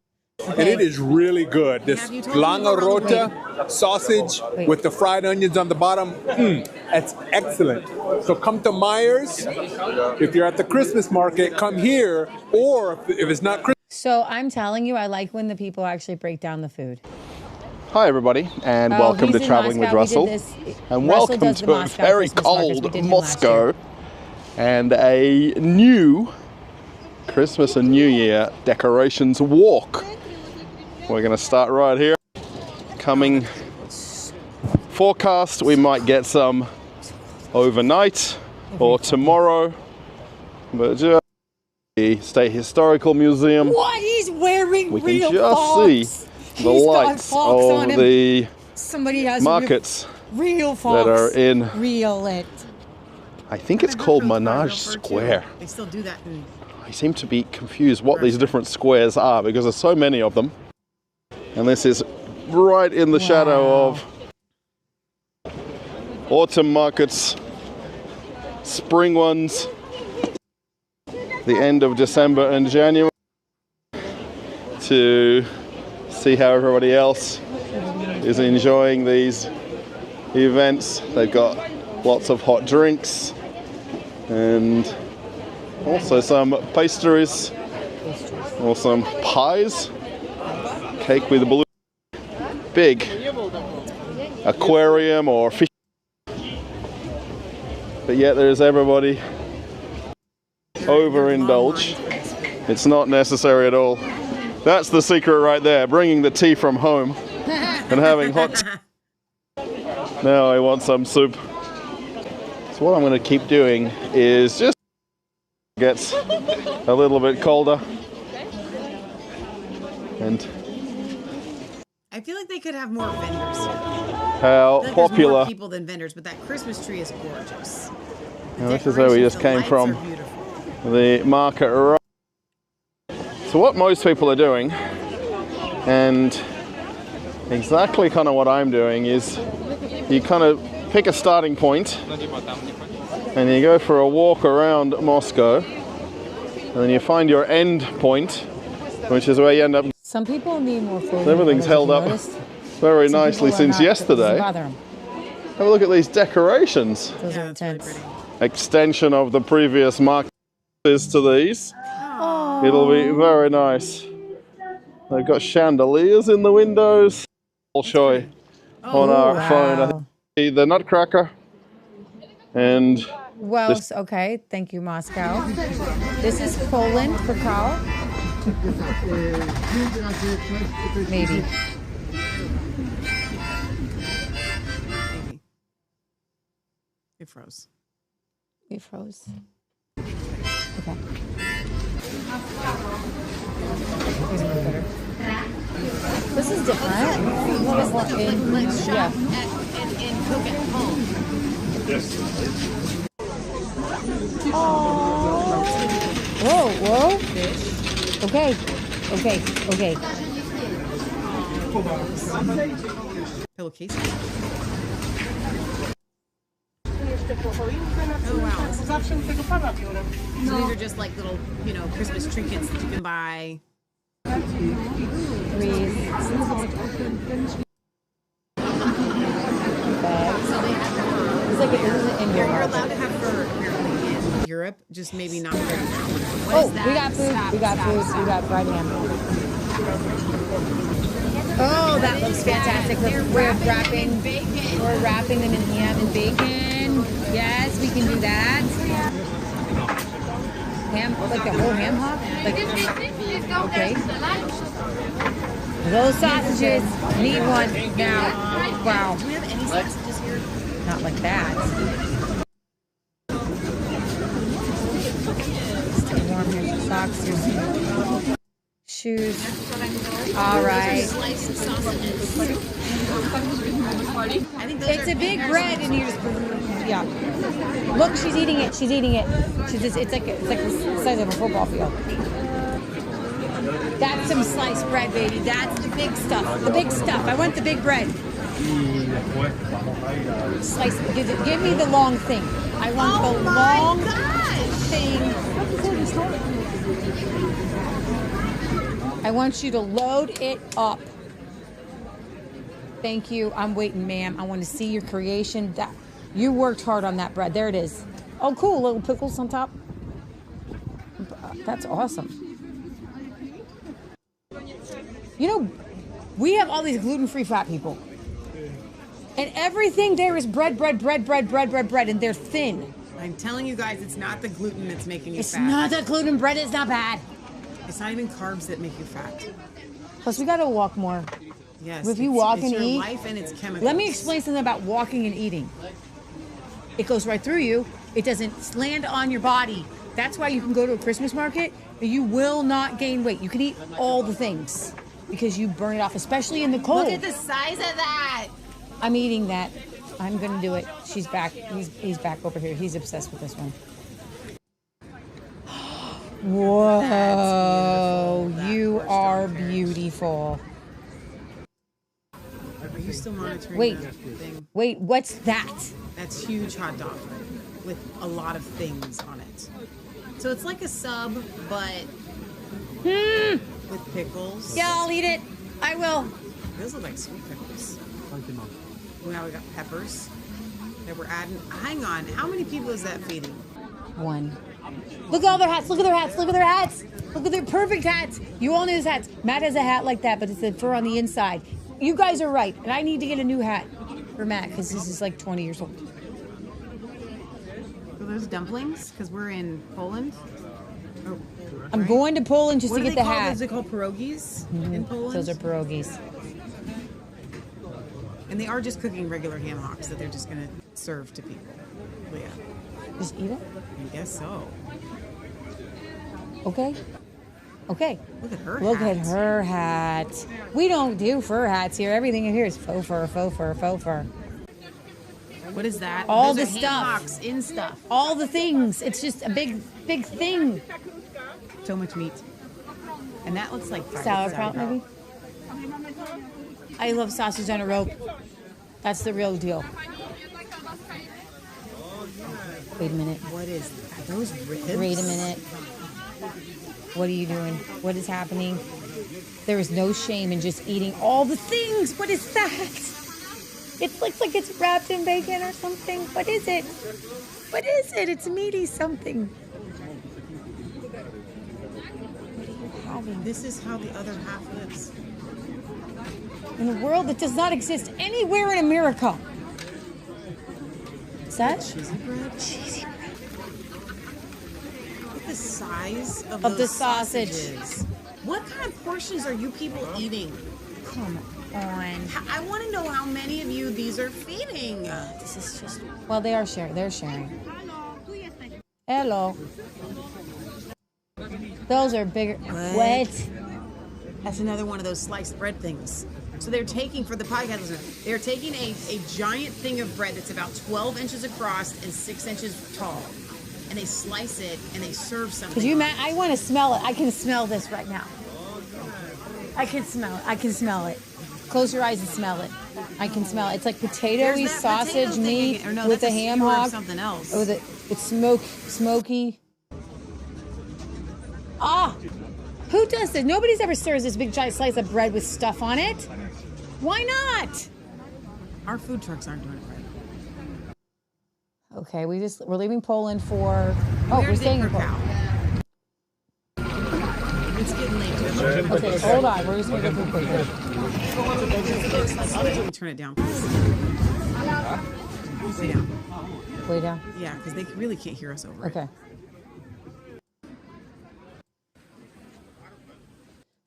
And it is really good. This Langarota sausage with the fried onions on the bottom. That's excellent. So come to Myers. If you're at the Christmas market, come here. Or if it's not Christmas. So I'm telling you, I like when the people actually break down the food. Hi everybody, and welcome to Traveling with Russell. And welcome to a very cold Moscow and a new Christmas and New Year decorations walk. We're going to start right here. Coming forecast, we might get some overnight or tomorrow. But just the State Historical Museum. What? He's wearing we real can just fox. see the He's lights got fox of on him. the Somebody has markets real fox that are in. Reel it. I think it's called Menage Square. They still do that. I seem to be confused what these different squares are because there's so many of them. And this is right in the shadow of autumn markets, spring ones, the end of December and January, to see how everybody else is enjoying these events. They've got lots of hot drinks and also some pastries or some pies. Cake with a balloon. Big aquarium or fish. But yet there's everybody overindulge. It's not necessary at all. That's the secret right there, bringing the tea from home and having hot tea. Now I want some soup. So what I'm going to keep doing is just gets a little bit colder. And I feel like they could have more vendors here. How There's popular. more people than vendors, but that Christmas tree is gorgeous. Now, this is where we just came from. The market. So what most people are doing, and exactly kind of what I'm doing, is you kind of pick a starting point and you go for a walk around Moscow, and then you find your end point, which is where you end up. Some people need more food. Everything's held up very nicely since yesterday. Have a look at these decorations. Those are intense. Extension of the previous market to these. It'll be very nice. They've got chandeliers in the windows. I'll show you on our phone. I think the Nutcracker and. Well, okay. Thank you, Moscow. This is Poland for Carl. Maybe. It froze. It froze. Okay. This is different. Yeah. And cook at home. Yes. Oh. Whoa, whoa. Okay. Pillowcase. Oh wow. So these are just like little, Christmas trinkets that you can buy. You're allowed to have fur apparently in Europe, just maybe not very much. Oh, we got food. We got fried ham. Oh, that looks fantastic. We're wrapping them in ham and bacon. Yes, we can do that. Ham, like the whole ham hock? Okay. Those sausages, need one now. Wow. Do we have any sausages here? Not like that. Stay warm. Here's your socks. Here's your shoes. All right. It's a big bread, and you just yeah. Look, she's eating it. She's eating it. It's like the size of a football field. That's some sliced bread, baby. That's the big stuff. The big stuff. I want the big bread. Slice. Give me the long thing. I want the long thing. I want you to load it up. Thank you. I'm waiting, ma'am. I want to see your creation. That you worked hard on that bread. There it is. Oh, cool. Little pickles on top. That's awesome. We have all these gluten-free fat people. And everything there is bread, and they're thin. I'm telling you guys, it's not the gluten that's making you fat. It's not the gluten. Bread is not bad. It's not even carbs that make you fat. Plus, we got to walk more. Yes. If you walk and your eat, life and its chemicals. Let me explain something about walking and eating. It goes right through you. It doesn't land on your body. That's why you can go to a Christmas market and you will not gain weight. You can eat all the things because you burn it off, especially in the cold. Look at the size of that. I'm eating that. I'm going to do it. She's back. He's back over here. He's obsessed with this one. Whoa, you are beautiful. Are you still monitoring that thing? Wait, what's that? That's huge hot dog with a lot of things on it. So it's like a sub, but with pickles. Yeah, I'll eat it. I will. Those look like sweet pickles. Now we got peppers that we're adding. Hang on, how many people is that feeding? One. Look at all their hats. Look at their hats. Look at their hats. Look at their perfect hats. You all need his hats. Matt has a hat like that, but it's the fur on the inside. You guys are right, and I need to get a new hat for Matt because this is like 20 years old. Are those dumplings? Because we're in Poland. Oh, I'm going to Poland just to get the hat. What are they called? Pierogies in Poland? Those are pierogies. And they are just cooking regular ham hocks that they're just going to serve to people. But yeah. Just eat it? I guess so. Okay. Okay. Look at her Look hat. at her hat. We don't do fur hats here. Everything in here is faux fur, faux fur, faux fur. What is that? All Those the are ham stuff. hocks in stuff. All the things. It's just a big, big thing. So much meat. And that looks like fried Sauerkraut, maybe? I love sausage on a rope. That's the real deal. Wait a minute. What is that? Are those ribs? Wait a minute. What are you doing? What is happening? There is no shame in just eating all the things. What is that? It looks like it's wrapped in bacon or something. What is it? What is it? It's meaty something. What are you having? This is how the other half lives. In a world that does not exist anywhere in America. Is that? Cheesy bread? Cheesy bread. Look at the size of the those sausage. sausages. What kind of portions are you people eating? Come on. I want to know how many of you these are feeding. This is just... Well, they are sharing. They're sharing. Hello. Those are bigger. What? That's another one of those sliced bread things. So they're taking, for the podcast listeners, they're taking a giant thing of bread that's about 12 inches across and 6 inches tall. And they slice it and they serve something. Could you imagine? I want to smell it. I can smell this right now. I can smell it. I can smell it. Close your eyes and smell it. I can smell it. It's like potatoey sausage potato meat thing, no, with that's a a ham skewer of hock. something else. Oh, it's smoky. Ah, who does this? Nobody's ever served this big giant slice of bread with stuff on it. Why not? Our food trucks aren't doing it right. Okay, we're leaving Poland for. Oh, we're staying in Poland. It's getting late. Too. Okay, hold on. We're just gonna go through quickly. Turn it down. Way down. Way down. Yeah, because they really can't hear us over. Okay.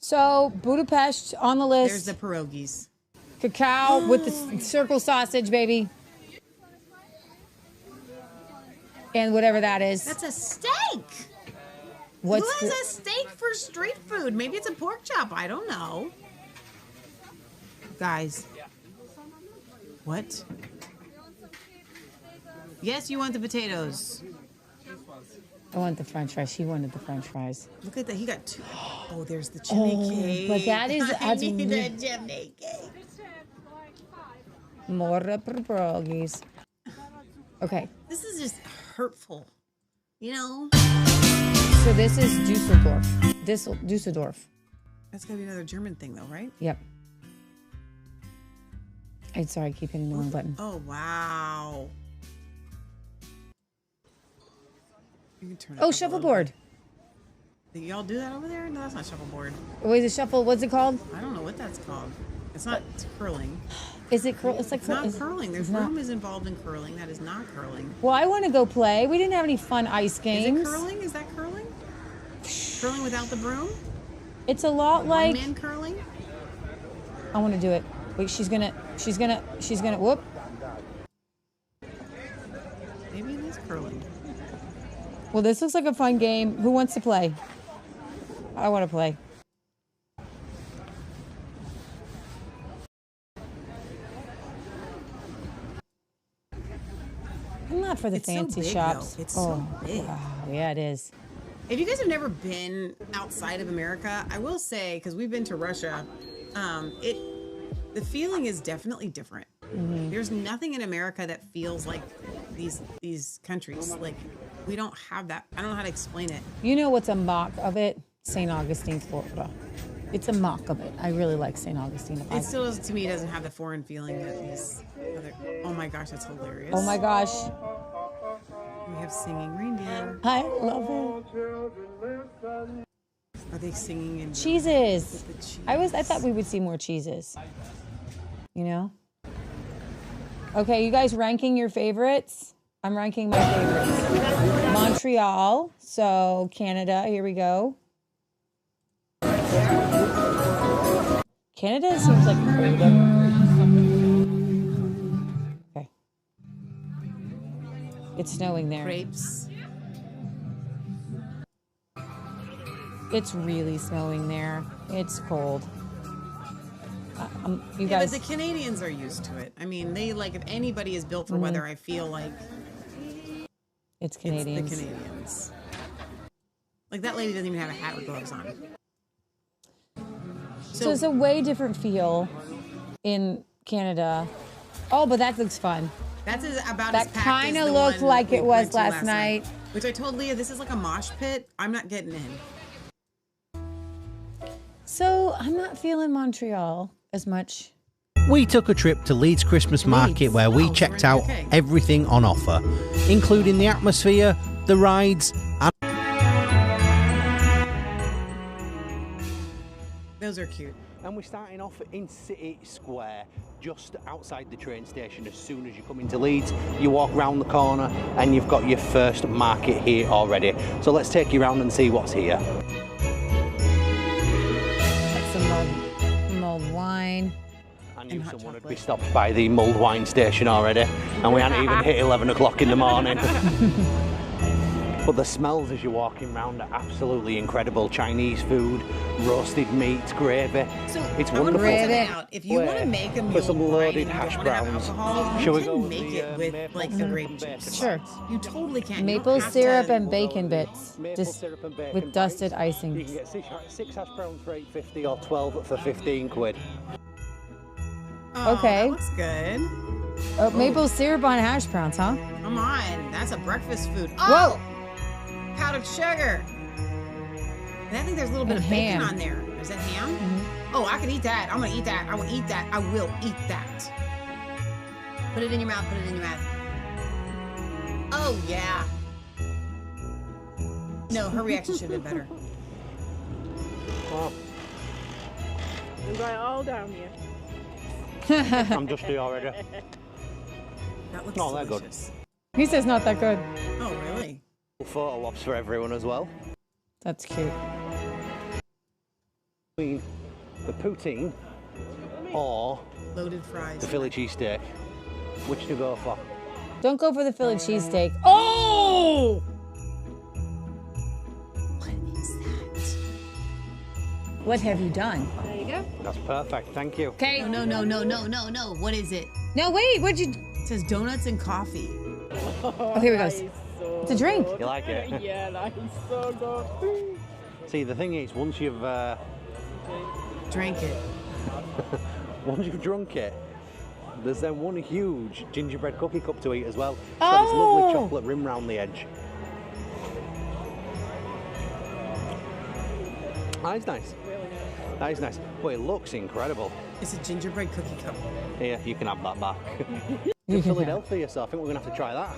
So Budapest on the list. There's the pierogies. Cacao with the circle sausage, baby. And whatever that is. That's a steak. Who has a steak for street food? Maybe it's a pork chop. I don't know. Guys. What? Yes, you want the potatoes. I want the french fries. She wanted the french fries. Look at that. He got two. Oh, there's the chimney cake. But that is... I need the chimney cake. More pierogies. Okay. This is just hurtful. You know? So this is Dusseldorf. Dusseldorf. That's gotta be another German thing, though, right? Yep. I'm sorry, I keep hitting the wrong button. Oh, wow. You can turn it Oh, up shuffleboard. Do y'all do that over there? No, that's not shuffleboard. Wait, is it shuffle? What's it called? I don't know what that's called. It's not. It's curling. Is it curl? It's like It's not curling. There's room is involved in curling. That is not curling. Well, I want to go play. We didn't have any fun ice games. Is it curling? Is that curling? Curling without the broom? It's a lot like one-man curling. I want to do it. Wait, she's gonna. Whoop. Maybe it is curling. Well, this looks like a fun game. Who wants to play? I want to play. I'm not for the It's so fancy big, shops. though. It's so big. Wow. Yeah, it is. If you guys have never been outside of America, I will say, because we've been to Russia, the feeling is definitely different. Mm-hmm. There's nothing in America that feels like these countries. Like, we don't have that. I don't know how to explain it. You know what's a mock of it? St. Augustine, Florida. It's a mock of it. I really like St. Augustine. It still, to me, doesn't have the foreign feeling that these other... Oh my gosh, that's hilarious. Oh my gosh. We have singing reindeer. I love it. Are they singing in cheeses? I thought we would see more cheeses. You know? Okay, you guys ranking your favorites? I'm ranking my favorites. Montreal, so Canada, here we go. Canada seems like okay. It's snowing there. Grapes. It's really snowing there. It's cold. You yeah, guys. but the Canadians are used to it. I mean, they like if anybody is built for weather, I feel like it's Canadians. It's the Canadians. Like that lady doesn't even have a hat with gloves on. So it's a way different feel in Canada. Oh, but that looks fun. That's about that as packed kind as of the looked one like we it was went to last night. Which I told Leah, this is like a mosh pit. I'm not getting in. So I'm not feeling Montreal as much. We took a trip to Leeds Christmas Market where we checked out everything on offer, including the atmosphere, the rides, and... Those are cute. And we're starting off in City Square, just outside the train station. As soon as you come into Leeds, you walk round the corner and you've got your first market here already. So let's take you around and see what's here. Some mulled wine. I knew someone would be stopped by the mulled wine station already, and we hadn't even hit 11 o'clock in the morning. But the smells as you're walking around are absolutely incredible. Chinese food, roasted meat, gravy. So it's I wonderful. Out. If you want to make a meal for some loaded hash browns, shall we go make it with like the grape juice? Sure. You totally can. Maple syrup and bacon bits, just syrup and bacon with dusted bites. icing. You can get 6 hash browns for £8.50 or 12 for 15 quid. Oh, okay. That looks good. Oh, maple syrup on hash browns, huh? Come on, that's a breakfast food. Oh! Whoa! Powdered sugar. And I think there's a little bit of bacon on there. Is that ham? Mm-hmm. Oh, I can eat that. I'm gonna eat that. I will eat that. I will eat that. Put it in your mouth. Put it in your mouth. Oh yeah. No, her reaction should have been better. Wow. I'm going all down here. I'm just here already. That looks not that delicious. good. He says not that good. Oh really? Photo ops for everyone as well. That's cute. The poutine or loaded fries. The Philly cheesesteak. Which to go for? Don't go for the Philly cheesesteak. Oh! What is that? What have you done? There you go. That's perfect. Thank you. Okay. No. What is it? No, wait. What'd you? It says donuts and coffee. Oh, here it goes. It's a drink. You like it? Yeah, that is so good. See, the thing is, once you've drank it, once you've drunk it, there's then one huge gingerbread cookie cup to eat as well. It's got this lovely chocolate rim round the edge. That is nice. Really nice. That is nice. But it looks incredible. It's a gingerbread cookie cup. Here, you can have that back. In Philadelphia, so I think we're going to have to try that.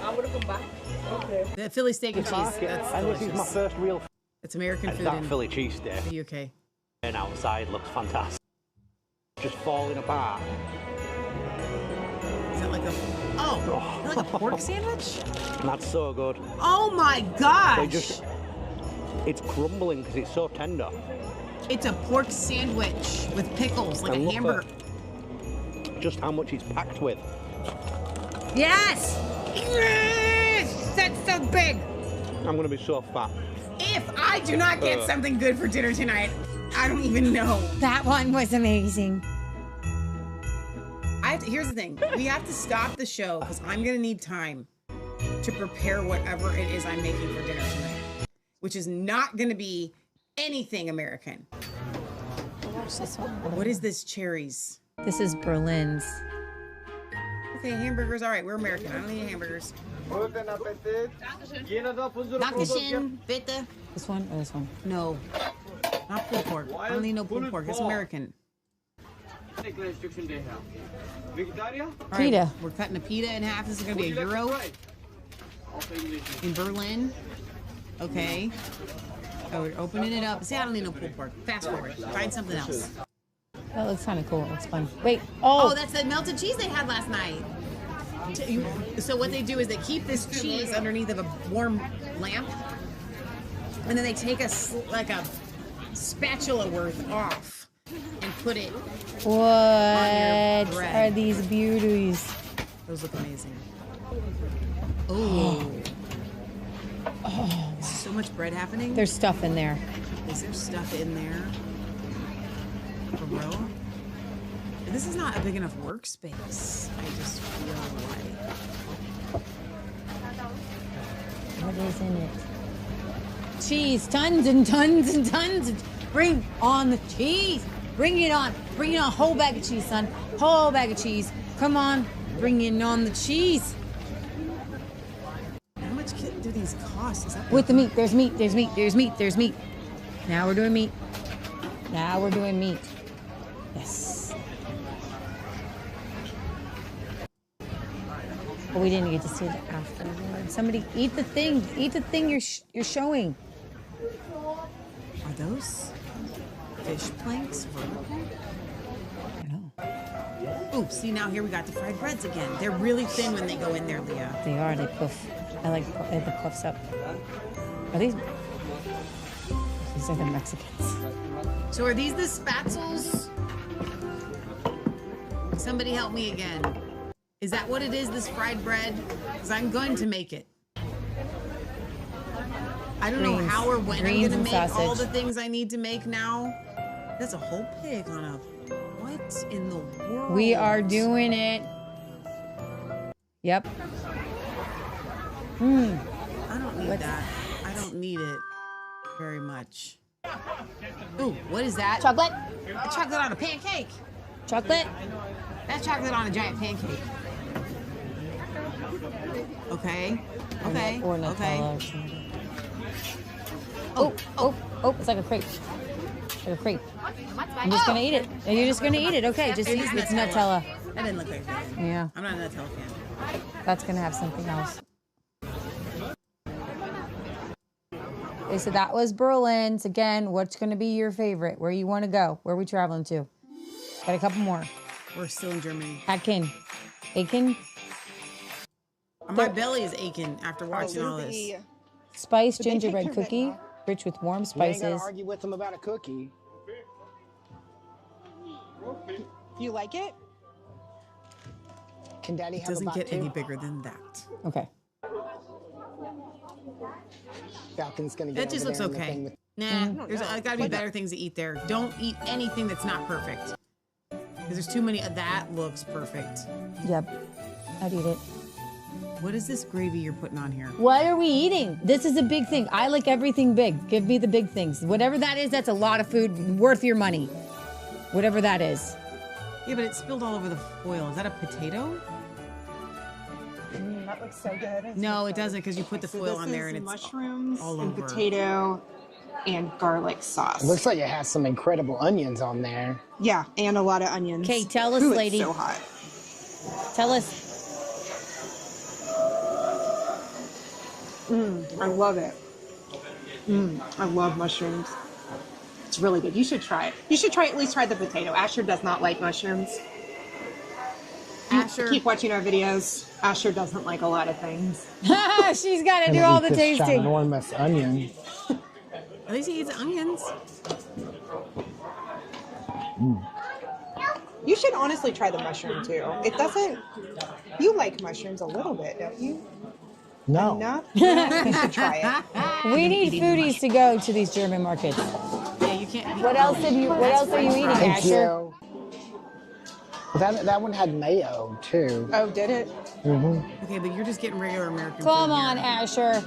I'm going to come back. Okay. The Philly steak and cheese. That's and delicious. this is my first real... It's American food. That Philly cheesesteak. The UK. And outside looks fantastic. Just falling apart. Is that like a... Oh, like a pork sandwich? That's so good. Oh my gosh! It's crumbling because it's so tender. It's a pork sandwich with pickles, like And a look hamburger. at just how much it's packed with. Yes! Yes! That's so big! I'm going to be so fat. If I do not get something good for dinner tonight, I don't even know. That one was amazing. Here's the thing. We have to stop the show because I'm going to need time to prepare whatever it is I'm making for dinner tonight, which is not going to be anything American. What is this, cherries? This is Berlin's. Okay, hamburgers. All right, we're American. I don't need hamburgers. Dankeschön, bitte. This one or this one? No, not pulled pork. I don't need no pulled pork. It's American. All right, Pita. we're cutting a pita in half. This is going to be a euro in Berlin. Okay. Oh, we're opening it up. See, I don't need no pulled pork. Fast forward. Find something else. That looks kind of cool. Looks fun. Wait. Oh, that's the melted cheese they had last night. So what they do is they keep this cheese underneath of a warm lamp, and then they take like a spatula worth off and put it What on your bread. are these beauties? Those look amazing. Oh. Oh, so much bread happening. There's stuff in there. Is there stuff in there? For real? This is not a big enough workspace. I just feel like. What is in it? Cheese, tons and tons and tons. Bring on the cheese. Bring it on. Bring it on. Whole bag of cheese, son. Whole bag of cheese. Come on. Bring in on the cheese. How much do these cost? Is that With the meat. There's meat. There's meat. There's meat. There's meat. Now we're doing meat. Now we're doing meat. Yes. But we didn't get to see it afterward. Somebody eat the thing. Eat the thing you're showing. Are those fish planks vertical? I don't know. Ooh, see now here we got the fried breads again. They're really thin when they go in there, Leah. They are. They puff. I like the puffs up. Are these? These are the Mexicans. So are these the spatzels? Somebody help me again. Is that what it is, this fried bread? Because I'm going to make it. I don't know how or when I'm going to make all the things I need to make now. That's a whole pig on a... What in the world? We are doing it. Yep. I don't need that. I don't need it very much. Ooh, what is that? Chocolate? A chocolate on a pancake. Chocolate? That's chocolate on a giant pancake. Okay. Okay. Or Nutella okay. or something. Oh, it's like a crepe. Like a crepe. I'm just gonna eat it. You're just gonna eat it. Okay, just eat it. It's Nutella. That didn't look like that. Yeah. I'm not a Nutella fan. That's gonna have something else. Okay, so that was Berlin's. Again, what's gonna be your favorite? Where you wanna go? Where are we traveling to? Got a couple more. We're still in Germany. Aiken. My belly is aching after watching all this. Spiced gingerbread cookie, rich with warm You ain't gotta spices. argue with them about a cookie. You like it? Can Daddy It have a doesn't bite get too? any bigger than that. Okay. Falcon's gonna get That just over looks there in the okay. thing with- Nah, there's gotta be better things to eat there. Don't eat anything that's not perfect. Because there's too many. That looks perfect. Yep. I'd eat it. What is this gravy you're putting on here? What are we eating? This is a big thing. I like everything big. Give me the big things. Whatever that is, that's a lot of food worth your money. Whatever that is. Yeah, but it spilled all over the foil. Is that a potato? That looks so good. No, it doesn't because you put the So foil this on there is and it's mushrooms all and over. potato and garlic sauce. It looks like it has some incredible onions on there. Yeah, and a lot of onions. Okay, tell us, Ooh, it's lady. so hot. Tell us. I love it. I love mushrooms. It's really good. You should try it. You should at least try the potato. Asher does not like mushrooms. Asher. Keep watching our videos. Asher doesn't like a lot of things. She's got to do all the This tasting. ginormous onion. At least he eats onions. You should honestly try the mushroom too. It doesn't. You like mushrooms a little bit, don't you? No. Enough? Yeah, you should try it. We need foodies to go to these German markets. Yeah, you can't. What else are you eating, Thank Asher? you. That one had mayo too. Oh, did it? Mm-hmm. Okay, but you're just getting regular American Come food on, here. Asher.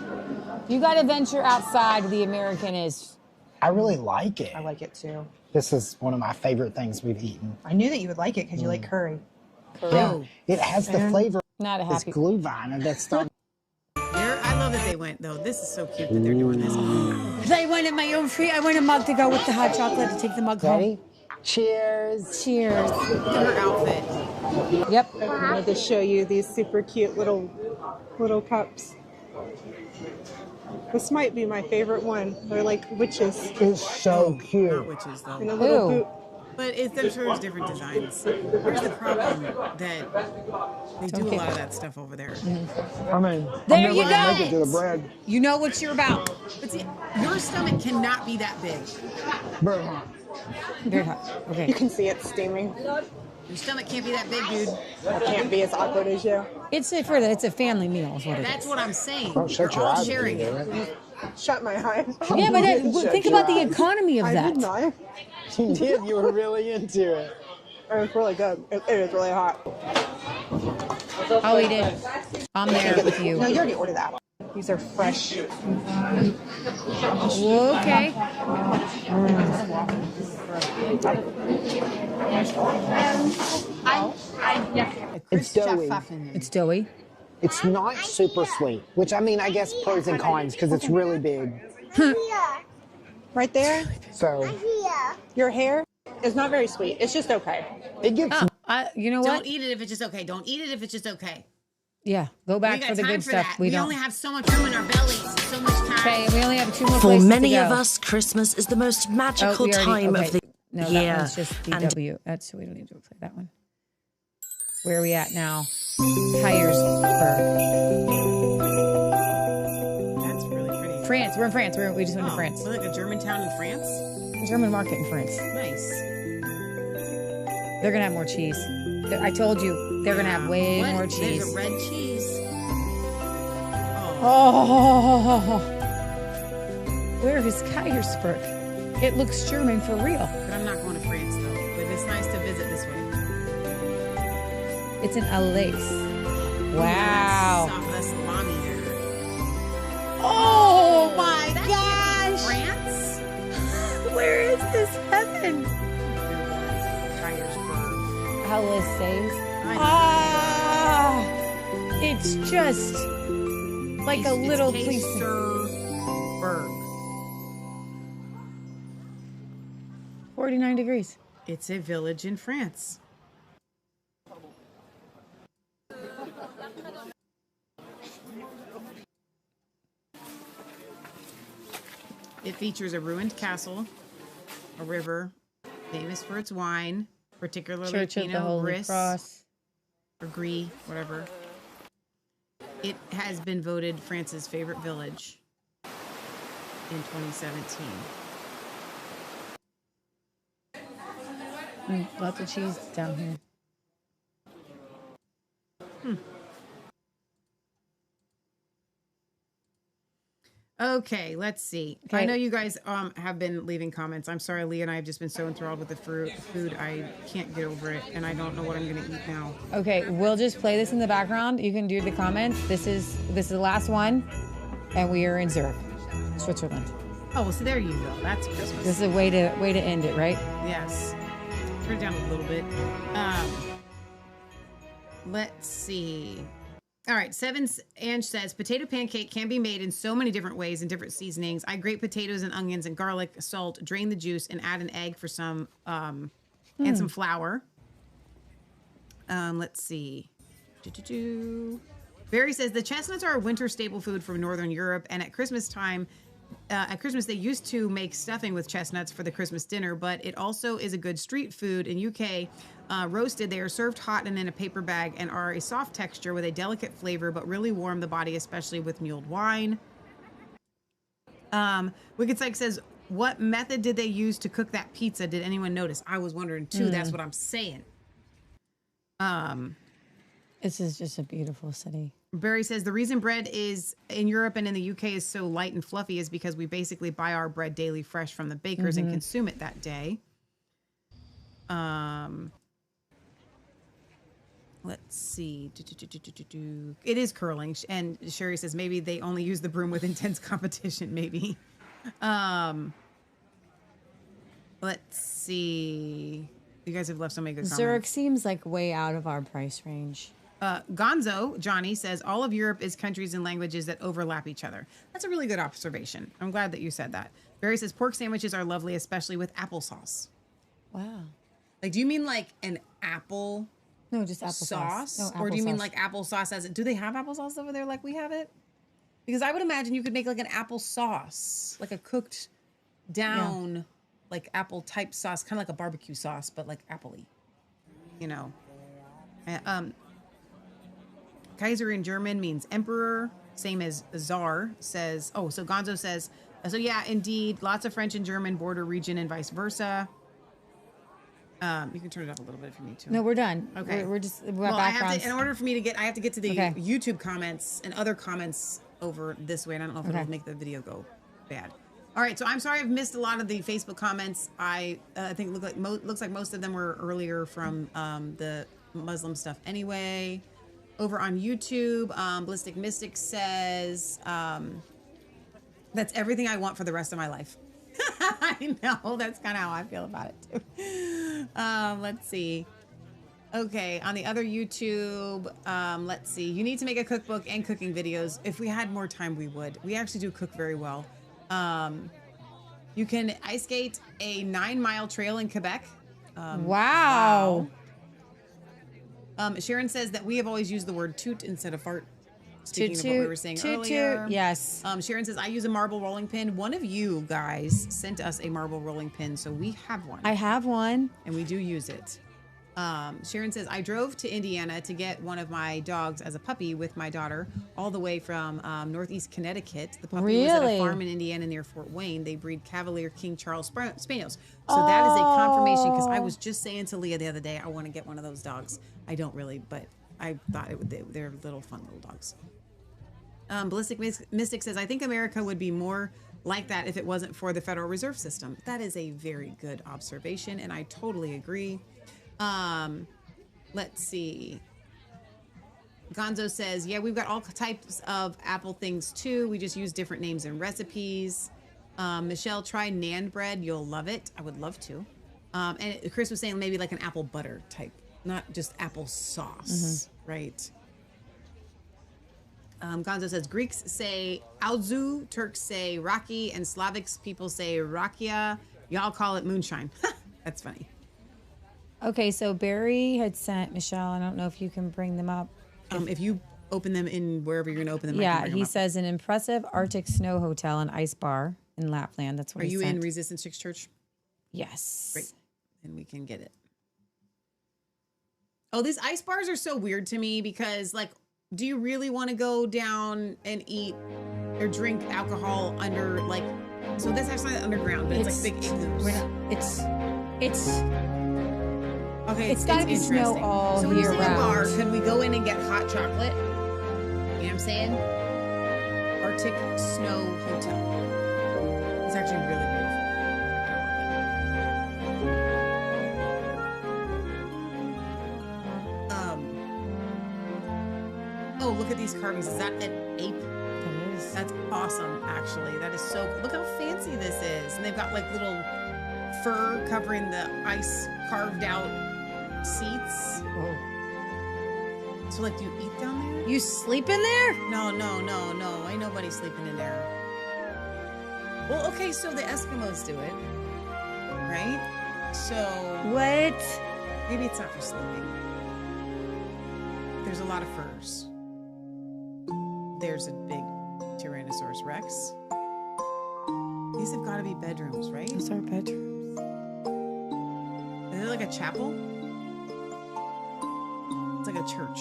You got to venture outside where the American is. I really like it. I like it too. This is one of my favorite things we've eaten. I knew that you would like it because you like curry. Yeah, it has the flavor. Not a It's happy. Glühwein, and that's not. I love that they went though. This is so cute that they're doing this. I wanted my own free. I want a mug to go with the hot chocolate to take the mug home. Ready? Cheers. Cheers. Look at her outfit. Yep. I wanted to show you these super cute little cups. This might be my favorite one. They're like witches. It's so cute. Not witches though. In a little boot. But I'm sure there's different designs. Here's the problem that they do a lot of that stuff over there. I mean, There I'm you never gonna make go. it to the bread. You know what you're about. But see, your stomach cannot be that big. Very hot. Very hot. Okay. You can see it steaming. Your stomach can't be that big, dude. I can't be as awkward as you. It's a family meal, is what it is. That's what I'm saying. Oh, shut We're your all eyes, sharing dude. it. Shut my eyes. Yeah, but think about the economy of I that. did not. You did. You were really into it. It was really good. It is really hot. I'll eat it. I'm there with you. No, you already ordered that one. These are fresh. Okay. It's doughy. It's doughy. It's not super sweet, which I mean, I guess pros and cons because it's really big. Right there. So Your hair is not very sweet. It's just okay. it gets. You know what? Don't eat it if it's just okay. Don't eat it if it's just okay. Yeah, go back We got for the time good for stuff. that. We don't. only have so much room in our bellies. So much time. Okay, we only have 2 more For places many to go. of us, Christmas is the most magical we already- time okay. of the No, that year. one's just And DW. That's we don't need to play that one. Where are we at now? Hyersburg. That's really pretty. France. We're in France. We just went to France. We're like a German town in France. German market in France. Nice. They're gonna have more cheese. I told you they're gonna have way What? more cheese. There's a red cheese. Oh, where is Hyersburg? It looks German for real. But I'm not going to France though. But it's nice to visit this way. It's in Alais. Wow. The salami there. Oh my That gosh! can't be France. Where is this heaven? Alais. Ah, it's just like a little place. 49 degrees. It's a village in France. It features a ruined castle, a river, famous for its wine, particularly Church of the Pinot Holy Gris Cross. or Gris, whatever. It has been voted France's favorite village in 2017. Lots of cheese down here. Okay, let's see. Okay. I know you guys have been leaving comments. I'm sorry, Leah and I have just been so enthralled with the food. I can't get over it, and I don't know what I'm going to eat now. Okay, we'll just play this in the background. You can do the comments. This is the last one, and we are in Zurich, Switzerland. Oh, well, so there you go. That's Christmas. This is a way to end it, right? Yes. Turn it down a little bit. Let's see. All right, Ange says, potato pancake can be made in so many different ways and different seasonings. I grate potatoes and onions and garlic, salt, drain the juice, and add an egg for some, and some flour. Let's see. Barry says, the chestnuts are a winter staple food from Northern Europe, and at Christmas time, at Christmas, they used to make stuffing with chestnuts for the Christmas dinner, but it also is a good street food. In UK, roasted, they are served hot and in a paper bag and are a soft texture with a delicate flavor, but really warm the body, especially with mulled wine. Wicked Psych says, what method did they use to cook that pizza? Did anyone notice? I was wondering too. That's what I'm saying. This is just a beautiful city. Barry says the reason bread is in Europe and in the UK is so light and fluffy is because we basically buy our bread daily fresh from the bakers and consume it that day. Let's see. It is curling. And Sherry says maybe they only use the broom with intense competition, maybe. Let's see. You guys have left so many good comments. Zurich seems like way out of our price range. Gonzo, Johnny, says all of Europe is countries and languages that overlap each other. That's a really good observation. I'm glad that you said that. Barry says pork sandwiches are lovely, especially with applesauce. Wow. Like, do you mean like an apple? No, just applesauce. Sauce? No, Or do you mean applesauce. like applesauce as it? Do they have applesauce over there like we have it? Because I would imagine you could make like an apple sauce, like a cooked down, like apple type sauce, kind of like a barbecue sauce, but like apple-y, you know. Kaiser in German means emperor, same as Tsar says. Oh, so Gonzo says, so yeah, indeed, lots of French and German border region and vice versa. You can turn it up a little bit if you need to. No, we're done. Okay. We're Well, I have to, in order for me to get, I have to get to the Okay. YouTube comments and other comments over this way, and I don't know if it'll make the video go bad. All right, so I'm sorry I've missed a lot of the Facebook comments. I think looks like most of them were earlier from the Muslim stuff anyway. Over on YouTube, Ballistic Mystic says, that's everything I want for the rest of my life. I know, that's kind of how I feel about it too. Let's see. Okay, on the other YouTube, let's see. You need to make a cookbook and cooking videos. If we had more time, we would. We actually do cook very well. You can ice skate a 9-mile trail in Quebec. Wow. Sharon says that we have always used the word toot instead of fart. Speaking Toot, of what we were saying toot, earlier. toot. Yes. Sharon says, I use a marble rolling pin. One of you guys sent us a marble rolling pin, so we have one. I have one. And we do use it. Sharon says, I drove to Indiana to get one of my dogs as a puppy with my daughter all the way from Northeast Connecticut. The puppy was at a farm in Indiana near Fort Wayne. They breed Cavalier King Charles Spaniels. So that is a confirmation because I was just saying to Leah the other day, I want to get one of those dogs. I don't really, but I thought they're little fun little dogs. Ballistic Mystic says, I think America would be more like that if it wasn't for the Federal Reserve System. That is a very good observation, and I totally agree. Let's see. Gonzo says, yeah, we've got all types of apple things too. We just use different names and recipes. Michelle, try naan bread. You'll love it. I would love to. And Chris was saying maybe like an apple butter type, not just apple sauce, right? Gonzo says, Greeks say auzu, Turks say raki, and Slavics people say rakia. Y'all call it moonshine. That's funny. Okay, so Barry had sent Michelle. I don't know if you can bring them up. If you open them in wherever you're going to open them. Yeah, he says an impressive Arctic snow hotel and ice bar in Lapland. That's what Are he you sent. in Resistance Chicks Church? Yes. Great. Then we can get it. Oh, these ice bars are so weird to me because, like, do you really want to go down and eat or drink alcohol under, like, so this actually underground, but it's like big igloos. It's okay. It's got to be snow all so when year you say a bar, round. could we go in and get hot chocolate? You know what I'm saying? Arctic Snow Hotel. It's actually really beautiful. Oh, look at these carvings. Is that an ape? It is. That's awesome, actually. That is so cool. Look how fancy this is. And they've got like little fur covering the ice carved out seats. Whoa. So like, do you eat down there? You sleep in there? No. Ain't nobody sleeping in there. Well, okay, so the Eskimos do it, right? So what? Maybe it's not for sleeping. There's a lot of furs. There's a big Tyrannosaurus Rex. These have got to be bedrooms, right? Those are bedrooms. Is it like a chapel? It's like a church.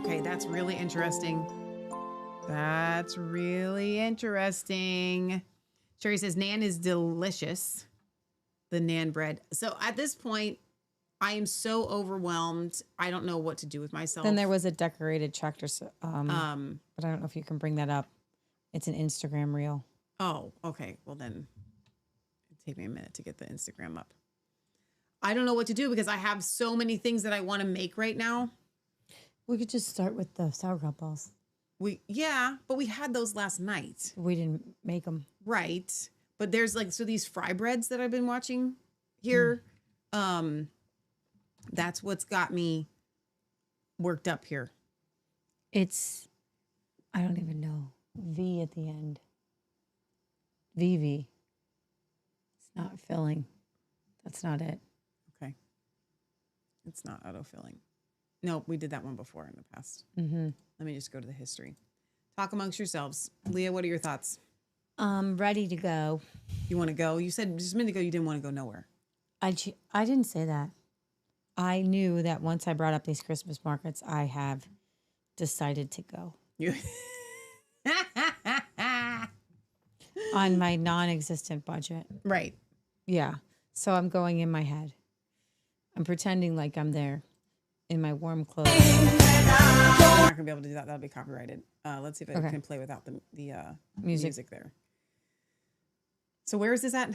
Okay, that's really interesting. That's really interesting. Sherry says, Nan is delicious. The Nan bread. So at this point, I am so overwhelmed. I don't know what to do with myself. Then there was a decorated tractor, but I don't know if you can bring that up. It's an Instagram reel. Oh, okay. Well, then it'd take me a minute to get the Instagram up. I don't know what to do because I have so many things that I want to make right now. We could just start with the sauerkraut balls. But we had those last night. We didn't make them. Right. But there's like, so these fry breads that I've been watching here, that's what's got me worked up here. It's, I don't even know. V at the end. VV. It's not filling. That's not it. Okay. It's not autofilling. No, we did that one before in the past. Mm-hmm. Let me just go to the history. Talk amongst yourselves. Leah, what are your thoughts? Ready to go. You want to go? You said just a minute ago you didn't want to go nowhere. I didn't say that. I knew that once I brought up these Christmas markets, I have decided to go. On my non-existent budget. Right. Yeah. So I'm going in my head. I'm pretending like I'm there in my warm clothes. I'm not going to be able to do that. That'll be copyrighted. Let's see if I can play without the music there. So where is this at?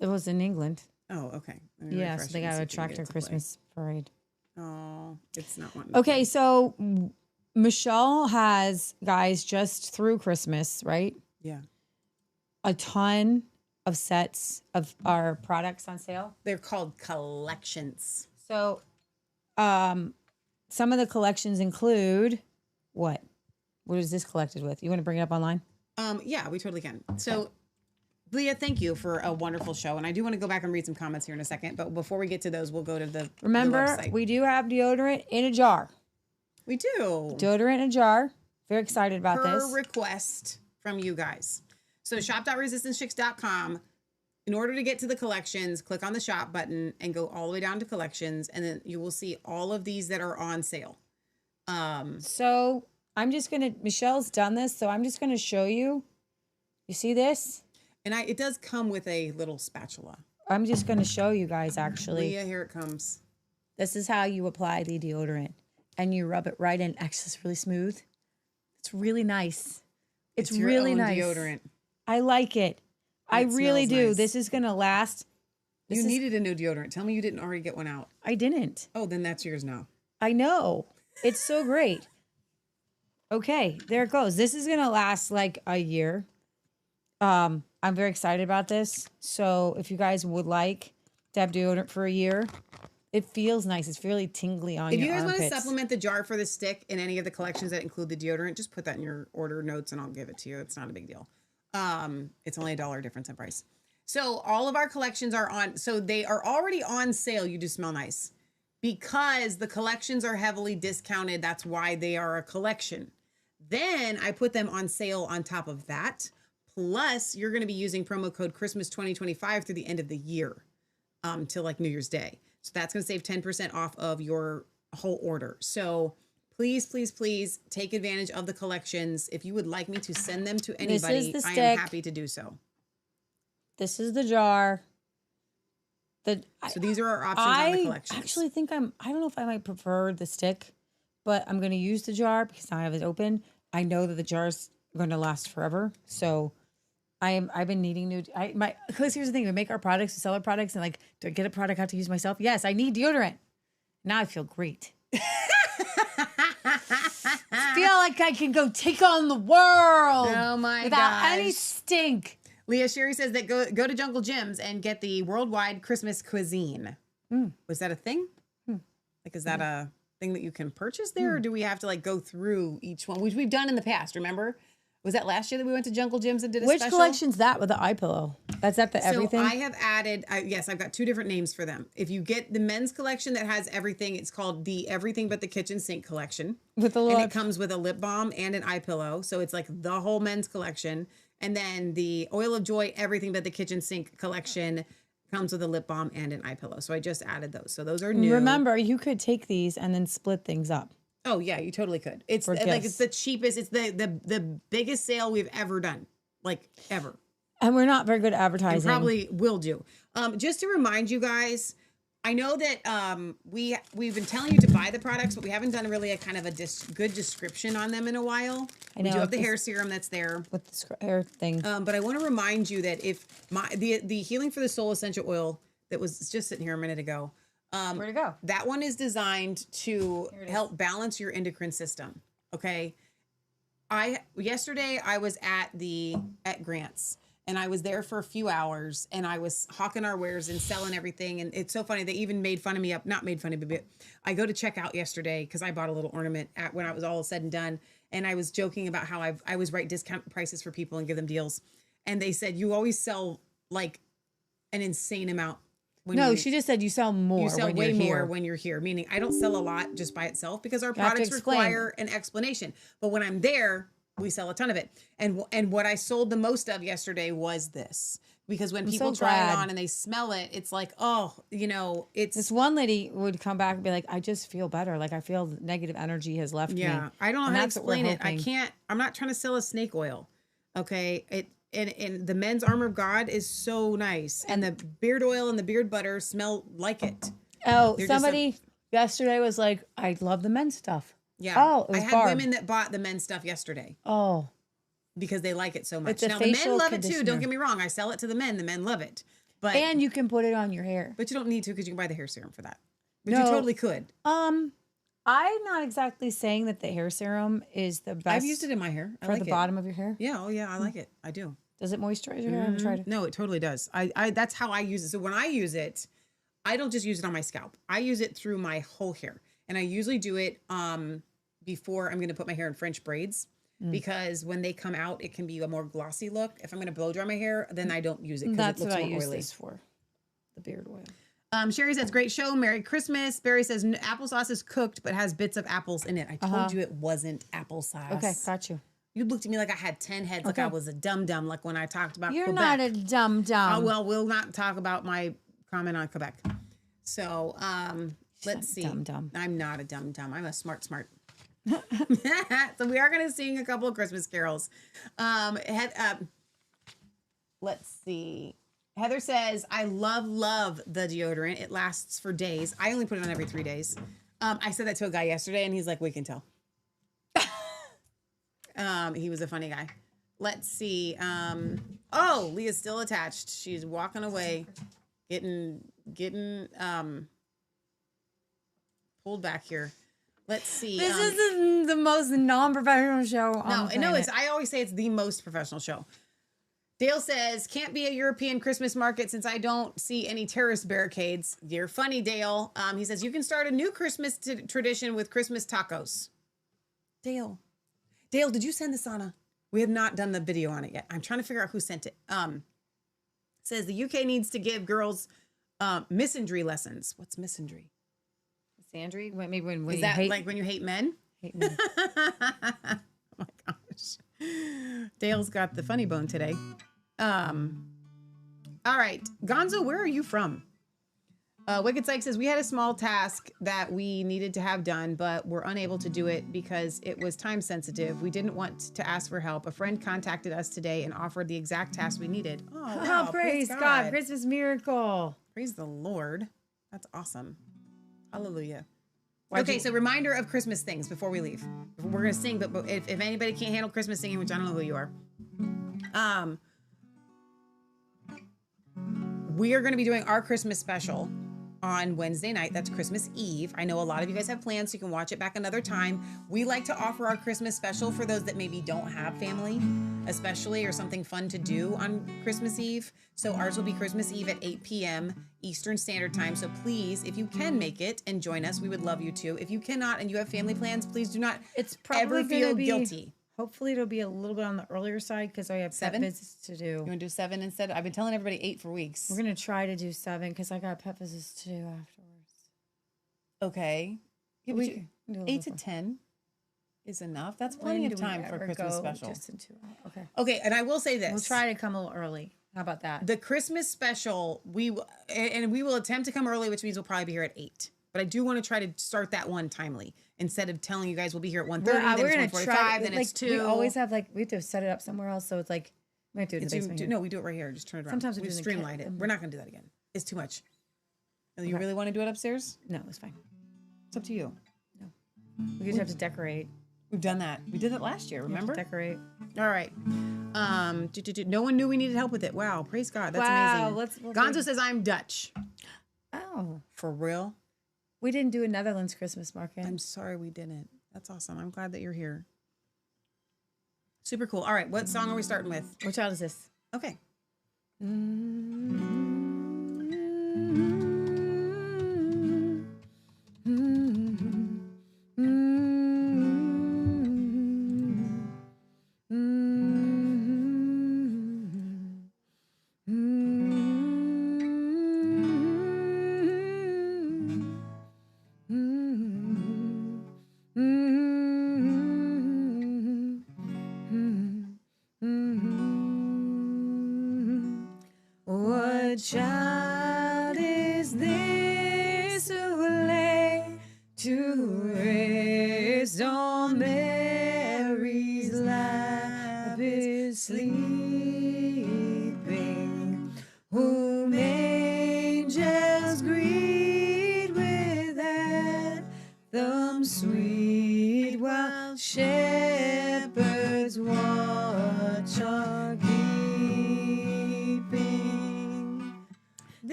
It was in England. Oh, okay. Yeah, so they got a tractor Christmas parade. Oh, it's not one. Okay, so Michelle has, guys, just through Christmas, right? Yeah. A ton of sets of our products on sale. They're called collections. So some of the collections include what? What is this collected with? You want to bring it up online? Yeah, we totally can. So Leah, thank you for a wonderful show. And I do want to go back and read some comments here in a second. But before we get to those, we'll go to the website. We do have deodorant in a jar. We do. Deodorant in a jar. Very excited about this. Per request from you guys. So shop.resistancechicks.com. In order to get to the collections, click on the shop button and go all the way down to collections. And then you will see all of these that are on sale. So I'm just going to, Michelle's done this. So I'm just going to show you. You see this? And it does come with a little spatula. I'm just going to show you guys, actually. Leah, here it comes. This is how you apply the deodorant. And you rub it right in. Actually, it's really smooth. It's really nice. It's really nice. Deodorant. I like it. I really do. Nice. This is going to last. You needed a new deodorant. Tell me you didn't already get one out. I didn't. Oh, then that's yours now. I know. It's so great. Okay, there it goes. This is going to last like a year. I'm very excited about this. So if you guys would like to have deodorant for a year, it feels nice. It's really tingly on your armpits. If you guys want to supplement the jar for the stick in any of the collections that include the deodorant, just put that in your order notes and I'll give it to you. It's not a big deal. It's only $1 difference in price. So all of our collections are on. So they are already on sale. You do smell nice because the collections are heavily discounted. That's why they are a collection. Then I put them on sale on top of that. Plus, you're going to be using promo code Christmas 2025 through the end of the year, till like New Year's Day. So that's going to save 10% off of your whole order. So please, please, please take advantage of the collections. If you would like me to send them to anybody, I am happy to do so. This is the jar. So these are our options on the collections. I actually think I don't know if I might prefer the stick, but I'm going to use the jar because now I have it open. I know that the jar's going to last forever. So I've been needing new, because here's the thing, we make our products, we sell our products, and like, do I get a product I have to use myself? Yes, I need deodorant. Now I feel great. I feel like I can go take on the world. Oh my god! Without any stink. Leah Sherry says that go to Jungle Gyms and get the worldwide Christmas cuisine. Was that a thing? Like, is that a thing that you can purchase there, or do we have to like go through each one, which we've done in the past? Remember? Was that last year that we went to Jungle Gyms and did a special? Which collection's that with the eye pillow? That's that the everything? So I have added, yes, I've got two different names for them. If you get the men's collection that has everything, it's called the Everything But the Kitchen Sink collection. With a and it comes with a lip balm and an eye pillow. So it's like the whole men's collection. And then the Oil of Joy Everything But the Kitchen Sink collection comes with a lip balm and an eye pillow. So I just added those. So those are new. Remember, you could take these and then split things up. Oh yeah, you totally could. It's like it's the cheapest. It's the biggest sale we've ever done, like ever. And we're not very good at advertising. And probably will do. Just to remind you guys, I know that we've been telling you to buy the products, but we haven't done really a kind of a good description on them in a while. I know. We do have the hair serum that's there with the hair thing. But I want to remind you that if the Healing for the Soul essential oil that was just sitting here a minute ago. Where'd it go? That one is designed to help balance your endocrine system. Okay. Yesterday I was at Grant's and I was there for a few hours and I was hawking our wares and selling everything. And it's so funny. They even made fun of me not made fun of me, but I go to check out yesterday because I bought a little ornament when I was all said and done. And I was joking about how I always write discount prices for people and give them deals. And they said, you always sell like an insane amount. She just said you sell more. You sell way more when you're here, meaning I don't sell a lot just by itself because our products require an explanation. But when I'm there, We sell a ton of it. And what I sold the most of yesterday was this. Because when people try it on and they smell it, it's like, oh, it's... This one lady would come back and be like, I just feel better. Like, I feel negative energy has left me. Yeah, I don't know how to explain it. I'm not trying to sell a snake oil, okay? And the men's Armor of God is so nice. And the beard oil and the beard butter smell like it. Oh, somebody yesterday was like, I love the men's stuff. Yeah. Oh, it was I had Barb. women that bought the men's stuff yesterday. Oh. Because they like it so much. It's a Now, the men facial love it too. conditioner. Don't get me wrong. I sell it to the men. The men love it. And you can put it on your hair. But you don't need to because you can buy the hair serum for that. But you totally could. I'm not exactly saying that the hair serum is the best. I've used it in my hair. I for like the it. bottom of your hair. Yeah. Oh, yeah. I like it. I do. Does it moisturize your hair? I haven't tried it. No, it totally does. I that's how I use it. So when I use it, I don't just use it on my scalp. I use it through my whole hair. And I usually do it before I'm going to put my hair in French braids. Because when they come out, it can be a more glossy look. If I'm going to blow dry my hair, then I don't use it because it looks more oily. That's what I use this for, the beard oil. Sherry says, great show. Merry Christmas. Barry says, applesauce is cooked but has bits of apples in it. I told you it wasn't applesauce. Okay, got you. You looked at me like I had 10 heads, like I was a dum-dum, like when I talked about You're Quebec. not a dum-dum. Oh, well, we'll not talk about my comment on Quebec. So, let's see. Dum-dum. I'm not a dum-dum. I'm a smart. So we are going to sing a couple of Christmas carols. Let's see. Heather says, I love the deodorant. It lasts for days. I only put it on every 3 days. I said that to a guy yesterday and he's like, we can tell. He was a funny guy. Let's see. Oh, Leah's still attached. She's walking away, getting pulled back here. Let's see. This is the most non-professional show on the planet. I always say it's the most professional show. Dale says, can't be a European Christmas market since I don't see any terrorist barricades. You're funny, Dale. He says, you can start a new Christmas tradition with Christmas tacos. Dale, did you send this on We have not done the video on it yet. I'm trying to figure out who sent it. Says the UK needs to give girls misandry lessons. What's misandry? Misandry? Maybe when is that like when you hate men? Hate men. Oh my gosh. Dale's got the funny bone today. All right. Gonzo, where are you from? Wicked Psych says, we had a small task that we needed to have done, but we're unable to do it because it was time sensitive. We didn't want to ask for help. A friend contacted us today and offered the exact task we needed. Oh, wow. Praise God. Christmas miracle. Praise the Lord. That's awesome. Hallelujah. Okay, so reminder of Christmas things before we leave. We're going to sing, but if anybody can't handle Christmas singing, which I don't know who you are, we are going to be doing our Christmas special on Wednesday night. That's Christmas Eve. I know a lot of you guys have plans, so you can watch it back another time. We like to offer our Christmas special for those that maybe don't have family, especially, or something fun to do on Christmas Eve. So ours will be Christmas Eve at 8 p.m. Eastern Standard Time. So please, if you can make it and join us, we would love you to. If you cannot and you have family plans, please do not ever feel guilty. Hopefully it'll be a little bit on the earlier side because I have 7 visits to do. You want to do 7 instead? I've been telling everybody 8 for weeks. We're going to try to do 7 because I got pet visits to do afterwards. Okay. Yeah, 8 to 10 is enough. That's plenty of time for a Christmas special. Just in 2 hours. Okay. Okay, and I will say this. We'll try to come a little early. How about that? The Christmas special, we will attempt to come early, which means we'll probably be here at 8. But I do want to try to start that one timely instead of telling you guys we'll be here at 1:30, then it's 1:45, then it's 2. We always have we have to set it up somewhere else, so it's like we have to do it in the basement. No, we do it right here. Just turn it around. Sometimes we streamline it. We're not going to do that again. It's too much. You really want to do it upstairs? No, it's fine. It's up to you. No, we just have to decorate. We've done that. We did it last year. Remember? Decorate. All right. No one knew we needed help with it. Wow, praise God. That's amazing. Gonzo says I'm Dutch. Oh, for real? We didn't do a Netherlands Christmas market. I'm sorry we didn't. That's awesome. I'm glad that you're here. Super cool. All right, what song are we starting with? Which child is this? Okay. What child is this who lay to rest on Mary's lap is sleeping, whom angels greet with anthem sweet, while shepherds watch are keeping.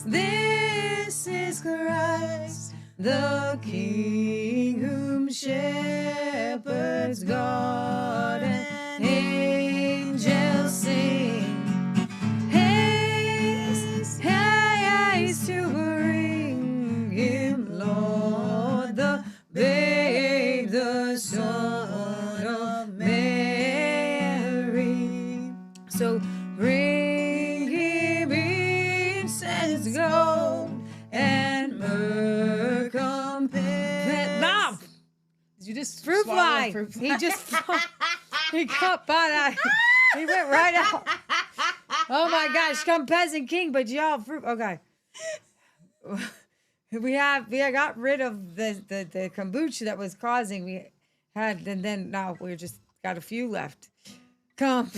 This is Christ, the King, whom shepherds guard and angels sing. Haste, haste to bring him, Lord, the babe, the Son of Mary. So bring him incense, gold, and myrrh, no! Did you just fruit fly? He just he got by. He went right out. Oh my gosh, come peasant king, but y'all fruit. Okay. We got rid of the kombucha that was causing. We had, and then now we just got a few left. Come.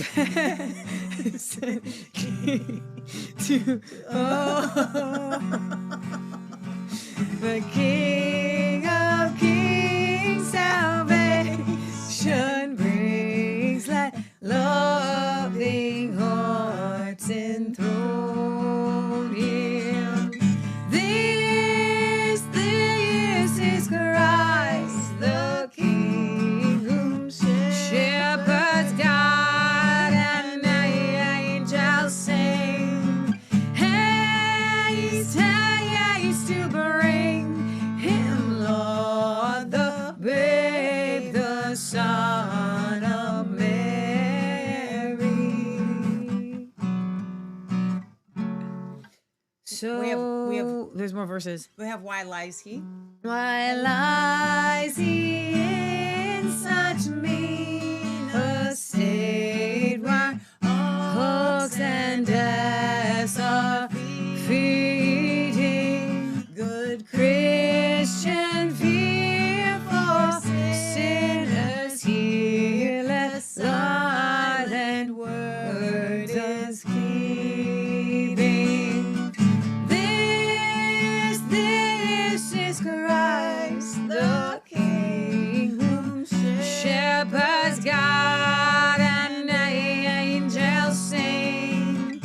The King of Kings, salvation brings, like loving hearts enthrone him. This is Christ, the King, whom shepherds guide and angels sing. Haste, haste to bring him, Lord, the babe, the Son of Mary. So we have there's more verses. We have why lies he? Why lies he in such mean estate, why hooks and asses are feeding? Good Christian, fear for sinners here, let silent word is keeping. This is Christ, the King, whom shepherds guide and angels sing.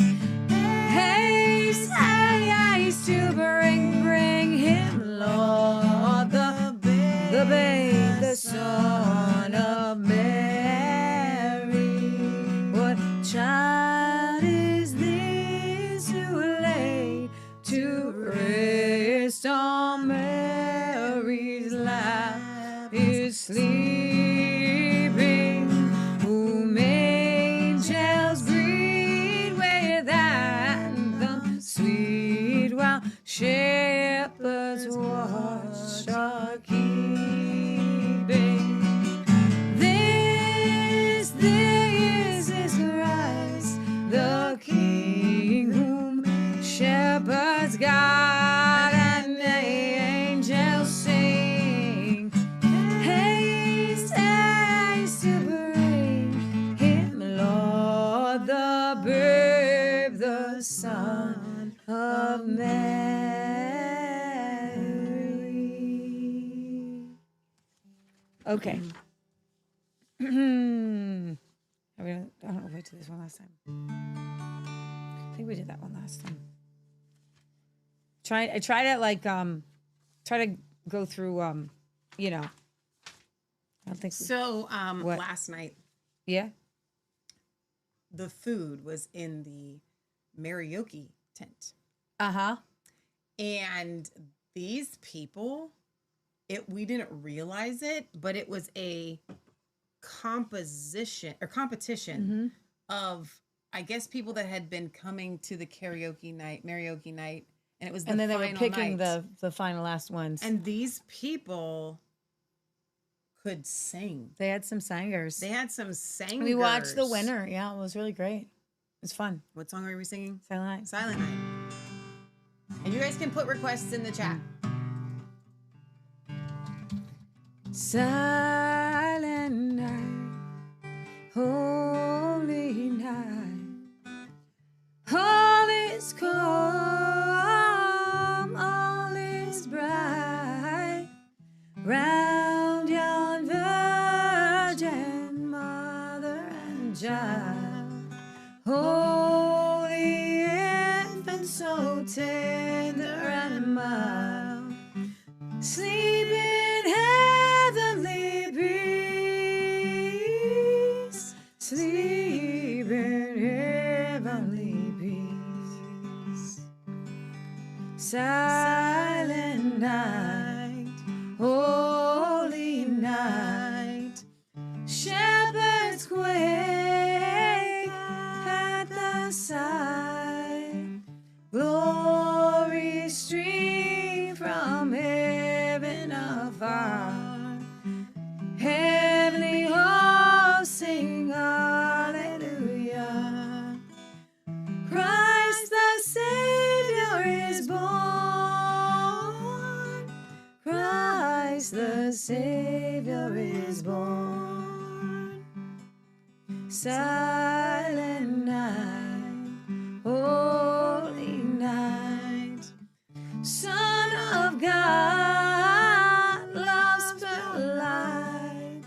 Haste, haste to bring him, Lord, the babe, the Son of Mary. What child is this who lay to rest on Mary's lap is sleeping, whom angels greet with anthem sweet, while shepherds watch are keeping. This is Christ, the King, whom shepherds guide and angels sing. Haste, haste to bring him, Lord, the babe, the Son of Mary. Okay. I don't know if I did this one last time. I think we did that one last time. I try to go through you know. I don't think So what? last night, yeah, the food was in the karaoke tent. Uh-huh. And these people, we didn't realize it, but it was a competition of, I guess, people that had been coming to the karaoke night, and it was and then they were picking the final last ones. And these people could sing. They had some singers. We We watched the winner. Yeah, it was really great. It's fun. What song are we singing? Silent Night. Silent Night. And you guys can put requests in the chat. Silent night, holy night, all is calm, all is bright, round yon virgin mother and child, holy infant, so tender and mild, sleep in heavenly peace, sleep in heavenly peace. Silent night, holy night, shepherds quake at the sight, glory stream from heaven afar, heavenly hosts sing hallelujah. Christ the Savior is born, Christ the Savior is born. Silent night, holy night, Son of God, lost to light,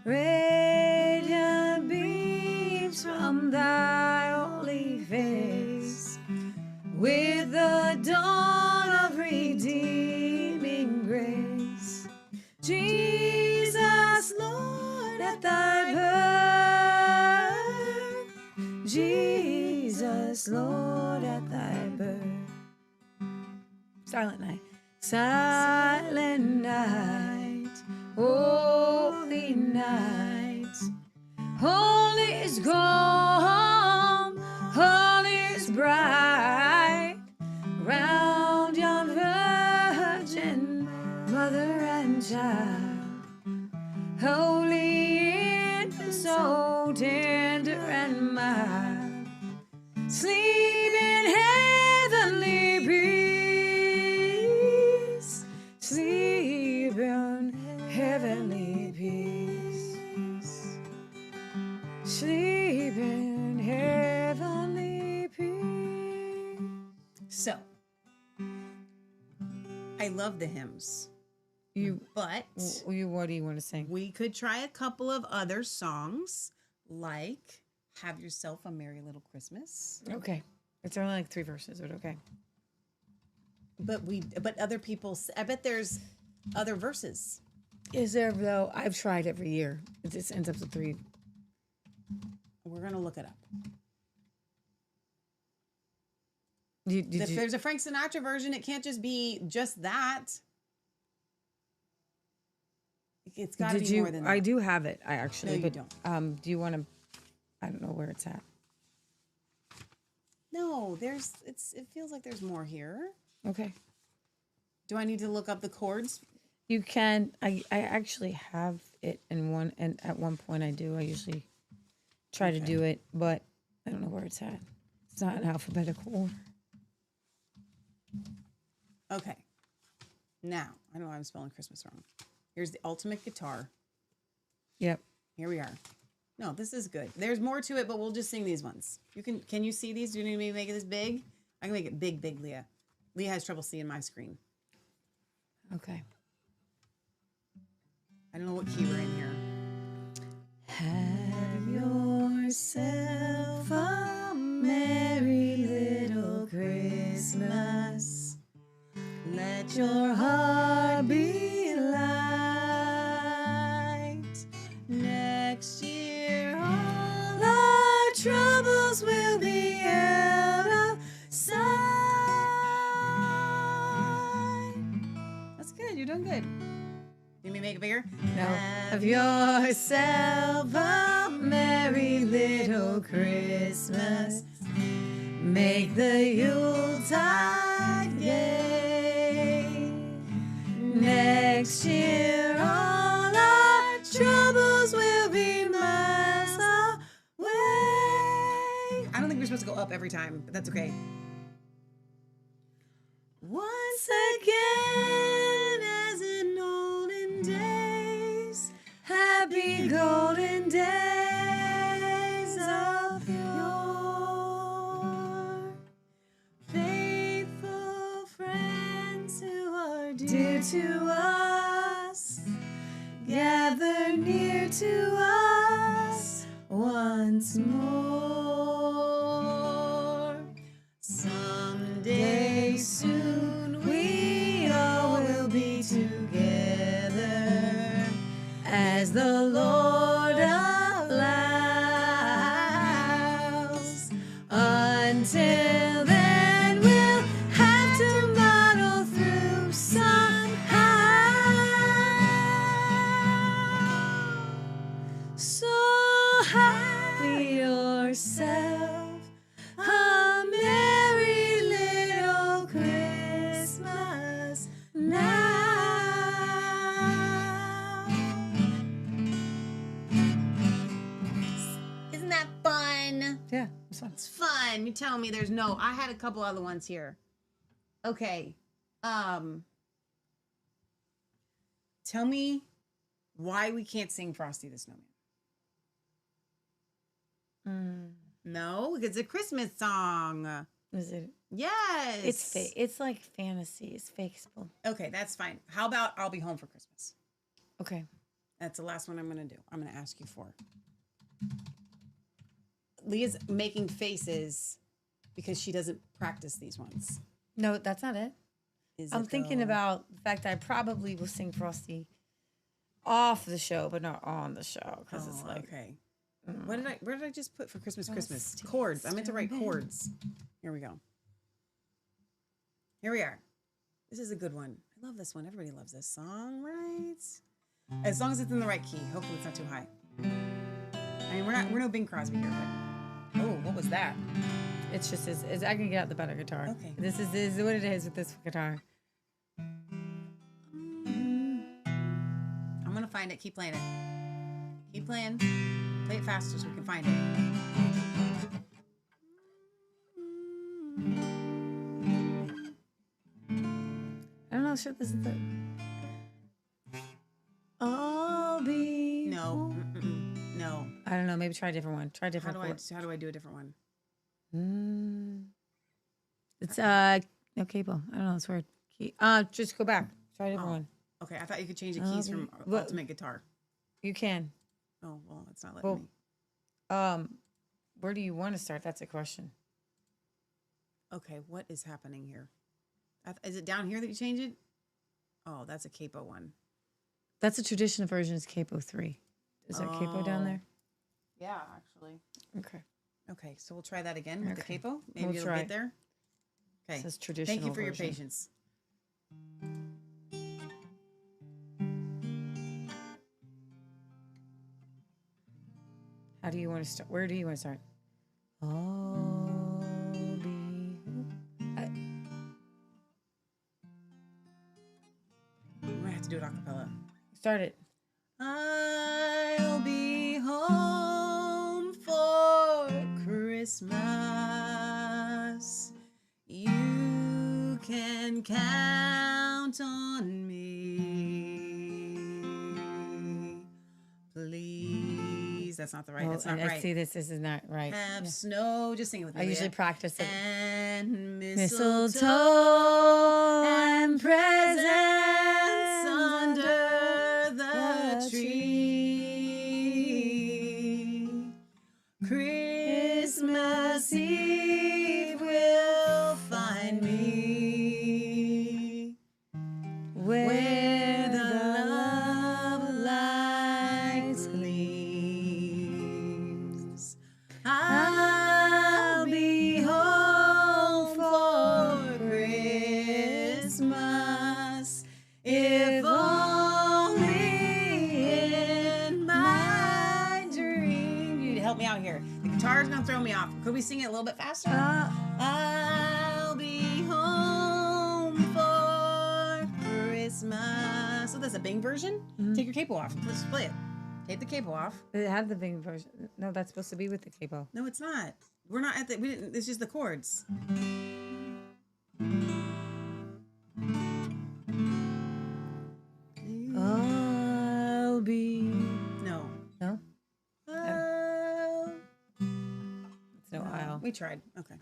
radiant beams from thy holy face, with the dawn of redeeming grace. Jesus, Lord, at thy birth, Jesus, Lord, at thy birth. Silent night. Silent night, holy night, holy is calm, holy is bright, round yon virgin mother and child, holy infant, so tender and mild, sleep in heavenly peace, sleep in heavenly peace, sleep in heavenly peace. So, I love the hymns. But what do you want to sing? We could try a couple of other songs, like "Have Yourself a Merry Little Christmas." Okay, it's only like 3 verses, but okay. But other people, I bet there's other verses. Is there though? I've tried every year. It just ends up with 3. We're gonna look it up. If there's a Frank Sinatra version, it can't just be just that. It's got to be more than that. I do have it. I actually. No, you don't. Do you want to? I don't know where it's at. No, it feels like there's more here. Okay. Do I need to look up the chords? You can. I actually have it in one, and at one point I do. I usually try to do it, but I don't know where it's at. It's not in alphabetical order. Okay. Now, I don't know why I'm spelling Christmas wrong. Here's the ultimate guitar. Yep. Here we are. No, this is good. There's more to it, but we'll just sing these ones. Can you see these? Do you need me to make it this big? I can make it big, Leah. Leah has trouble seeing my screen. Okay. I don't know what key we're in here. Have yourself a merry little Christmas. Let your heart be light. Next year all our troubles will be out of sight. That's good. You're doing good. Need me to make it bigger? No. Have yourself a merry little Christmas. Make the Yuletide gay. Next year all our troubles will be miles away. I I don't think we're supposed to go up every time, but that's okay. Once again, as in olden days, happy golden days of yore. Faithful friends who are dear to us, gather near to us once more. Someday soon we all will be together as the Lord allows. Until then we'll have to muddle through somehow. So have yourself a merry little Christmas now. Isn't that fun? Yeah, it's fun. It's fun. You tell me there's no. I had a couple other ones here. Okay. Tell me why we can't sing Frosty the Snowman. No, it's a Christmas song. Is it? Yes. It's fake. It's like fantasy. It's fakeable. Okay, that's fine. How about I'll Be Home for Christmas? Okay. That's the last one I'm going to do. I'm going to ask you for. Leah's making faces because she doesn't practice these ones. No, that's not it. I'm thinking about the fact that I probably will sing Frosty off the show, but not on the show because it's like okay. Where did I just put for Christmas? Chords. I meant to write chords. Here we go. Here we are. This is a good one. I love this one. Everybody loves this song, right? As long as it's in the right key. Hopefully it's not too high. I mean, we're no Bing Crosby here, but oh, what was that? It's just I can get out the better guitar. Okay. This is what it is with this guitar. I'm gonna find it. Keep playing it. Keep playing. Play it faster so we can find it. I don't know. Sure, this is the. I'll be. No. No. I don't know. Maybe try a different one. Try a different one. How do I do a different one? It's no capo. I don't know. It's weird. Key. Just go back. Try a different one. Okay, I thought you could change the keys from Ultimate Guitar. You can. Oh well, it's not letting me. Where do you want to start? That's a question. Okay, what is happening here? Is it down here that you change it? Oh, that's a capo one. That's a traditional version. It's capo 3. Is there capo down there? Yeah, actually. Okay. Okay, so we'll try that again with the capo. Maybe We'll it'll try. get there. Okay. It says traditional Thank you for your version. patience. How do you want to start? Where do you want to start? I'll be. We might have to do it a cappella. Start it. I'll be home for Christmas. You can count on me. Please. That's not the right. That's not right. See, this is not right. Have snow. Just sing it with me. I usually practice it. And Mistletoe and presents under the tree. Christmas Eve will find me where the love lights gleams. I'll be home for Christmas, if only in my dream. You need to help me out here. The guitar's gonna throw me off. Could we sing it a little bit faster? I'll be home for Christmas. So that's a Bing version? Take your capo off. Let's play it. Take the capo off. It had the Bing version. No, that's supposed to be with the capo. No, it's not. We're not at the. We didn't. It's just the chords. I'll be. No. No. It's no aisle. We tried. Okay.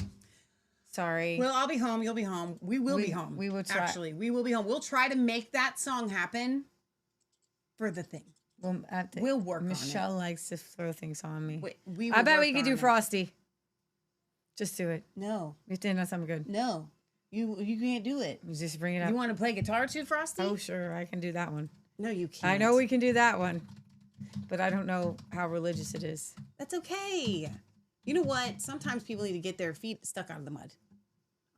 Sorry. Well, I'll be home. You'll be home. We will be home. We will try. Actually, we will be home. We'll try to make that song happen for the thing. We'll work on it. Michelle likes to throw things on me. We I will bet work we could on do it. Frosty. Just do it. No. We did not something good. No. You can't do it. Just bring it up. You want to play guitar too, Frosty? Oh, sure. I can do that one. No, you can't. I know we can do that one. But I don't know how religious it is. That's okay. You know what? Sometimes people need to get their feet stuck out of the mud.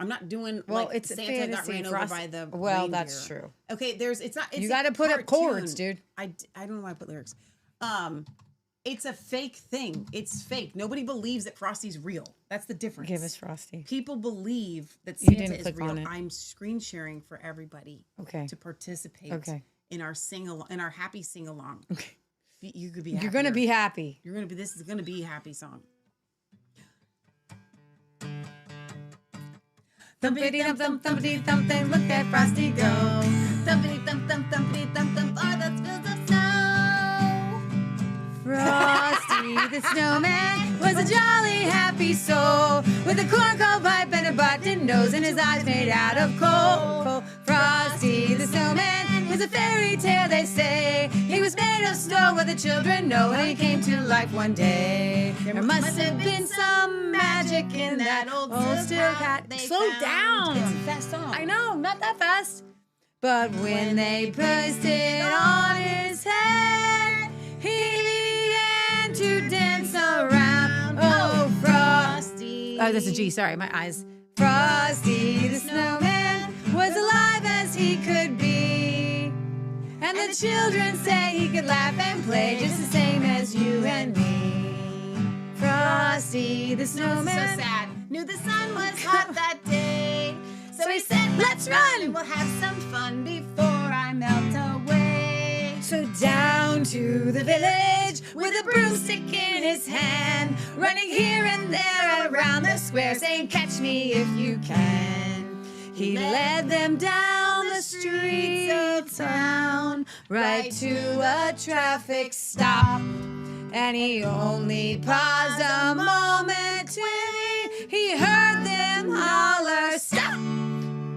I'm not doing it's Santa got fantasy ran for over us. by the Well, reindeer. that's true. Okay, it's not. It's You a got to put up chords, cartoon. dude. I don't know why I put lyrics. It's a fake thing. It's fake. Nobody believes that Frosty's real. That's the difference. Give us Frosty. People believe that You Santa didn't is click real. on it. I'm screen sharing for everybody. Okay. To participate. Okay. In our in our happy sing along. Okay. You could be. You're gonna be happy. You're gonna be. This is gonna be a happy song. Thumpity thump thump thumpity thump thump. Look at Frosty go. Thumpity thump thump thumpity thump thump. Oh, that's fields of snow. Frosty the snowman was a jolly happy soul with a corncob pipe and a button nose and his eyes made out of coal. Frosty the snowman was a fairy tale, they say. He was made of snow, what the children know, and he came to life one day. There must have been some magic in that old steel cat. Slow down. It's a fast song. I know, not that fast. But when they placed it on his head, he began to dance around. Oh, Frosty. Oh, that's a G. Sorry, my eyes. Frosty the snowman was alive as he could be. And the children say he could laugh and play just the same as you and me. Frosty the snowman. So sad. Knew the sun was hot that day. So he said, let's run and we'll have some fun before I melt away. So down to the village with a broomstick in his hand, running here and there around the square, saying, catch me if you can. He led them down the streets of town, right to a traffic stop. And he only paused a moment when he heard them holler, stop!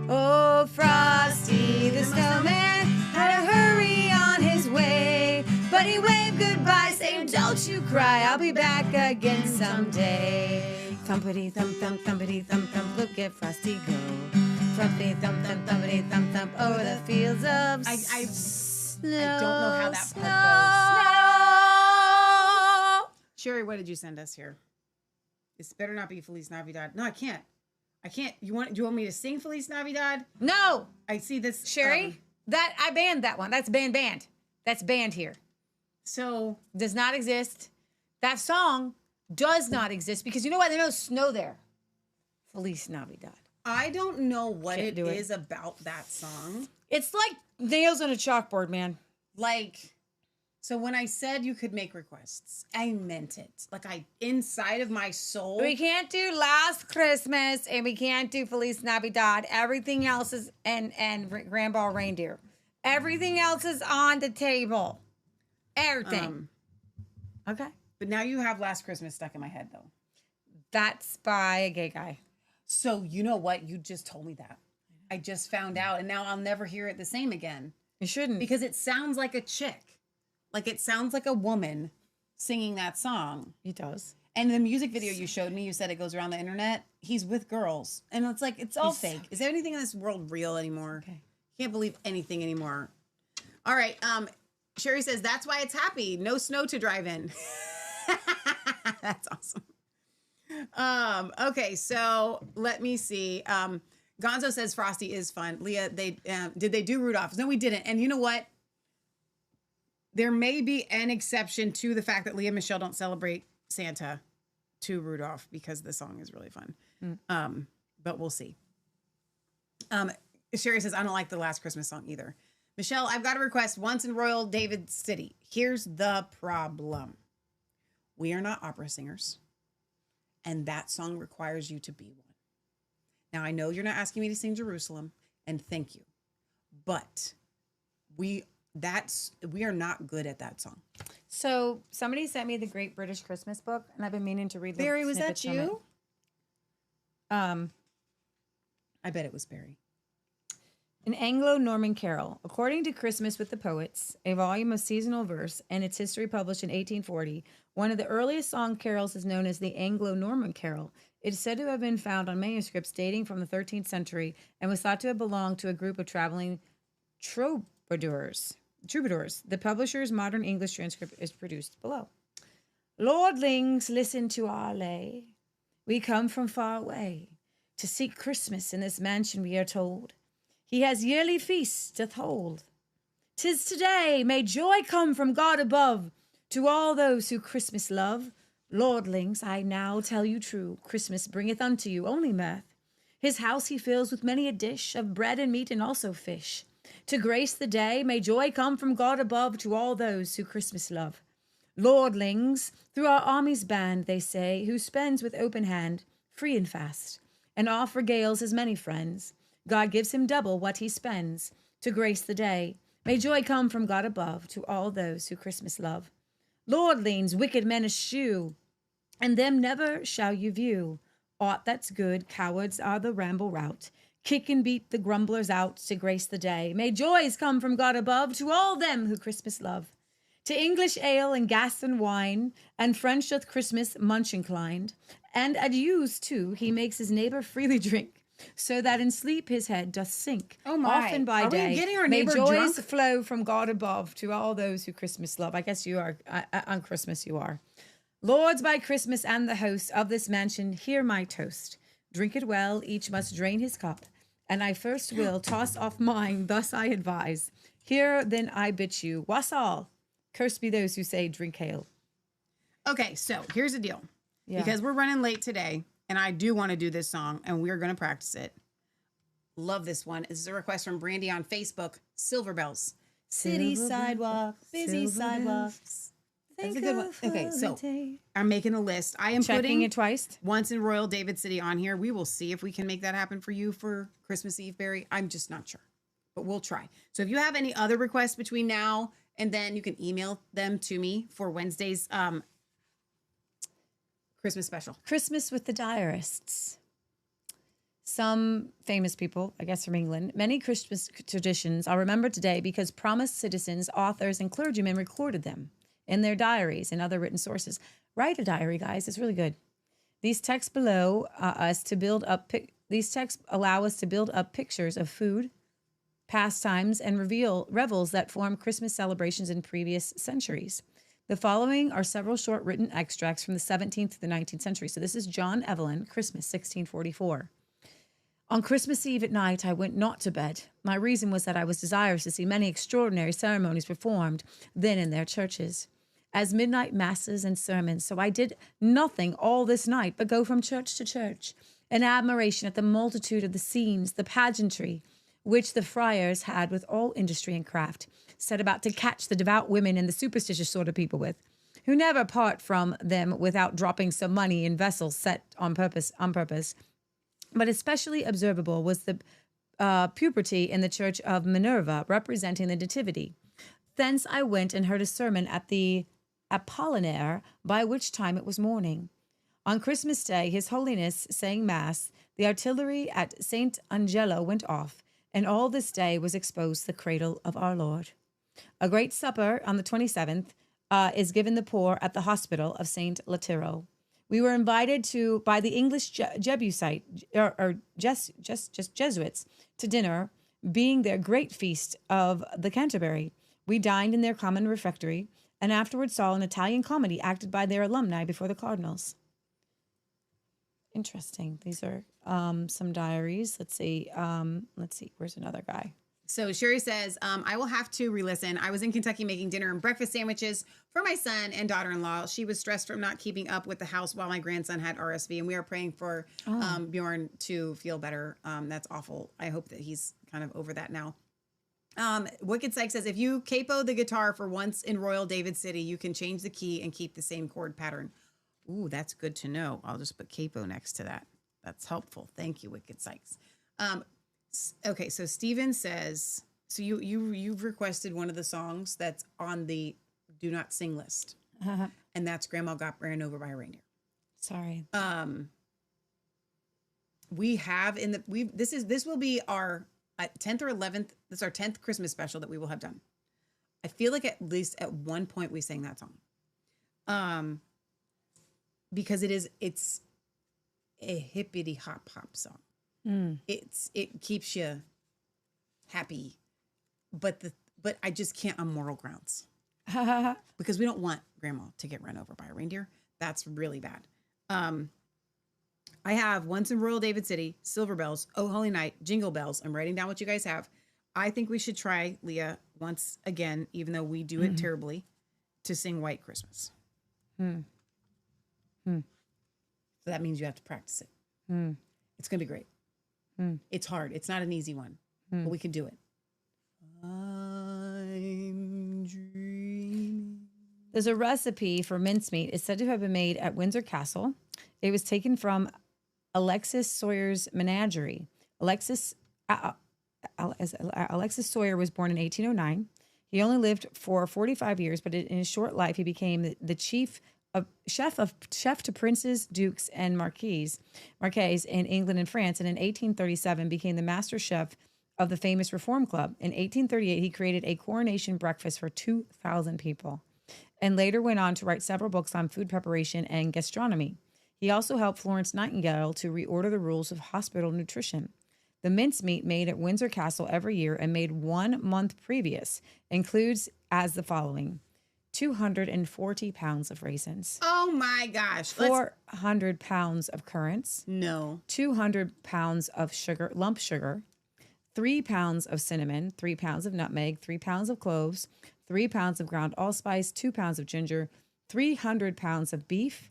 Oh, Frosty the snowman had to hurry on his way, but he waved goodbye, saying, don't you cry, I'll be back again someday. Thumpity thump thump, thumpity thump thump, look at Frosty go. Thumpity thump thump, thumpity thump thump, over the fields of snow. I don't know how that part goes. Sherry, what did you send us here? This better not be Feliz Navidad. No, I can't. Do you want me to sing Feliz Navidad? No. I see this. Sherry, that I banned that one. That's banned. That's banned here. So does not exist. That song does not exist because you know what? There's no snow there. Feliz Navidad. I don't know what it is about that song. It's like nails on a chalkboard, man. So when I said you could make requests, I meant it. Inside of my soul. We can't do Last Christmas and we can't do Feliz Navidad. Everything else is and Grandpa Reindeer. Everything else is on the table. Everything. Okay. But now you have Last Christmas stuck in my head, though. That's by a gay guy. So you know what? You just told me that. I just found out, and now I'll never hear it the same again. You shouldn't. Because it sounds like a chick. It sounds like a woman singing that song. It does. And the music video you showed me, you said it goes around the internet. He's with girls. And it's it's all fake. Is there anything in this world real anymore? Okay. Can't believe anything anymore. All right. Sherry says, that's why it's happy. No snow to drive in. That's awesome. Okay, so let me see. Gonzo says Frosty is fun. Leah, did they do Rudolph? No, we didn't. And you know what? There may be an exception to the fact that Leah and Michelle don't celebrate Santa to Rudolph because the song is really fun. But we'll see. Sherry says, I don't like the Last Christmas song either. Michelle, I've got a request once in Royal David City. Here's the problem. We are not opera singers. and that song requires you to be one. Now, I know you're not asking me to sing Jerusalem, and thank you, but we are not good at that song. So somebody sent me the Great British Christmas book, and I've been meaning to read. Barry, was that snippets from you? it. I bet it was Barry. An Anglo-Norman Carol. According to Christmas with the Poets, a volume of seasonal verse and its history published in 1840, one of the earliest song carols is known as the Anglo-Norman Carol. It is said to have been found on manuscripts dating from the 13th century and was thought to have belonged to a group of traveling troubadours. The publisher's modern English transcript is produced below. Lordlings, listen to our lay. We come from far away to seek Christmas in this mansion, we are told. He has yearly feasts doth hold. 'Tis today, may joy come from God above to all those who Christmas love. Lordlings, I now tell you true, Christmas bringeth unto you only mirth. His house he fills with many a dish of bread and meat and also fish. To grace the day, may joy come from God above to all those who Christmas love. Lordlings, through our army's band, they say, who spends with open hand, free and fast, and oft regales his many friends. God gives him double what he spends to grace the day. May joy come from God above to all those who Christmas love. Lordlings, wicked men eschew, and them never shall you view. Aught that's good, cowards are the ramble rout. Kick and beat the grumblers out to grace the day. May joys come from God above to all them who Christmas love. To English ale and Gascon wine, and French doth Christmas munch inclined. And adieus too he makes his neighbor freely drink, so that in sleep his head doth sink. Oh my. Often by Are we day, getting our may neighbor joys drunk? flow from God above to all those who Christmas love. I guess you are, on Christmas you are. Lords, by Christmas and the host of this mansion, hear my toast. Drink it well, each must drain his cup. And I first will toss off mine, thus I advise. Here then I bid you, wassail. Cursed be those who say drink ale. Okay, so here's the deal. Yeah. Because we're running late today, and I do want to do this song, and we're going to practice it. Love this one. This is a request from Brandy on Facebook. Silver Bells. City sidewalks, busy sidewalks. That's a good one. Okay, so I'm making a list. I am Checking putting it twice. Once in Royal David City on here. We will see if we can make that happen for you for Christmas Eve, Barry. I'm just not sure, but we'll try. So if you have any other requests between now and then, you can email them to me for Wednesday's Christmas special. Christmas with the Diarists. Some famous people, I guess from England, many Christmas traditions are remembered today because promised citizens, authors, and clergymen recorded them in their diaries and other written sources. Write a diary, guys. It's really good. These texts allow us to build up pictures of food, pastimes, and revels that form Christmas celebrations in previous centuries. The following are several short written extracts from the 17th to the 19th century. So this is John Evelyn, Christmas, 1644. On Christmas Eve at night, I went not to bed. My reason was that I was desirous to see many extraordinary ceremonies performed then in their churches, as midnight masses and sermons. So I did nothing all this night but go from church to church, in admiration at the multitude of the scenes, the pageantry, which the friars had with all industry and craft, set about to catch the devout women and the superstitious sort of people with, who never part from them without dropping some money in vessels set on purpose. But especially observable was the puberty in the church of Minerva, representing the nativity. Thence I went and heard a sermon at the Apollinaire, by which time it was morning. On Christmas Day, His Holiness saying Mass, the artillery at St. Angelo went off, and all this day was exposed the cradle of our Lord. A great supper on the 27th is given the poor at the hospital of St. Latero. We were invited by the English Jesuits to dinner, being their great feast of the Canterbury. We dined in their common refectory, and afterwards saw an Italian comedy acted by their alumni before the cardinals. Interesting. These are some diaries. Let's see. Where's another guy? So Sherry says, I will have to re-listen. I was in Kentucky making dinner and breakfast sandwiches for my son and daughter-in-law. She was stressed from not keeping up with the house while my grandson had RSV, and we are praying for Bjorn to feel better. That's awful. I hope that he's kind of over that now. Wicked Psych says, if you capo the guitar for once in Royal David City, you can change the key and keep the same chord pattern. Ooh, that's good to know. I'll just put capo next to that. That's helpful. Thank you, Wicked Sykes. Okay, so Steven says, so you've requested one of the songs that's on the do not sing list. And that's Grandma Got Ran Over by a Reindeer. Sorry. We have this will be our 10th or 11th. This is our 10th Christmas special that we will have done. I feel like at least at one point we sang that song. Because it's a hippity hop song. It keeps you happy, but I just can't on moral grounds. Because we don't want Grandma to get run over by a reindeer. That's really bad. I have Once in Royal David City, Silver Bells, Oh Holy Night, Jingle Bells. I'm writing down what you guys have. I think we should try, Leah, once again, even though we do it terribly, to sing White Christmas. So that means you have to practice it. It's going to be great. It's hard. It's not an easy one, but we can do it. I'm dreaming. There's a recipe for mincemeat. It's said to have been made at Windsor Castle. It was taken from Alexis Sawyer's menagerie. Alexis Sawyer was born in 1809. He only lived for 45 years, but in his short life, he became the chef to princes, dukes, and marquises in England and France. And in 1837, became the master chef of the famous Reform Club. In 1838, he created a coronation breakfast for 2,000 people, and later went on to write several books on food preparation and gastronomy. He also helped Florence Nightingale to reorder the rules of hospital nutrition. The mincemeat made at Windsor Castle every year and made 1 month previous includes as the following: 240 pounds of raisins. Oh my gosh. 400 pounds of currants. No. 200 pounds of sugar, lump sugar. 3 pounds of cinnamon, 3 pounds of nutmeg, 3 pounds of cloves, 3 pounds of ground allspice, 2 pounds of ginger, 300 pounds of beef,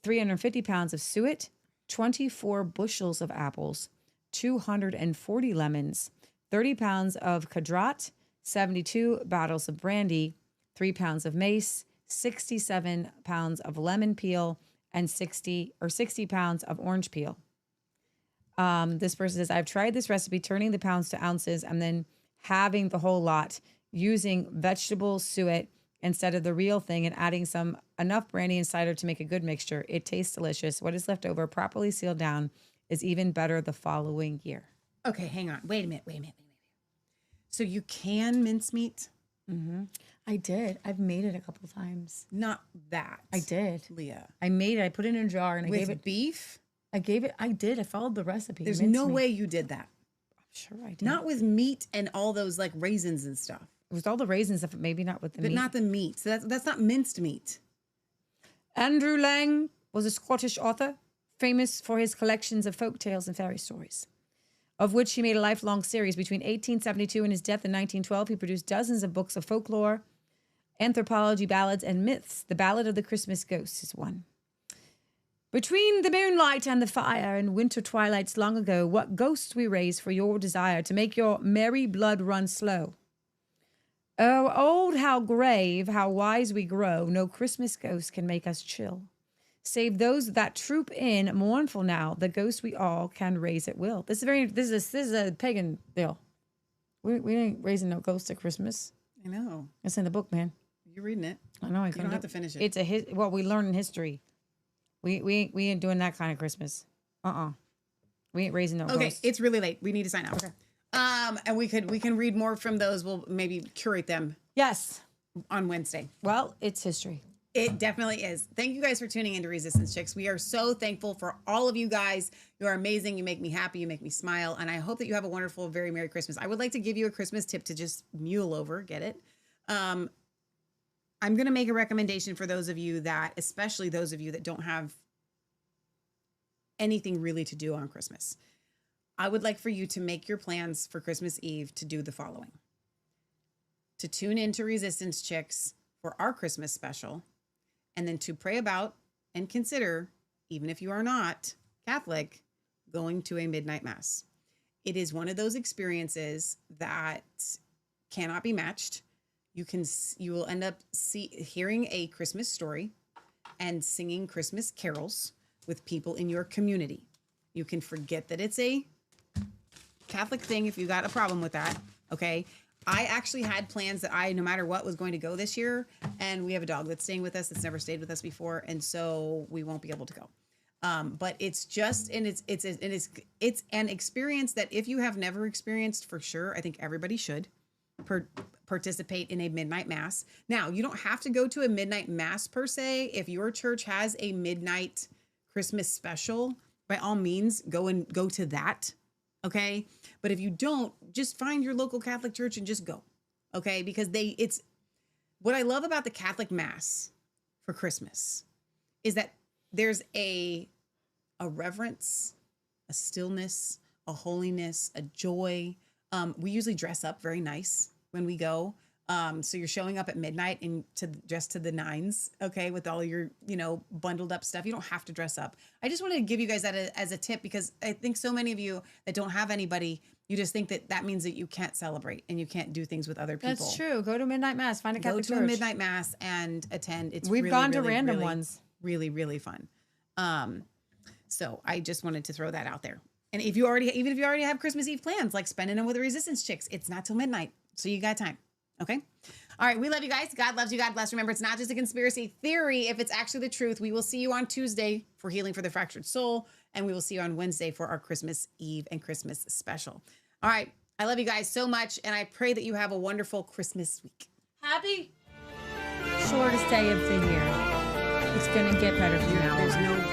350 pounds of suet, 24 bushels of apples, 240 lemons, 30 pounds of kadrat, 72 bottles of brandy, 3 pounds of mace, 67 pounds of lemon peel, and 60 pounds of orange peel. This person says, I've tried this recipe, turning the pounds to ounces and then having the whole lot, using vegetable suet instead of the real thing, and adding enough brandy and cider to make a good mixture. It tastes delicious. What is left over, properly sealed down, is even better the following year. Okay, hang on. Wait a minute. So you can mincemeat? I did. I've made it a couple times. Not that. I did. Leah. I made it. I put it in a jar and I gave it beef? I did. I followed the recipe. There's no way you did that. I'm sure I did. Not with meat and all those like raisins and stuff. With all the raisins, maybe not with the meat. But not the meat. So that's not minced meat. Andrew Lang was a Scottish author, famous for his collections of folk tales and fairy stories, of which he made a lifelong series. Between 1872 and his death in 1912, he produced dozens of books of folklore, anthropology, ballads, and myths. The Ballad of the Christmas Ghost is one. Between the moonlight and the fire and winter twilights long ago, what ghosts we raised for your desire to make your merry blood run slow. Oh, old, how grave, how wise we grow, no Christmas ghost can make us chill. Save those that troop in, mournful now, the ghost we all can raise at will. This is a pagan deal. We ain't raising no ghosts at Christmas. I know. It's in the book, man. You're reading it. I know. You don't have to finish it. It's what we learn in history. We ain't doing that kind of Christmas. We ain't raising no ghosts. Okay, it's really late. We need to sign out. Okay. And we can read more from those. We'll maybe curate them. Yes. On Wednesday. Well, it's history. It definitely is. Thank you guys for tuning into Resistance Chicks. We are so thankful for all of you guys. You are amazing. You make me happy. You make me smile. And I hope that you have a wonderful, very Merry Christmas. I would like to give you a Christmas tip to just mule over. Get it? I'm going to make a recommendation for those of you that, especially those of you that don't have anything really to do on Christmas. I would like for you to make your plans for Christmas Eve to do the following. To tune into Resistance Chicks for our Christmas special, and then to pray about and consider, even if you are not Catholic, going to a midnight mass. It is one of those experiences that cannot be matched. You will end up hearing a Christmas story. and singing Christmas carols with people in your community. You can forget that it's a Catholic thing if you got a problem with that, okay? I actually had plans that I, no matter what, was going to go this year, and we have a dog that's staying with us that's never stayed with us before, and so we won't be able to go. But it's just, and it's an experience that if you have never experienced, for sure, I think everybody should participate in a midnight mass. Now, you don't have to go to a midnight mass per se. If your church has a midnight Christmas special, by all means, go to that. Okay. But if you don't, just find your local Catholic church and just go. Okay. Because it's what I love about the Catholic Mass for Christmas is that there's a reverence, a stillness, a holiness, a joy. We usually dress up very nice when we go. So you're showing up at midnight and dressed to the nines, okay, with all your, bundled up stuff. You don't have to dress up. I just wanted to give you guys that as a tip, because I think so many of you that don't have anybody, you just think that means that you can't celebrate and you can't do things with other people. That's true. Go to midnight mass. Find a Catholic church. Go to a midnight mass and attend. We've gone to random ones. Really, really fun. So I just wanted to throw that out there. And even if you already have Christmas Eve plans, like spending them with the Resistance chicks, it's not till midnight. So you got time. Okay. All right. We love you guys. God loves you. God bless. Remember, it's not just a conspiracy theory. If it's actually the truth, we will see you on Tuesday for Healing for the Fractured Soul. And we will see you on Wednesday for our Christmas Eve and Christmas special. All right. I love you guys so much. And I pray that you have a wonderful Christmas week. Happy shortest day of the year. It's going to get better from now on. There's no